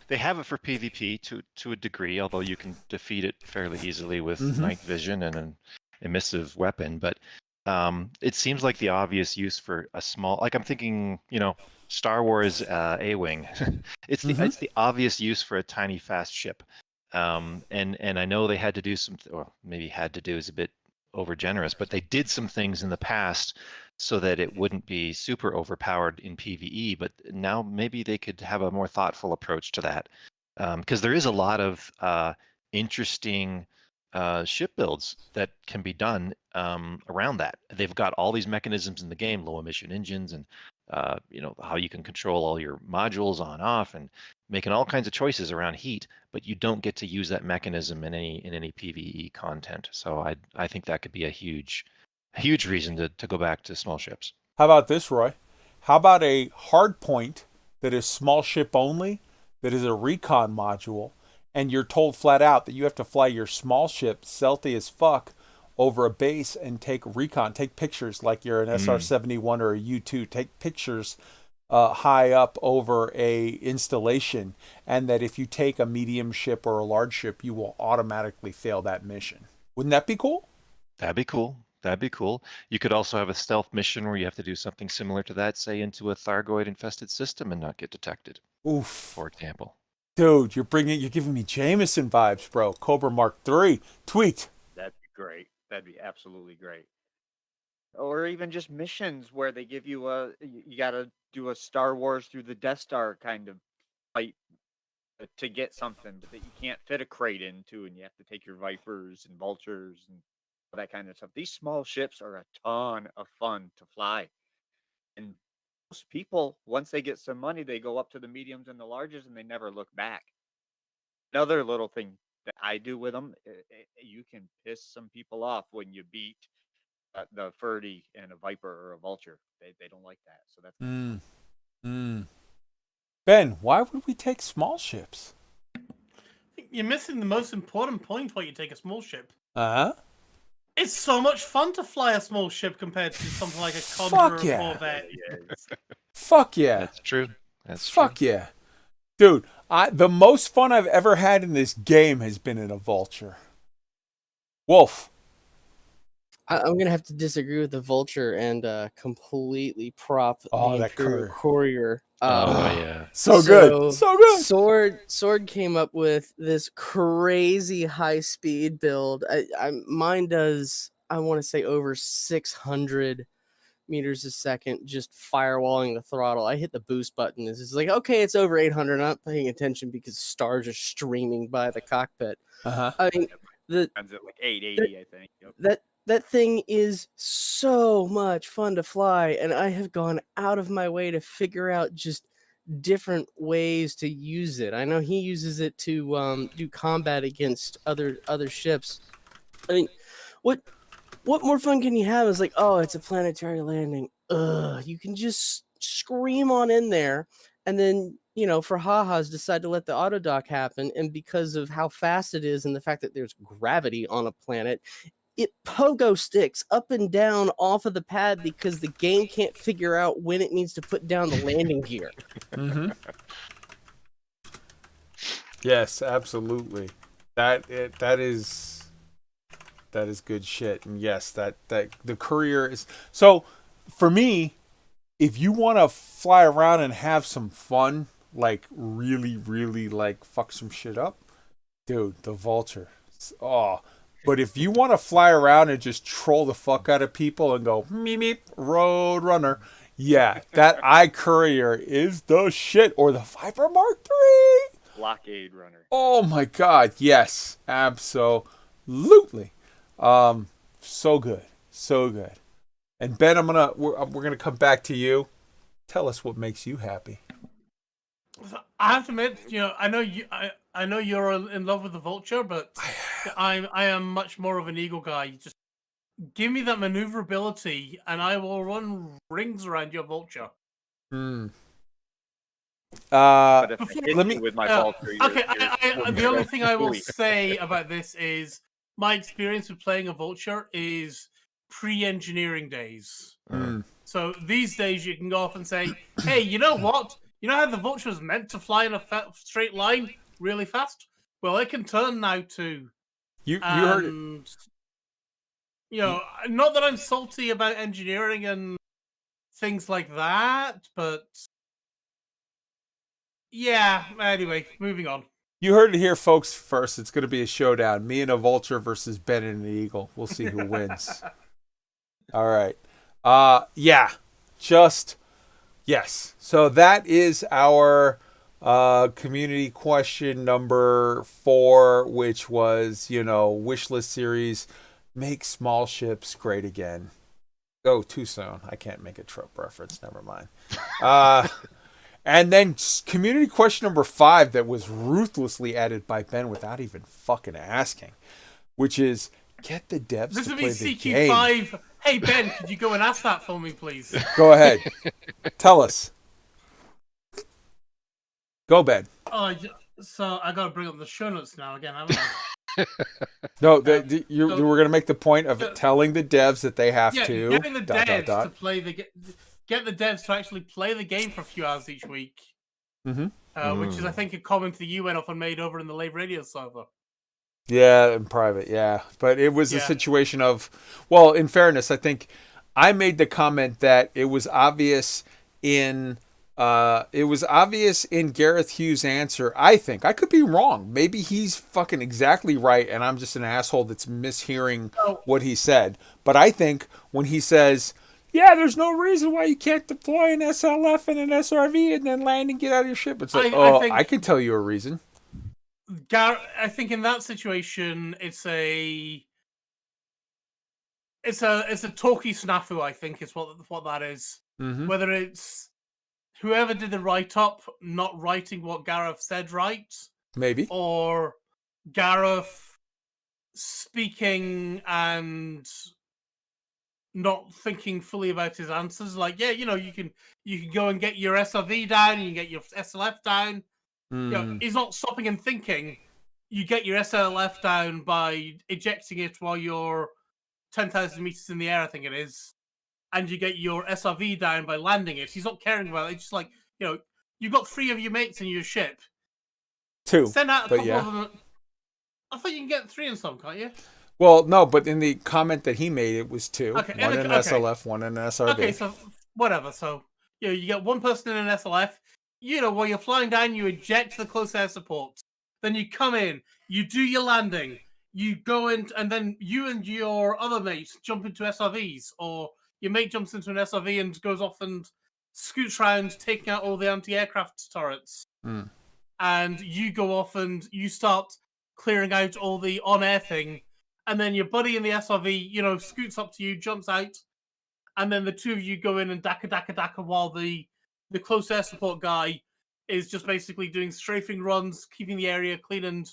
They have it for PvP to a degree, although you can defeat it fairly easily with night vision and an emissive weapon. But it seems like the obvious use for a small, like I'm thinking, Star Wars A-Wing. It's the obvious use for a tiny fast ship. And I know they had to do some, or maybe had to do is a bit over generous, but they did some things in the past so that it wouldn't be super overpowered in PvE. But now maybe they could have a more thoughtful approach to that, because there is a lot of interesting ship builds that can be done around that. They've got all these mechanisms in the game, low emission engines and how you can control all your modules on off and making all kinds of choices around heat, but you don't get to use that mechanism in any PvE content. So I think that could be a huge reason to go back to small ships. How about this, Roy? How about a hard point that is small ship only, that is a recon module, and you're told flat out that you have to fly your small ship, stealthy as fuck, over a base and take recon, take pictures like you're an SR-71 or a U-2, take pictures high up over a installation, and that if you take a medium ship or a large ship, you will automatically fail that mission. Wouldn't that be cool? That'd be cool. That'd be cool. You could also have a stealth mission where you have to do something similar to that, say into a Thargoid-infested system and not get detected. Oof. For example. Dude, you're giving me Jameson vibes, bro. Cobra Mark III, tweet. That'd be great. That'd be absolutely great. Or even just missions where they give you you got to do a Star Wars through the Death Star kind of fight to get something that you can't fit a crate into, and you have to take your Vipers and Vultures and all that kind of stuff. These small ships are a ton of fun to fly. And most people, once they get some money, they go up to the mediums and the larges and they never look back. Another little thing that I do with them, you can piss some people off when you beat the Furdy and a Viper or a Vulture. They don't like that. So that's Ben, why would we take small ships? You're missing the most important point why you take a small ship. Uh-huh. It's so much fun to fly a small ship compared to something like a Condor Fuck or yeah. a Corvette. Fuck yeah. That's true. Fuck yeah. Dude, the most fun I've ever had in this game has been in a Vulture. Wolf. I'm going to have to disagree with the Vulture and completely prop the that Imperial Courier. Yeah. So good. So good. Sword came up with this crazy high speed build. Mine does, I want to say, over 600 meters a second, just firewalling the throttle. I hit the boost button. It's just like, okay, it's over 800. I'm not paying attention because stars are streaming by the cockpit. Uh-huh. I mean, runs at like 880, I think. Yep. That thing is so much fun to fly, and I have gone out of my way to figure out just different ways to use it. I know he uses it to do combat against other ships. I mean, what more fun can you have? Is like, oh, it's a planetary landing. You can just scream on in there, and then for ha-has decide to let the auto dock happen, and because of how fast it is and the fact that there's gravity on a planet, it pogo sticks up and down off of the pad because the game can't figure out when it needs to put down the landing gear. Mm-hmm. Yes, absolutely. That is good shit. And yes, that the Courier is. So for me, if you want to fly around and have some fun, like really, really like fuck some shit up, dude, the Vulture. Oh. But if you want to fly around and just troll the fuck out of people and go, meep, meep, Road Runner, yeah, that Courier is the shit. Or the Viper Mark III. Blockade Runner. Oh my god, yes, absolutely. So good. So good. And Ben, we're gonna come back to you. Tell us what makes you happy. I have to admit, I know you're in love with the Vulture, but I am much more of an Eagle guy. Just give me that maneuverability, and I will run rings around your Vulture. But if I hit you with my Vulture, the only thing I will say about this is my experience with playing a Vulture is pre-engineering days. So these days you can go off and say, hey, you know what? You know how the Vulture is meant to fly in a straight line really fast? Well, it can turn now too. You heard it. Not that I'm salty about engineering and things like that, but yeah, anyway, moving on. You heard it here, folks, first. It's going to be a showdown. Me and a Vulture versus Ben and an Eagle. We'll see who wins. All right. Yeah. Yes. So that is our community question number 4, which was, wish list series, make small ships great again. Go too soon. I can't make a trope reference. Never mind. And then community question number 5 that was ruthlessly added by Ben without even fucking asking, which is get the devs This to would play be the game. CQ5. Hey Ben, could you go and ask that for me, please? Go ahead. Tell us. Go, Ben. So I gotta bring up the show notes now again, haven't I? No, you were going to make the point of telling the devs that they have to. Getting the devs to play get the devs to actually play the game for a few hours each week. Mm-hmm. Which is, I think, a comment that you went off and made over in the Live Radio server. Yeah, in private, yeah. But it was a situation of, well, in fairness, I think I made the comment that it was obvious in Gareth Hughes' answer. I think I could be wrong. Maybe he's fucking exactly right, and I'm just an asshole that's mishearing what he said. But I think when he says, "Yeah, there's no reason why you can't deploy an SLF and an SRV and then land and get out of your ship," it's like, I can tell you a reason. I think in that situation, it's a talky snafu. I think is what that is. Mm-hmm. Whether it's whoever did the write-up not writing what Gareth said right, maybe, or Gareth speaking and not thinking fully about his answers. Like, yeah, you can go and get your SRV down, you can get your SLF down. He's not stopping and thinking. You get your SLF down by ejecting it while you're 10,000 meters in the air, I think it is, and you get your SRV down by landing it. He's not caring about it. It's just like, you've got 3 of your mates in your ship. 2. Send out a couple of them. I thought you can get 3 in some, can't you? Well, no, but in the comment that he made, it was 2. Okay, one in an SLF, one in an SRV. Okay, so whatever. So, you get one person in an SLF. While you're flying down, you eject the close air support. Then you come in, you do your landing, you go in, and then you and your other mate jump into SRVs, or your mate jumps into an SRV and goes off and scoots around, taking out all the anti-aircraft turrets. And you go off and you start clearing out all the on-air thing, and then your buddy in the SRV, scoots up to you, jumps out, and then the 2 of you go in and daka while the close air support guy is just basically doing strafing runs, keeping the area clean, and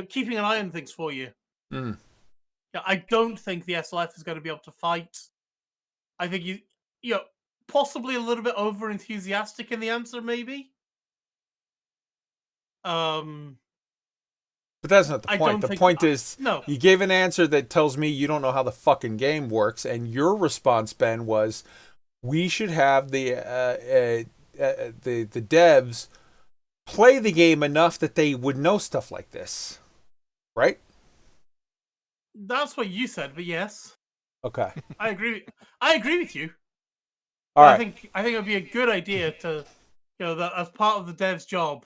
keeping an eye on things for you. I don't think the SLF is going to be able to fight. I think you possibly a little bit over enthusiastic in the answer, maybe. But that's not the point. The point is, you gave an answer that tells me you don't know how the fucking game works, and your response, Ben, was we should have the devs play the game enough that they would know stuff like this, right? That's what you said, but yes. Okay. I agree with you. All right. I think it would be a good idea to, that as part of the dev's job,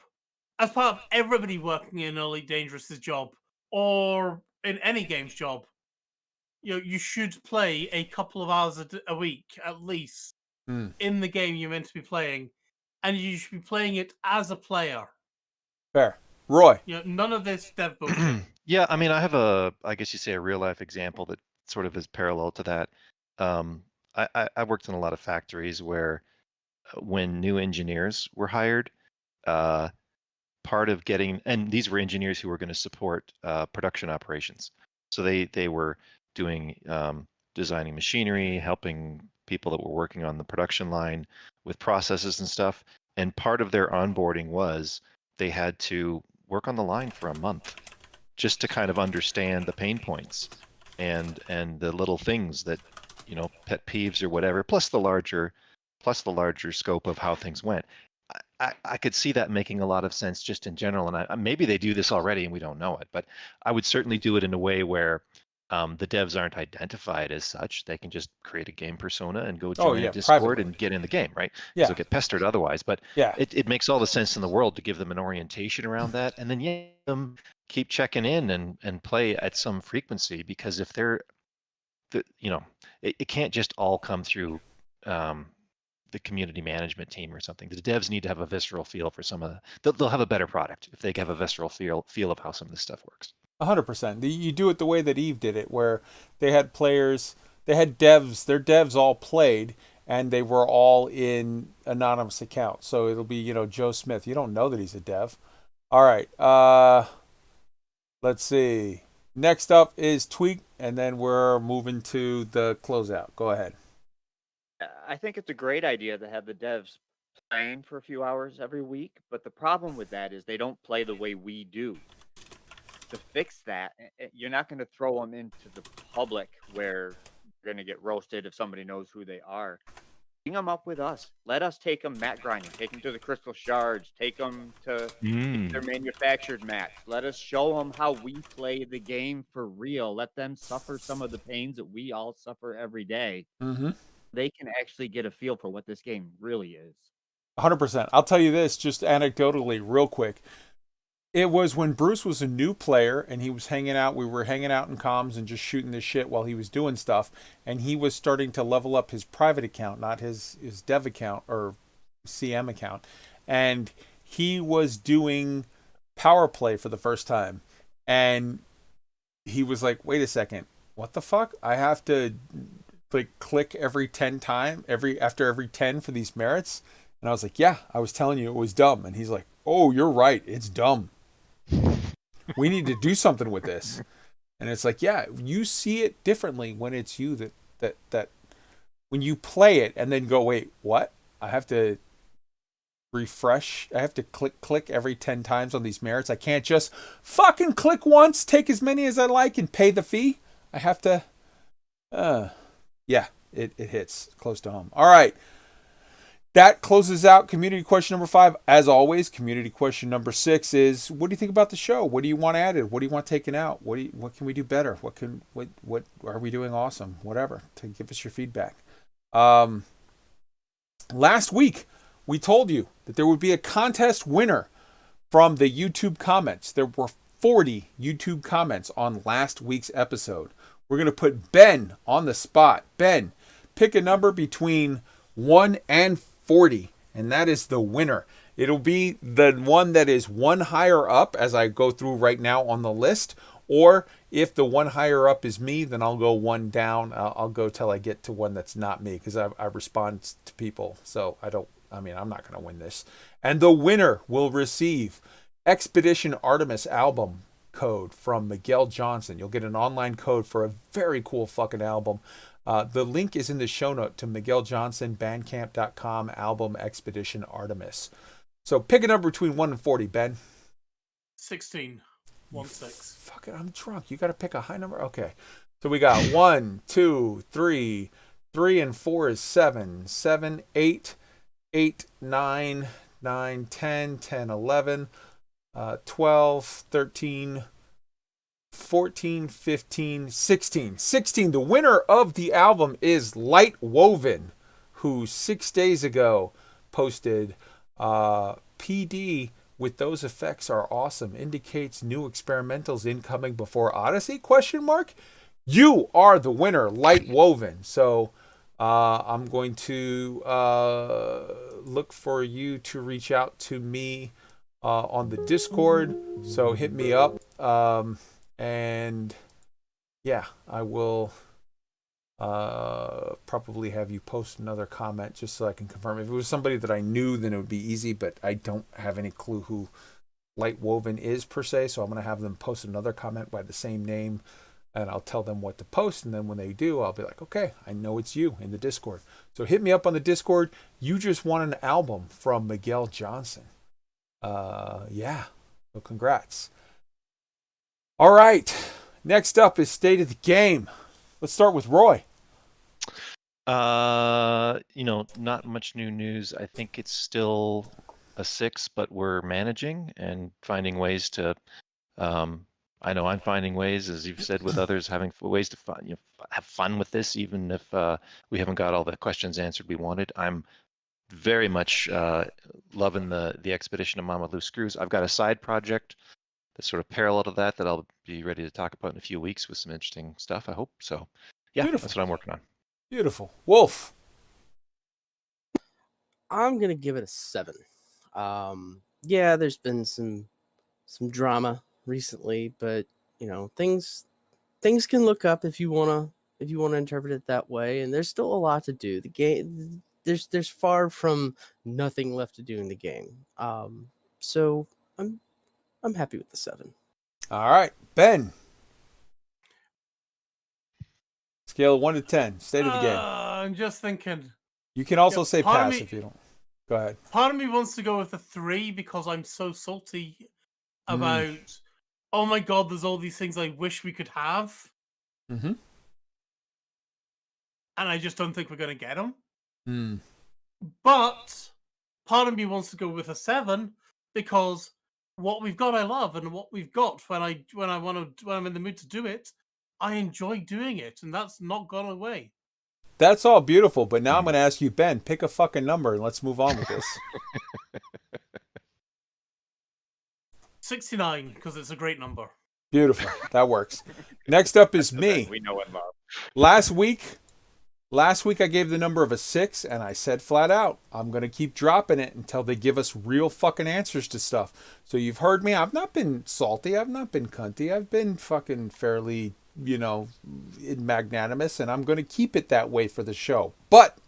as part of everybody working in Elite Dangerous's job, or in any game's job, you should play a couple of hours a week at least in the game you're meant to be playing, and you should be playing it as a player. Fair. Roy. None of this dev bullshit. Yeah, I mean, I have I guess you say a real life example that sort of is parallel to that. I worked in a lot of factories where when new engineers were hired, part of getting, and these were engineers who were going to support production operations. So they were doing designing machinery, helping people that were working on the production line with processes and stuff. And part of their onboarding was they had to work on the line for a month just to kind of understand the pain points and the little things that, pet peeves or whatever, plus the larger scope of how things went. I could see that making a lot of sense just in general, and maybe they do this already and we don't know it, but I would certainly do it in a way where the devs aren't identified as such. They can just create a game persona and go join a Discord privately. and get in the game, right? Yeah. So get pestered otherwise. But it makes all the sense in the world to give them an orientation around that, and then them keep checking in and play at some frequency, because if they're, it can't just all come through the community management team or something. The devs need to have a visceral feel for some of they'll have a better product if they have a visceral feel of how some of this stuff works. 100%. You do it the way that Eve did it, where they had players they had devs. Their devs all played, and they were all in anonymous accounts. So it'll be, you know, Joe Smith. You don't know that he's a dev. All right. Let's see. Next up is Tweak, and then we're moving to the closeout. Go ahead. I think it's a great idea to have the devs playing for a few hours every week, but the problem with that is they don't play the way we do. To fix that, you're not going to throw them into the public where you're going to get roasted if somebody knows who they are. Bring them up with us. Let us take them mat grinding, take them to the crystal shards, take them to their manufactured mats. Let us show them how we play the game for real. Let them suffer some of the pains that we all suffer every day. Mm-hmm. They can actually get a feel for what this game really is. 100%. I'll tell you this, just anecdotally, real quick. It was when Bruce was a new player and he was hanging out. We were hanging out in comms and just shooting the shit while he was doing stuff. And he was starting to level up his private account, not his dev account or CM account. And he was doing power play for the first time. And he was like, wait a second, what the fuck? I have to like click every 10 time, after every 10 for these merits? And I was like, yeah, I was telling you it was dumb. And he's like, oh, you're right. It's dumb. We need to do something with this. And it's like, yeah, you see it differently when it's you that when you play it and then go, wait, what? I have to refresh. I have to click every 10 times on these merits. I can't just fucking click once, take as many as I like and pay the fee. I have to, yeah, it hits close to home. All right. That closes out community question number 5. As always, community question number 6 is, what do you think about the show? What do you want added? What do you want taken out? What can we do better? What are we doing awesome? Whatever. To give us your feedback. Last week, we told you that there would be a contest winner from the YouTube comments. There were 40 YouTube comments on last week's episode. We're going to put Ben on the spot. Ben, pick a number between 1 and 40, and that is the winner. It'll be the one that is one higher up as I go through right now on the list, or if the one higher up is me, then I'll go one down. I'll go till I get to one that's not me, because I respond to people, so I'm not going to win this. And the winner will receive Expedition Artemis album code from Miguel Johnson. You'll get an online code for a very cool fucking album. The link is in the show note to Miguel Johnson, bandcamp.com, album Expedition Artemis. So pick a number between 1 and 40, Ben. 16. 1-6. Fuck it, I'm drunk. You got to pick a high number? Okay. So we got 1, 2, 3. 3 and 4 is 7. 7, 8. 8, 9. 9, 10. 10, 11. 12, 13. 14, 15, 16. 16. The winner of the album is Light Woven, who 6 days ago posted PD with those effects are awesome. Indicates new experimentals incoming before Odyssey? ? You are the winner, Light Woven. So I'm going to look for you to reach out to me on the Discord. So hit me up. And yeah, I will probably have you post another comment just so I can confirm. If it was somebody that I knew, then it would be easy, but I don't have any clue who Light Woven is per se, so I'm going to have them post another comment by the same name, and I'll tell them what to post, and then when they do, I'll be like, okay, I know it's you in the Discord. So hit me up on the Discord. You just won an album from Miguel Johnson. Yeah, so congrats. All right. Next up is State of the Game. Let's start with Roy. Not much new news. I think it's still a 6, but we're managing and finding ways to. I know I'm finding ways, as you've said with others, having ways to have fun with this, even if we haven't got all the questions answered we wanted. I'm very much loving the expedition of Mama Lou Screws. I've got a side project that's sort of parallel to that I'll be ready to talk about in a few weeks with some interesting stuff, I hope. So, yeah, Beautiful. That's what I'm working on. Beautiful. Wolf. I'm going to give it a 7. Yeah, there's been some drama recently, but, things can look up if you want to if you want to interpret it that way. And there's still a lot to do. The game, there's far from nothing left to do in the game. So I'm happy with the 7. All right, Ben. Scale of 1 to 10. State of the game. I'm just thinking. You can also say part of pass me- if you don't. Go ahead. Part of me wants to go with a 3 because I'm so salty about, oh my god, there's all these things I wish we could have. Mm-hmm. And I just don't think we're going to get them. Mm. But part of me wants to go with a 7 because what we've got I love, and what we've got when I'm in the mood to do it, I enjoy doing it, and that's not gone away. That's all beautiful, but now I'm going to ask you, Ben, pick a fucking number and let's move on with this. 69, because it's a great number. Beautiful. That works. Next up is me. We know and love. Last week I gave the number of a 6, and I said flat out, I'm going to keep dropping it until they give us real fucking answers to stuff. So you've heard me. I've not been salty. I've not been cunty. I've been fucking fairly, magnanimous, and I'm going to keep it that way for the show. But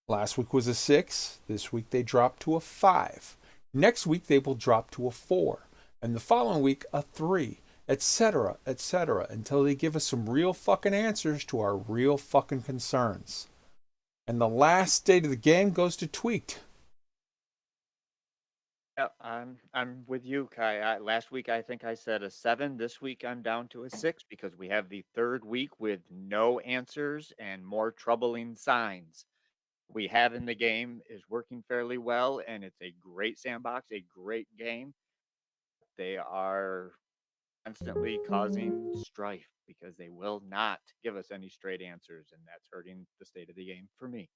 last week was a 6. This week they dropped to a 5. Next week they will drop to a 4. And the following week a 3. Etc., etc., until they give us some real fucking answers to our real fucking concerns. And the last state of the game goes to Tweaked. Yeah, I'm with you, Kai. Last week I think I said a 7. This week I'm down to a 6 because we have the third week with no answers and more troubling signs. We have in the game is working fairly well, and it's a great sandbox, a great game. They are constantly causing strife because they will not give us any straight answers, and that's hurting the state of the game for me.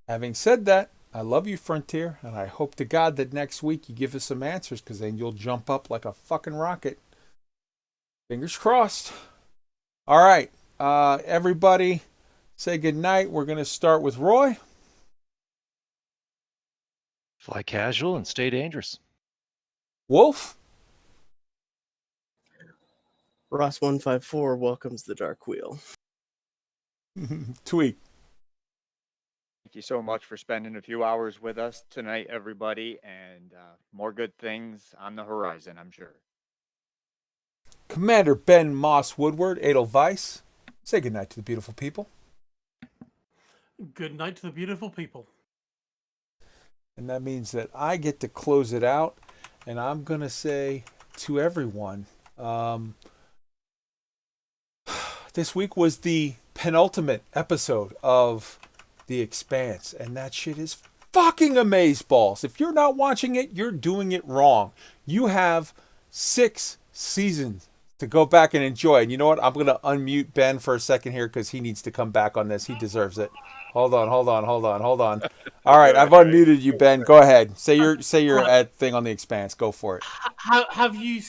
Having said that, I love you, Frontier, and I hope to God that next week you give us some answers, because then you'll jump up like a fucking rocket. Fingers crossed. All right, everybody, say goodnight. We're going to start with Roy. Fly casual and stay dangerous. Wolf. Ross 154 welcomes the Dark Wheel. Tweak. Thank you so much for spending a few hours with us tonight, everybody, and more good things on the horizon, I'm sure. Commander Ben Moss-WOODWARD, Edelweiss. Say goodnight to the beautiful people. Good night to the beautiful people. And that means that I get to close it out, and I'm going to say to everyone, this week was the penultimate episode of The Expanse, and that shit is fucking amazeballs. If you're not watching it, you're doing it wrong. You have 6 seasons to go back and enjoy. And you know what? I'm going to unmute Ben for a second here because he needs to come back on this. He deserves it. Hold on. All right, I've unmuted you, Ben. Go ahead. Say your thing on The Expanse. Go for it. Have you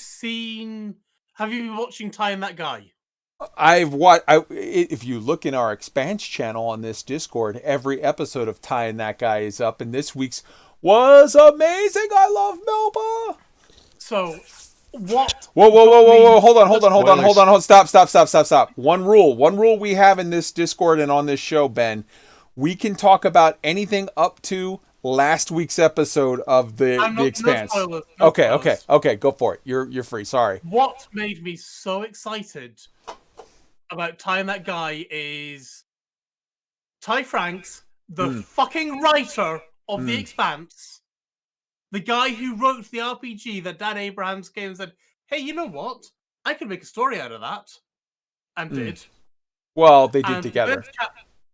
been watching Ty and That Guy? If you look in our Expanse channel on this Discord, every episode of Ty and That Guy is up, and this week's was amazing. I love Melba. So, what? Whoa! Hold on! Stop! One rule we have in this Discord and on this show, Ben. We can talk about anything up to last week's episode of the Expanse. No spoilers. Okay. Go for it. You're free. Sorry. What made me so excited about Ty and That Guy is Ty Franks, the fucking writer of The Expanse, the guy who wrote the RPG that Dan Abrams came and said, hey, you know what? I could make a story out of that. And did. Well, they did together.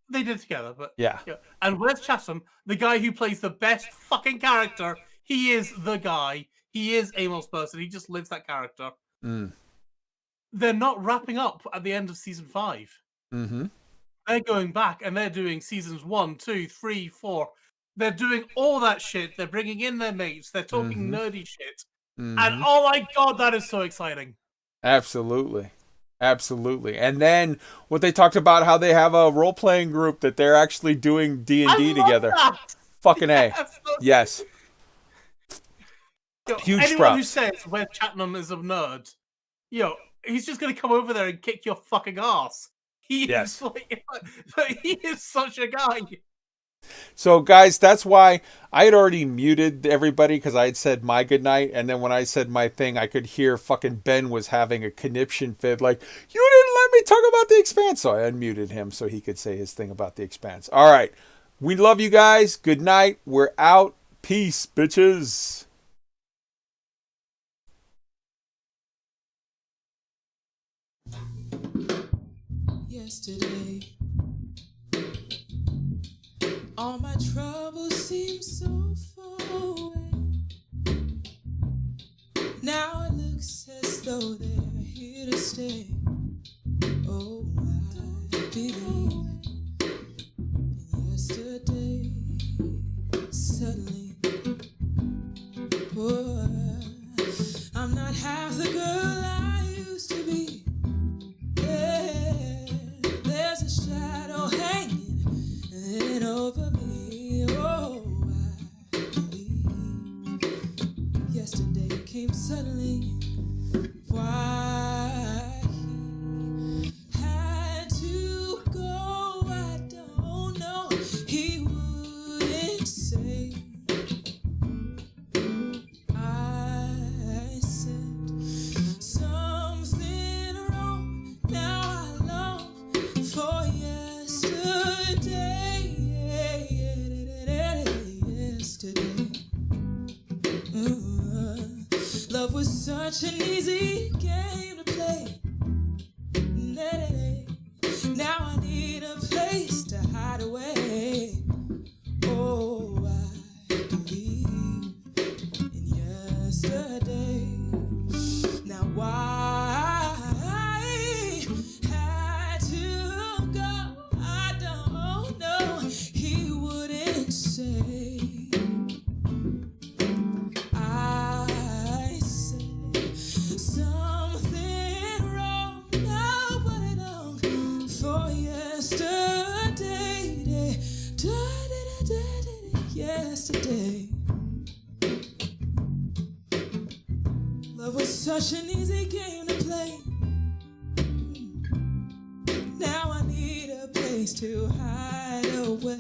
They did together, but... Yeah. And Wes Chatham, the guy who plays the best fucking character, he is the guy. He is Amos Person. He just lives that character. They're not wrapping up at the end of season 5. Mm-hmm. They're going back and they're doing seasons 1, 2, 3, 4. They're doing all that shit. They're bringing in their mates. They're talking nerdy shit. And oh my god, that is so exciting. Absolutely. And then what they talked about, how they have a role-playing group that they're actually doing D&D together. That. Fucking A. Yes. Huge anyone props. Who says Wes Chatham is a nerd, he's just gonna come over there and kick your fucking ass. He Yes. is like, he is such a guy. So, guys, that's why I had already muted everybody because I had said my goodnight. And then when I said my thing, I could hear fucking Ben was having a conniption fit. Like, you didn't let me talk about The Expanse. So I unmuted him so he could say his thing about The Expanse. All right. We love you guys. Good night. We're out. Peace, bitches. Yesterday, all my troubles seem so far away. Now it looks as though they're here to stay. Oh, I believe in yesterday. Suddenly, oh, I'm not half the girl I used to be. Yeah, there's a shadow hanging over me. Oh, I believe yesterday came suddenly. Why he had to go, I don't know. He wouldn't say. I said something wrong. Now I long for yesterday. Yesterday. Love was such an easy game to play. Now I need a place to hide away. Oh, I believe in yesterday. Now why I had to go, I don't know. He wouldn't say. I said something wrong. Now what it on for yesterday. Yesterday. Love was such an easy game to play. Now I need a place to hide away.